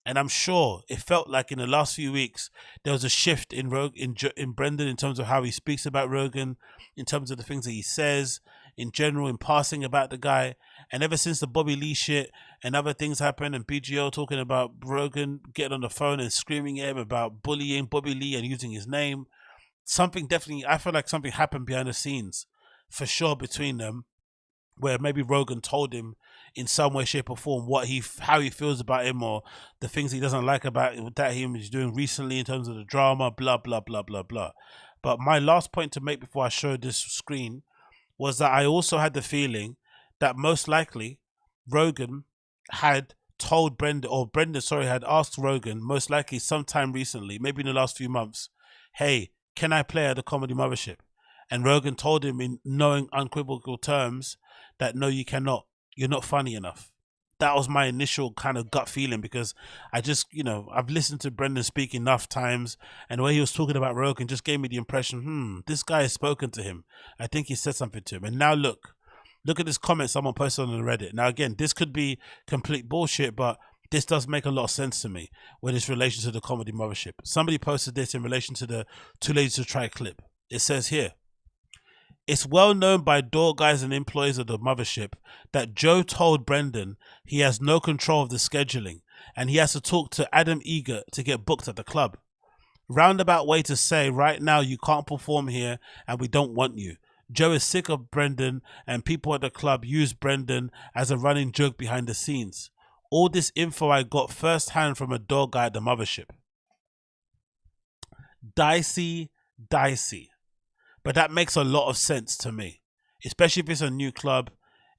And I'm sure it felt like in the last few weeks, there was a shift in Brendan in terms of how he speaks about Rogan, in terms of the things that he says, in general, in passing about the guy. And ever since the Bobby Lee shit and other things happened, and BGO talking about Rogan getting on the phone and screaming at him about bullying Bobby Lee and using his name, I feel like something happened behind the scenes for sure between them, where maybe Rogan told him in some way, shape or form how he feels about him, or the things he doesn't like about that him is doing recently in terms of the drama, blah, blah, blah, blah, blah. But my last point to make before I show this screen was that I also had the feeling that most likely Rogan had told Brendan, or Brendan, had asked Rogan, most likely sometime recently, maybe in the last few months, hey, can I play at the Comedy Mothership? And Rogan told him in knowing unequivocal terms that no, you cannot. You're not funny enough. That was my initial kind of gut feeling, because I just, I've listened to Brendan speak enough times, and the way he was talking about Rogan just gave me the impression, this guy has spoken to him. I think he said something to him. And now look at this comment someone posted on Reddit. Now again, this could be complete bullshit, but this does make a lot of sense to me when it's in relation to the Comedy Mothership. Somebody posted this in relation to the Too Lazy to Try clip. It says here, it's well known by door guys and employees of the mothership that Joe told Brendan he has no control of the scheduling and he has to talk to Adam Eager to get booked at the club. Roundabout way to say right now you can't perform here and we don't want you. Joe is sick of Brendan and people at the club use Brendan as a running joke behind the scenes. All this info I got firsthand from a door guy at the mothership. Dicey. But that makes a lot of sense to me, especially if it's a new club,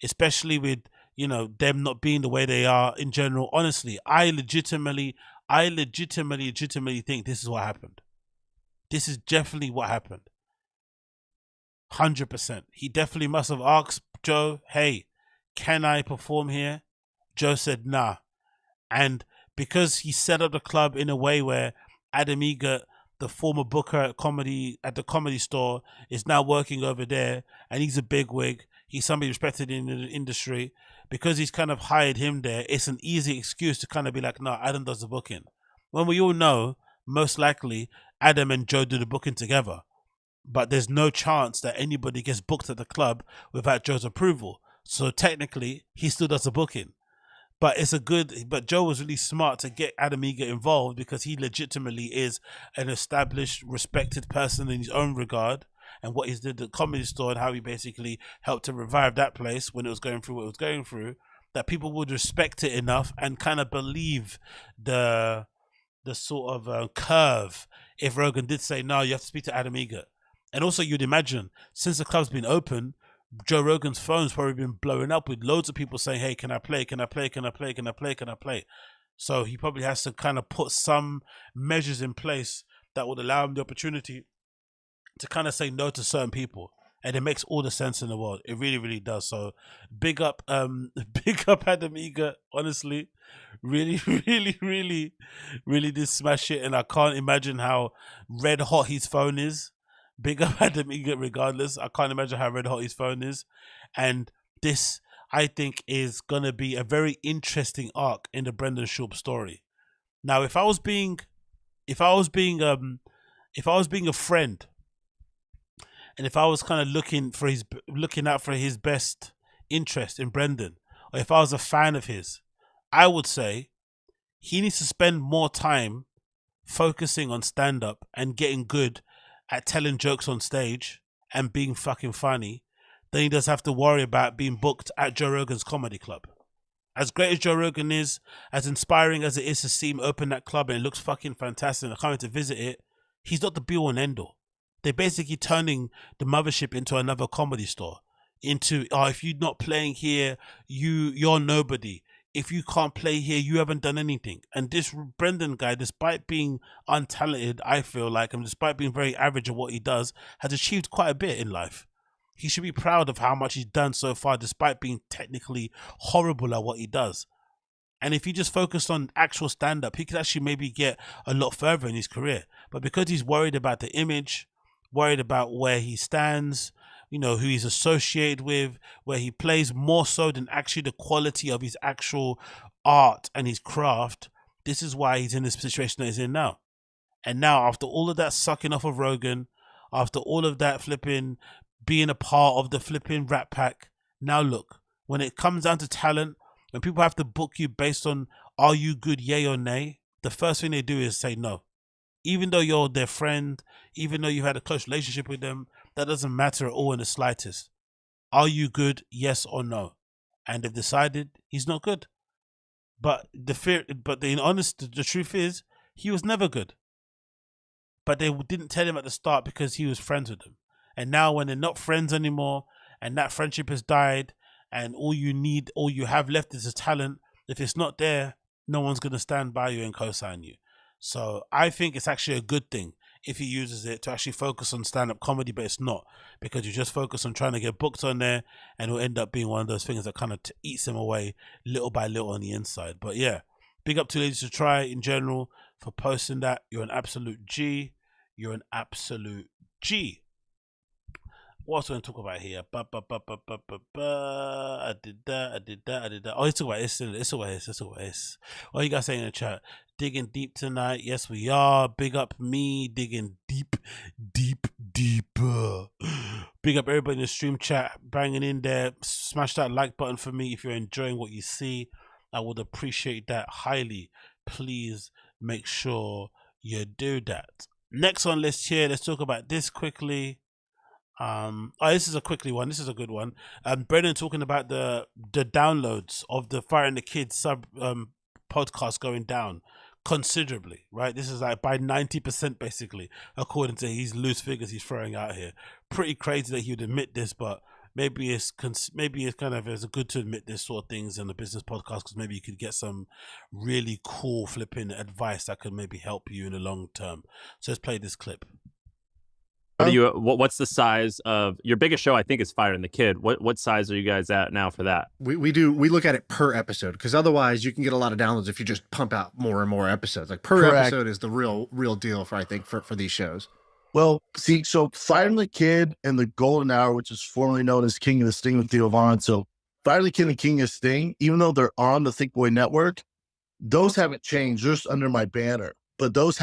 especially with, them not being the way they are in general. Honestly, I legitimately think this is what happened. This is definitely what happened. 100%. He definitely must have asked Joe, hey, can I perform here? Joe said, nah. And because he set up the club in a way where Adam Eager, the former booker at the Comedy Store, is now working over there, and he's a bigwig. He's somebody respected in the industry. Because he's kind of hired him there, it's an easy excuse to kind of be like, no, Adam does the booking. When we all know, most likely, Adam and Joe do the booking together. But there's no chance that anybody gets booked at the club without Joe's approval. So technically, he still does the booking. But Joe was really smart to get Adam Eager involved, because he legitimately is an established, respected person in his own regard, and what he did at the Comedy Store and how he basically helped to revive that place when it was going through what it was going through, that people would respect it enough and kind of believe the sort of curve if Rogan did say, no, you have to speak to Adam Eager. And also you'd imagine, since the club's been open, Joe Rogan's phone's probably been blowing up with loads of people saying, hey, can I play? So he probably has to kind of put some measures in place that would allow him the opportunity to kind of say no to certain people. And it makes all the sense in the world. It really, really does. So big up, big up Adam Eager, honestly. Really, really, really, really did smash it. And I can't imagine how red hot his phone is. Big up Adam Eager regardless. I can't imagine how red hot his phone is. And this, I think, is gonna be a very interesting arc in the Brendan Schaub story. Now, if I was being a friend, and if I was kind of looking out for his best interest in Brendan, or if I was a fan of his, I would say he needs to spend more time focusing on stand-up and getting good at telling jokes on stage and being fucking funny than he does have to worry about being booked at Joe Rogan's comedy club. As great as Joe Rogan is, as inspiring as it is to see him open that club and it looks fucking fantastic and coming to visit it, he's not the be-all and end-all. They're basically turning the mothership into another comedy store. Into, if you're not playing here, you're nobody. If you can't play here, you haven't done anything. And this Brendan guy, despite being untalented, I feel like, and despite being very average at what he does, has achieved quite a bit in life. He should be proud of how much he's done so far, despite being technically horrible at what he does. And if he just focused on actual stand-up, he could actually maybe get a lot further in his career. But because he's worried about the image, worried about where he stands, who he's associated with, where he plays, more so than actually the quality of his actual art and his craft, this is why he's in this situation that he's in now. And now, after all of that sucking off of Rogan, after all of that flipping, being a part of the flipping Rat Pack, now look, when it comes down to talent, when people have to book you based on are you good, yay or nay, the first thing they do is say no. Even though you're their friend, even though you've had a close relationship with them, that doesn't matter at all in the slightest. Are you good, yes or no? And they've decided he's not good. But the truth is, he was never good. But they didn't tell him at the start because he was friends with them. And now when they're not friends anymore, and that friendship has died, and all you have left is a talent, if it's not there, no one's going to stand by you and co-sign you. So I think it's actually a good thing if he uses it to actually focus on stand-up comedy, but it's not, because you just focus on trying to get booked on there, and it'll end up being one of those things that kind of eats him away little by little on the inside. But yeah, big up to Ladies to Try in general for posting that. You're an absolute G. You're an absolute G. What else are we going to talk about here? I did that. Oh, let's talk about this. Let's talk about this. What are you guys saying in the chat? Digging deep tonight. Yes, we are. Big up me. Digging deep. Big up everybody in the stream chat. Banging in there. Smash that like button for me if you're enjoying what you see. I would appreciate that highly. Please make sure you do that. Next on list here. Let's talk about this quickly. This is a quickly one. This is a good one. Brendan talking about the downloads of the Fire and the Kids sub podcast going down considerably, right? This is like by 90% basically, according to his loose figures he's throwing out here. Pretty crazy that he would admit this, but maybe it's kind of as good to admit this sort of things in the business podcast, because maybe you could get some really cool flipping advice that could maybe help you in the long term. So let's play this clip. What's the size of your biggest show? I think is Fire and the Kid. What size are you guys at now for that? We look at it per episode, because otherwise you can get a lot of downloads if you just pump out more and more episodes. Like per episode is the real deal for these shows. Well, see, so Fire and the Kid and the Golden Hour, which is formerly known as King of the Sting with Theo Von. So Fire and the Kid and King of Sting, even though they're on the Think Boy Network, those haven't changed. They're just under my banner. But those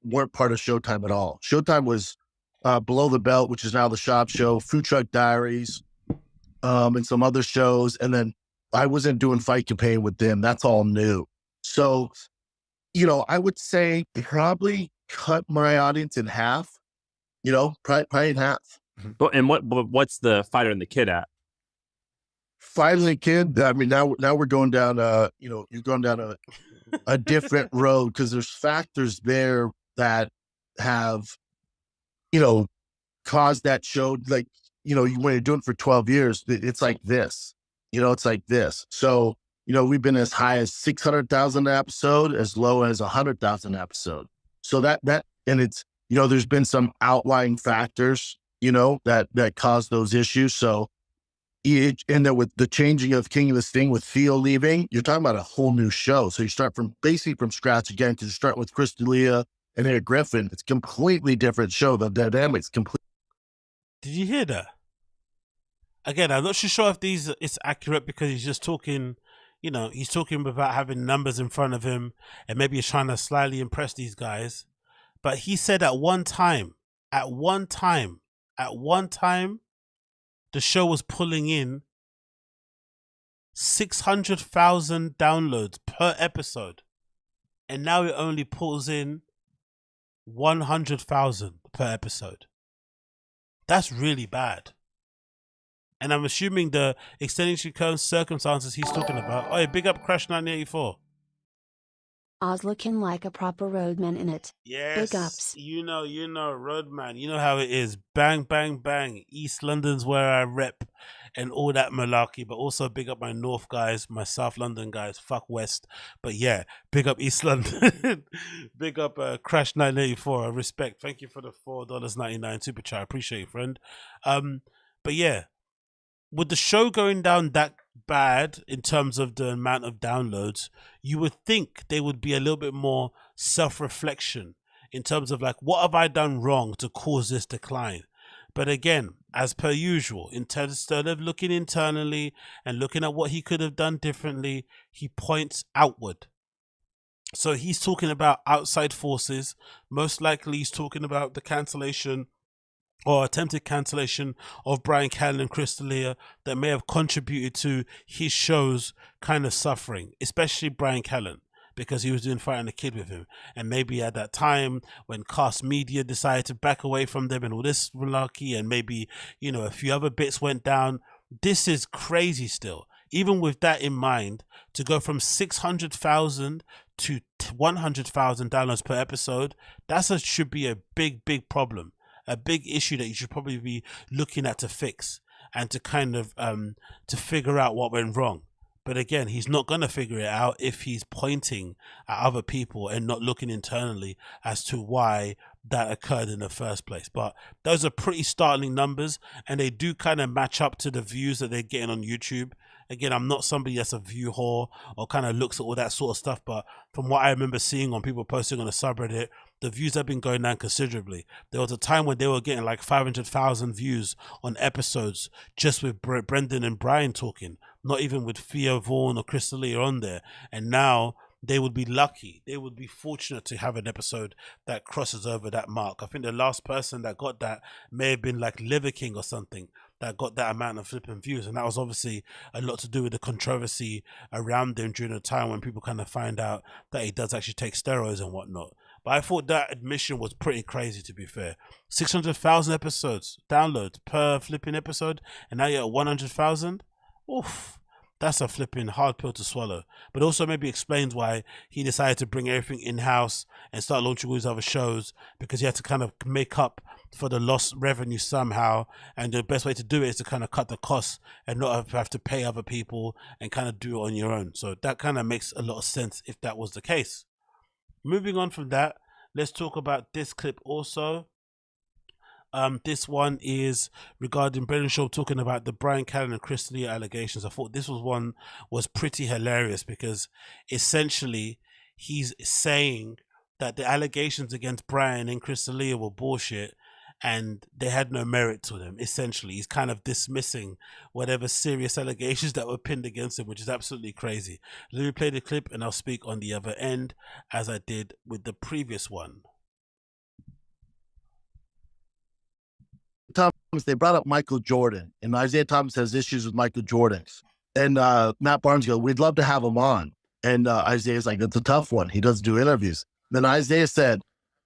weren't part of Showtime at all. Showtime was Below the Belt, which is now the Shop Show, Food Truck Diaries, and some other shows. And then I wasn't doing Fight Campaign with them. That's all new. So, I would say probably cut my audience in half. Probably in half. Well, and what's the Fighter and the Kid at? Fighter and the Kid. I mean, now we're going down. You're going down a different road, because there's factors there that have, caused that show. Like, when you're doing it for 12 years, it's like this. It's like this. So, we've been as high as 600,000 an episode, as low as 100,000 an episode. So that and it's, there's been some outlying factors that caused those issues. So, and then with the changing of King of the Sting with Theo leaving, you're talking about a whole new show. So you start from scratch again, to start with Chris D'Elia and Eric Griffin. It's a completely different show. The dynamics completely. Did you hear that? Again, I'm not sure if it's accurate because he's just talking, he's talking without having numbers in front of him, and maybe he's trying to slightly impress these guys. But he said at one time, the show was pulling in 600,000 downloads per episode, and now it only pulls in 100,000 per episode. That's really bad. And I'm assuming the extenuating circumstances he's talking about. Oh, big up Crash 1984. Oz looking like a proper roadman in it. Yes. Big ups. You know, roadman. You know how it is. Bang, bang, bang. East London's where I rep and all that malarkey. But also big up my North guys, my South London guys. Fuck West. But yeah, big up East London. Big up Crash 984. I respect. Thank you for the $4.99 super chat. I appreciate you, friend. But yeah, with the show going down that bad in terms of the amount of downloads, you would think there would be a little bit more self-reflection in terms of like, what have I done wrong to cause this decline? But again, as per usual, instead of looking internally and looking at what he could have done differently, he points outward. So he's talking about outside forces. Most likely he's talking about the cancellation or attempted cancellation of Brian Callen and Chris D'Elia that may have contributed to his show's kind of suffering, especially Brian Callen, because he was doing Fighting the Kid with him. And maybe at that time when Cast Media decided to back away from them and all this malarkey, and maybe, a few other bits went down. This is crazy still. Even with that in mind, to go from 600,000 to 100,000 downloads per episode, should be a big, big problem. A big issue that you should probably be looking at to fix and to kind of to figure out what went wrong. But again, he's not going to figure it out if he's pointing at other people and not looking internally as to why that occurred in the first place. But those are pretty startling numbers, and they do kind of match up to the views that they're getting on YouTube. Again, I'm not somebody that's a view whore or kind of looks at all that sort of stuff, but from what I remember seeing on people posting on the subreddit, the views have been going down considerably. There was a time when they were getting like 500,000 views on episodes just with Brendan and Brian talking, not even with Theo Vaughn or Chris D'Elia on there. And now they would be lucky, they would be fortunate to have an episode that crosses over that mark. I think the last person that got that may have been like Liver King or something, that got that amount of flipping views, and that was obviously a lot to do with the controversy around him during a time when people kind of find out that he does actually take steroids and whatnot. But I thought that admission was pretty crazy, to be fair. 600,000 episodes, downloads per flipping episode, and now you're at 100,000? Oof. That's a flipping hard pill to swallow. But also maybe explains why he decided to bring everything in-house and start launching all these other shows, because he had to kind of make up for the lost revenue somehow. And the best way to do it is to kind of cut the costs and not have to pay other people and kind of do it on your own. So that kind of makes a lot of sense if that was the case. Moving on from that, let's talk about this clip also. This one is regarding Brendan Schaub talking about the Brian Callen and Chris D'Elia allegations. I thought this was pretty hilarious, because essentially he's saying that the allegations against Brian and Chris D'Elia were bullshit and they had no merit to them. Essentially, he's kind of dismissing whatever serious allegations that were pinned against him, which is absolutely crazy. Let me play the clip and I'll speak on the other end as I did with the previous one. Thomas, they brought up Michael Jordan, and Isaiah Thomas has issues with Michael Jordan. And Matt Barnes goes, we'd love to have him on. And Isaiah's like, it's a tough one. He doesn't do interviews. Then Isaiah said,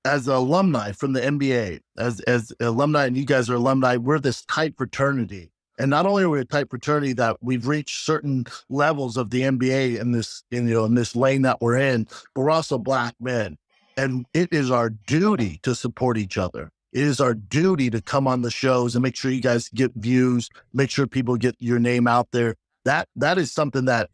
as an alumni from the NBA, as alumni, and you guys are alumni, we're this tight fraternity. And not only are we a tight fraternity that we've reached certain levels of the NBA in this lane that we're in, but we're also Black men. And it is our duty to support each other. It is our duty to come on the shows and make sure you guys get views, make sure people get your name out there. That is something that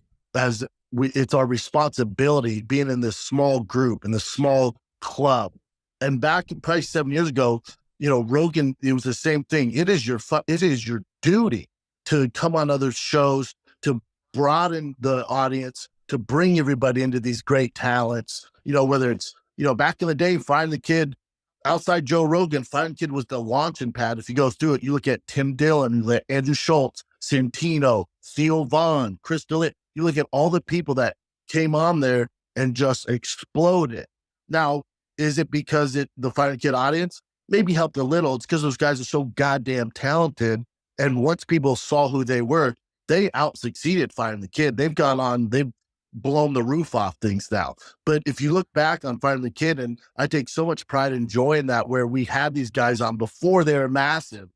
it's our responsibility, being in this small group, in this small club. And back probably 7 years ago, Rogan, it was the same thing. It is your duty to come on other shows, to broaden the audience, to bring everybody into these great talents. Whether it's, back in the day, Find the Kid, outside Joe Rogan, Find the Kid was the launching pad. If you go through it, you look at Tim Dillon, Andrew Schultz, Santino, Theo Vaughn, Chris D'Elia. You look at all the people that came on there and just exploded. Now, is it because the Find the Kid audience maybe helped a little? It's because those guys are so goddamn talented. And once people saw who they were, they out-succeeded Find the Kid. They've blown the roof off things now. But if you look back on Find the Kid, and I take so much pride and joy in that, where we had these guys on before they were massive.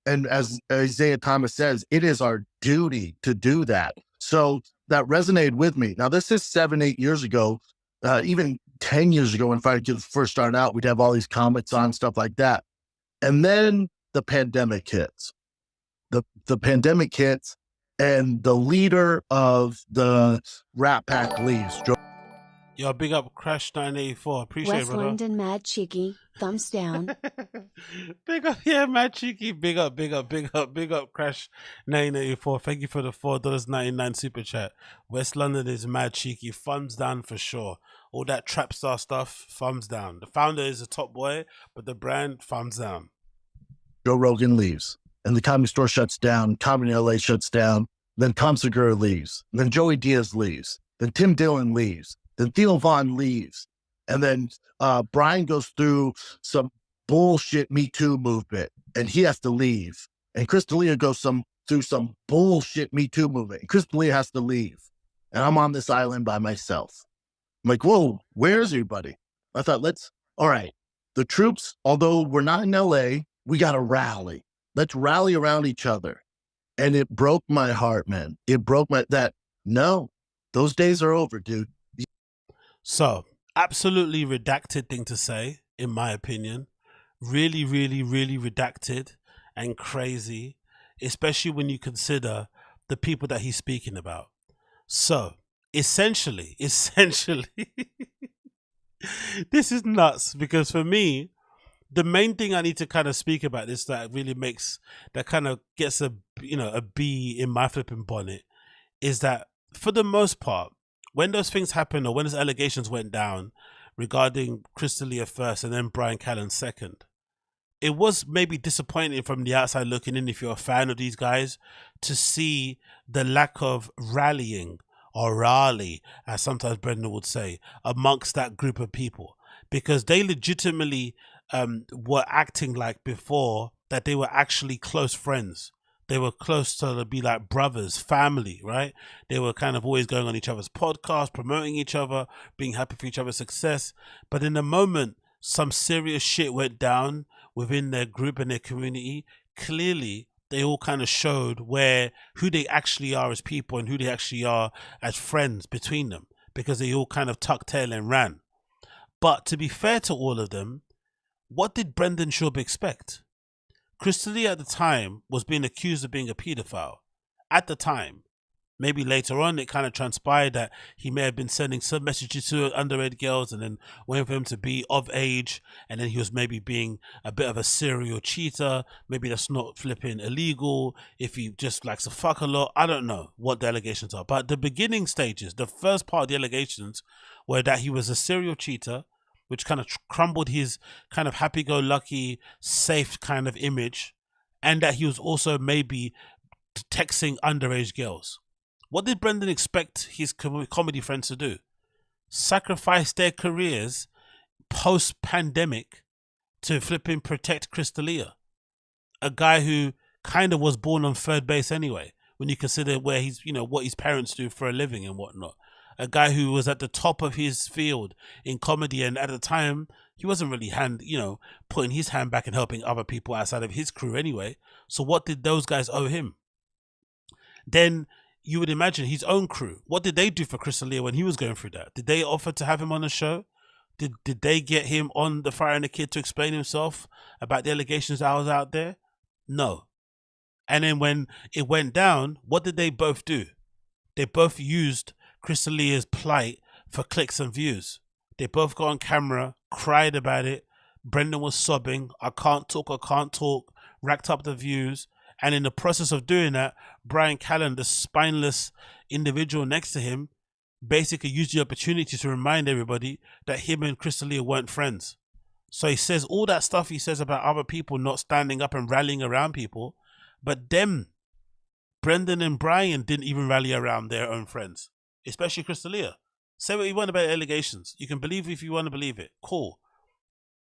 And as Isaiah Thomas says, it is our duty to do that. So that resonated with me. Now, this is 7-8 years ago, even 10 years ago when Find the Kid first started out, we'd have all these comments on, stuff like that. And then the pandemic hits. The pandemic hits, and the leader of the Rat Pack leaves. Yo, big up Crash 984. Appreciate it, West brother. London Mad Cheeky, thumbs down. Big up, yeah, Mad Cheeky. Big up Crash 984. Thank you for the $4.99 super chat. West London is Mad Cheeky. Thumbs down for sure. All that trap star stuff, thumbs down. The founder is a top boy, but the brand, thumbs down. Joe Rogan leaves, and the Comedy Store shuts down. Comedy in LA shuts down. Then Tom Segura leaves. Then Joey Diaz leaves. Then Tim Dillon leaves. Then Theo Vaughn leaves. And then Brian goes through some bullshit Me Too movement, and he has to leave. And Chris D'Elia goes through some bullshit Me Too movement, and Chris D'Elia has to leave. And I'm on this island by myself. I'm like, whoa, where's everybody? I thought, all right, the troops, although we're not in LA, we got to rally. Let's rally around each other. And it broke my heart, man. It broke no, those days are over, dude. So, absolutely redacted thing to say, in my opinion. Really, really, really redacted and crazy, especially when you consider the people that he's speaking about. So, essentially, this is nuts, because for me, the main thing I need to kind of speak about this that really kind of gets a bee in my flipping bonnet is that, for the most part, when those things happened, or when those allegations went down regarding Chris D'Elia first and then Brian Callen second, it was maybe disappointing from the outside looking in, if you're a fan of these guys, to see the lack of rallying, or rally, as sometimes Brendan would say, amongst that group of people, because they legitimately were acting like before that they were actually close friends. They were close to be like brothers, family, right? They were kind of always going on each other's podcasts, promoting each other, being happy for each other's success. But in the moment some serious shit went down within their group and their community, clearly they all kind of showed who they actually are as people and who they actually are as friends between them, because they all kind of tucked tail and ran. But to be fair to all of them, what did Brendan Schaub expect? Chris D'Elia at the time was being accused of being a pedophile. At the time. Maybe later on it kind of transpired that he may have been sending some messages to underage girls and then waiting for them to be of age, and then he was maybe being a bit of a serial cheater. Maybe that's not flipping illegal if he just likes to fuck a lot. I don't know what the allegations are. But the beginning stages, the first part of the allegations were that he was a serial cheater, which kind of crumbled his kind of happy-go-lucky, safe kind of image, and that he was also maybe texting underage girls. What did Brendan expect his comedy friends to do? Sacrifice their careers post-pandemic to flipping protect Chris D'Elia, a guy who kind of was born on third base anyway, when you consider where he's, what his parents do for a living and whatnot. A guy who was at the top of his field in comedy, and at the time he wasn't really putting his hand back and helping other people outside of his crew anyway. So what did those guys owe him? Then you would imagine his own crew. What did they do for Chris D'Elia when he was going through that? Did they offer to have him on the show? Did they get him on the Fire and the Kid to explain himself about the allegations that was out there? No. And then when it went down, what did they both do? They both used Chris D'Elia's plight for clicks and views. They both got on camera, cried about it, Brendan was sobbing, I can't talk, racked up the views. And in the process of doing that, Brian Callen, the spineless individual next to him, basically used the opportunity to remind everybody that him and Crystalia weren't friends. So he says all that stuff he says about other people not standing up and rallying around people, but them, Brendan and Brian, didn't even rally around their own friends, especially Crystalia. Say what you want about allegations. You can believe if you want to believe it. Cool.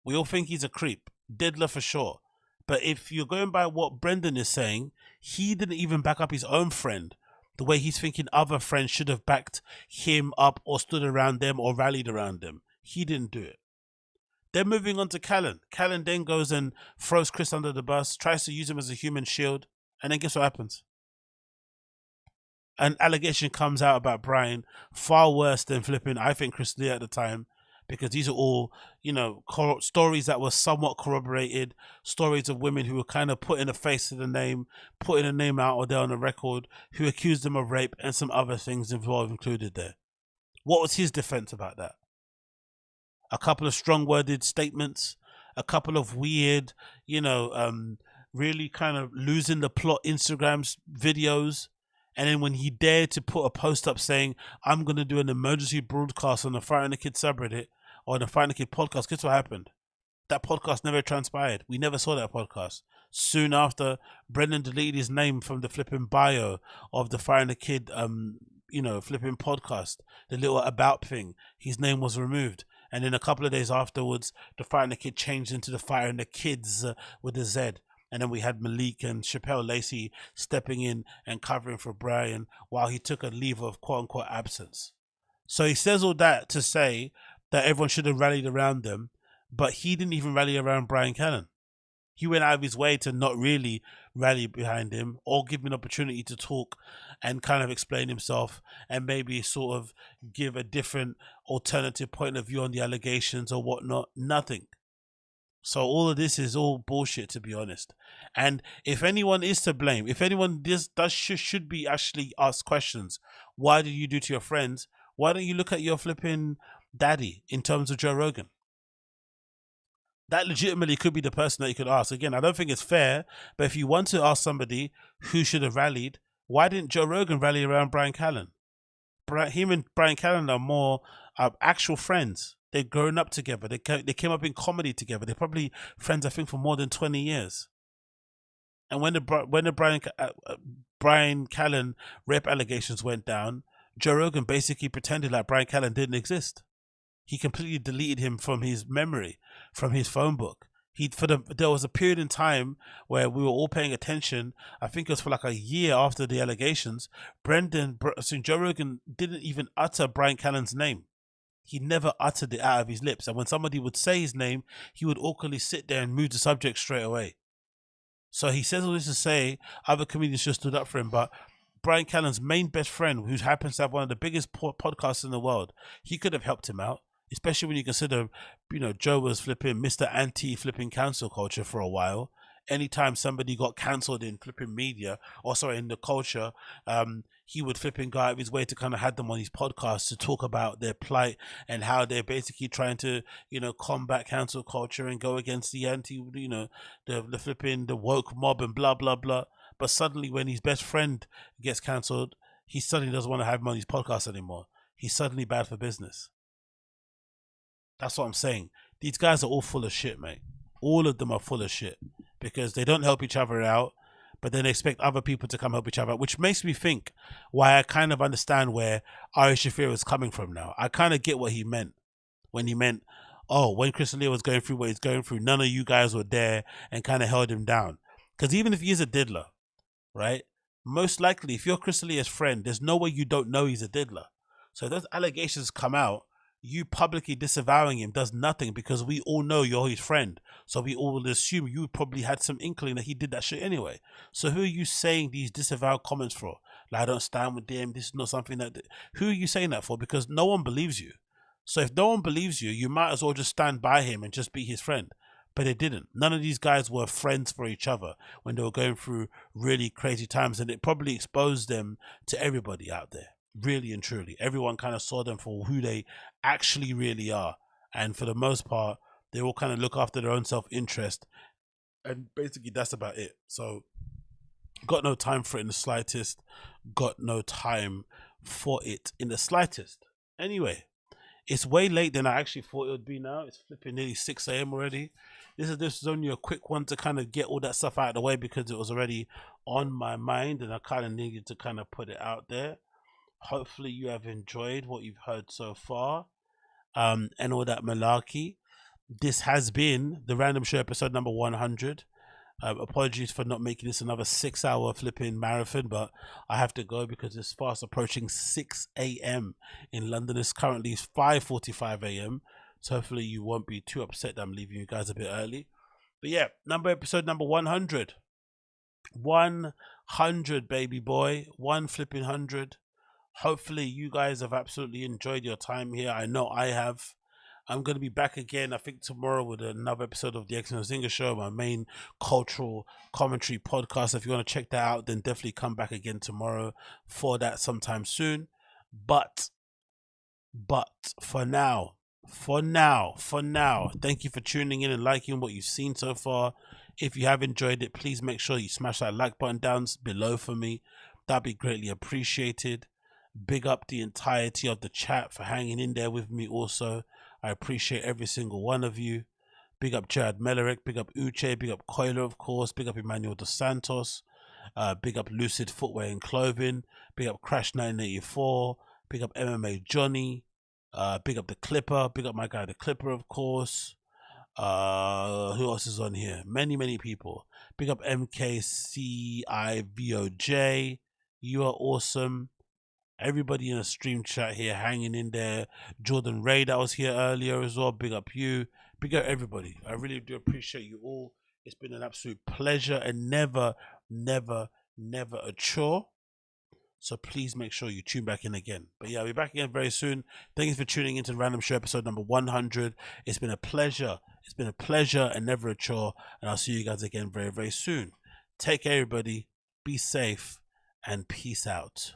We all think he's a creep. Diddler for sure. But if you're going by what Brendan is saying, he didn't even back up his own friend the way he's thinking other friends should have backed him up or stood around them or rallied around them. He didn't do it. Then moving on to Callen. Callen then goes and throws Chris under the bus, tries to use him as a human shield, and then guess what happens? An allegation comes out about Brian, far worse than flipping, I think, Chris Lee at the time, because these are all, you know, stories that were somewhat corroborated, stories of women who were kind of putting a face to the name, putting a name out there on the record, who accused them of rape and some other things involved included there. What was his defense about that? A couple of strong-worded statements, a couple of weird, you know, really kind of losing the plot Instagram videos. And then when he dared to put a post up saying, I'm going to do an emergency broadcast on the Fighting the Kid subreddit or the Fighting the Kid podcast, guess what happened? That podcast never transpired. We never saw that podcast. Soon after, Brendan deleted his name from the flipping bio of the Fighting the Kid, you know, flipping podcast, the little about thing. His name was removed. And then a couple of days afterwards, the Fighting the Kid changed into the Fighting the Kids with a Z. And then we had Malik and Chappelle Lacey stepping in and covering for Brian while he took a leave of quote-unquote absence. So he says all that to say that everyone should have rallied around them, but he didn't even rally around Brian Callen. He went out of his way to not really rally behind him or give him an opportunity to talk and kind of explain himself and maybe sort of give a different alternative point of view on the allegations or whatnot. Nothing. So all of this is all bullshit, to be honest. And if anyone is to blame, if anyone should be actually asked questions, why did you do to your friends? Why don't you look at your flipping daddy in terms of Joe Rogan? That legitimately could be the person that you could ask. Again, I don't think it's fair, but if you want to ask somebody who should have rallied, why didn't Joe Rogan rally around Brian Callen? Him and Brian Callen are more actual friends. They've grown up together. They came up in comedy together. They're probably friends, I think, for more than 20 years. And when the Brian Callen rape allegations went down, Joe Rogan basically pretended like Brian Callen didn't exist. He completely deleted him from his memory, from his phone book. There was a period in time where we were all paying attention. I think it was for like a year after the allegations. Joe Rogan didn't even utter Brian Callen's name. He never uttered it out of his lips. And when somebody would say his name, he would awkwardly sit there and move the subject straight away. So he says all this to say other comedians just stood up for him. But Brian Callen's main best friend, who happens to have one of the biggest podcasts in the world, he could have helped him out. Especially when you consider, you know, Joe was flipping Mr. Anti-flipping cancel culture for a while. Anytime somebody got cancelled in flipping media, or sorry, in the culture, he would flipping go out of his way to kind of have them on his podcast to talk about their plight and how they're basically trying to, you know, combat cancel culture and go against the the flipping, the woke mob and blah, blah, blah. But suddenly when his best friend gets cancelled, he suddenly doesn't want to have him on his podcast anymore. He's suddenly bad for business. That's what I'm saying. These guys are all full of shit, mate. All of them are full of shit because they don't help each other out, but then they expect other people to come help each other out, which makes me think why I kind of understand where Ari Shaffir is coming from now. I kind of get what he meant when he meant, oh, when Crystalia was going through what he's going through, none of you guys were there and kind of held him down. Because even if he is a diddler, right, most likely if you're Crystalia's friend, there's no way you don't know he's a diddler. So if those allegations come out, you publicly disavowing him does nothing because we all know you're his friend. So we all will assume you probably had some inkling that he did that shit anyway. So who are you saying these disavowed comments for? Like, I don't stand with him. This is not something that... Who are you saying that for? Because no one believes you. So if no one believes you, you might as well just stand by him and just be his friend. But they didn't. None of these guys were friends for each other when they were going through really crazy times. And it probably exposed them to everybody out there. Really and truly. Everyone kind of saw them for who they actually really are. And for the most part, They all kind of look after their own self-interest, and basically that's about it. So got no time for it in the slightest. Got no time for it in the slightest. Anyway, it's way late than I actually thought it would be now. It's flipping nearly 6 a.m. already. This is only a quick one to kind of get all that stuff out of the way because it was already on my mind and I kind of needed to kind of put it out there. Hopefully you have enjoyed what you've heard so far, and all that malarkey. This has been the Random Show episode number 100. Apologies for not making this another 6-hour flipping marathon, but I have to go because it's fast approaching 6 a.m. in London. It's currently 5:45 a.m. So hopefully you won't be too upset that I'm leaving you guys a bit early. But yeah, episode number 100. 100, baby boy. 100. Hopefully you guys have absolutely enjoyed your time here. I know I have. I'm going to be back again, I think, tomorrow with another episode of the AgostinhoZinga Show, my main cultural commentary podcast. If you want to check that out, then definitely come back again tomorrow for that sometime soon. But for now, thank you for tuning in and liking what you've seen so far. If you have enjoyed it, please make sure you smash that like button down below for me. That'd be greatly appreciated. Big up the entirety of the chat for hanging in there with me also. I appreciate every single one of you. Big up Jared Melerick, big up Uche, big up Coiler, of course, big up Emmanuel Dos Santos, big up Lucid Footwear and Clothing, big up Crash 984, big up MMA Johnny, big up The Clipper, big up my guy The Clipper, of course. Who else is on here? Many people. Big up MKCIVOJ. You are awesome. Everybody in the stream chat here hanging in there. Jordan Ray that was here earlier as well. Big up you. Big up everybody. I really do appreciate you all. It's been an absolute pleasure and never a chore. So please make sure you tune back in again. But yeah, I'll be back again very soon. Thank you for tuning into the Random Show episode number 100. It's been a pleasure. It's been a pleasure and never a chore. And I'll see you guys again very soon. Take care, everybody. Be safe and peace out.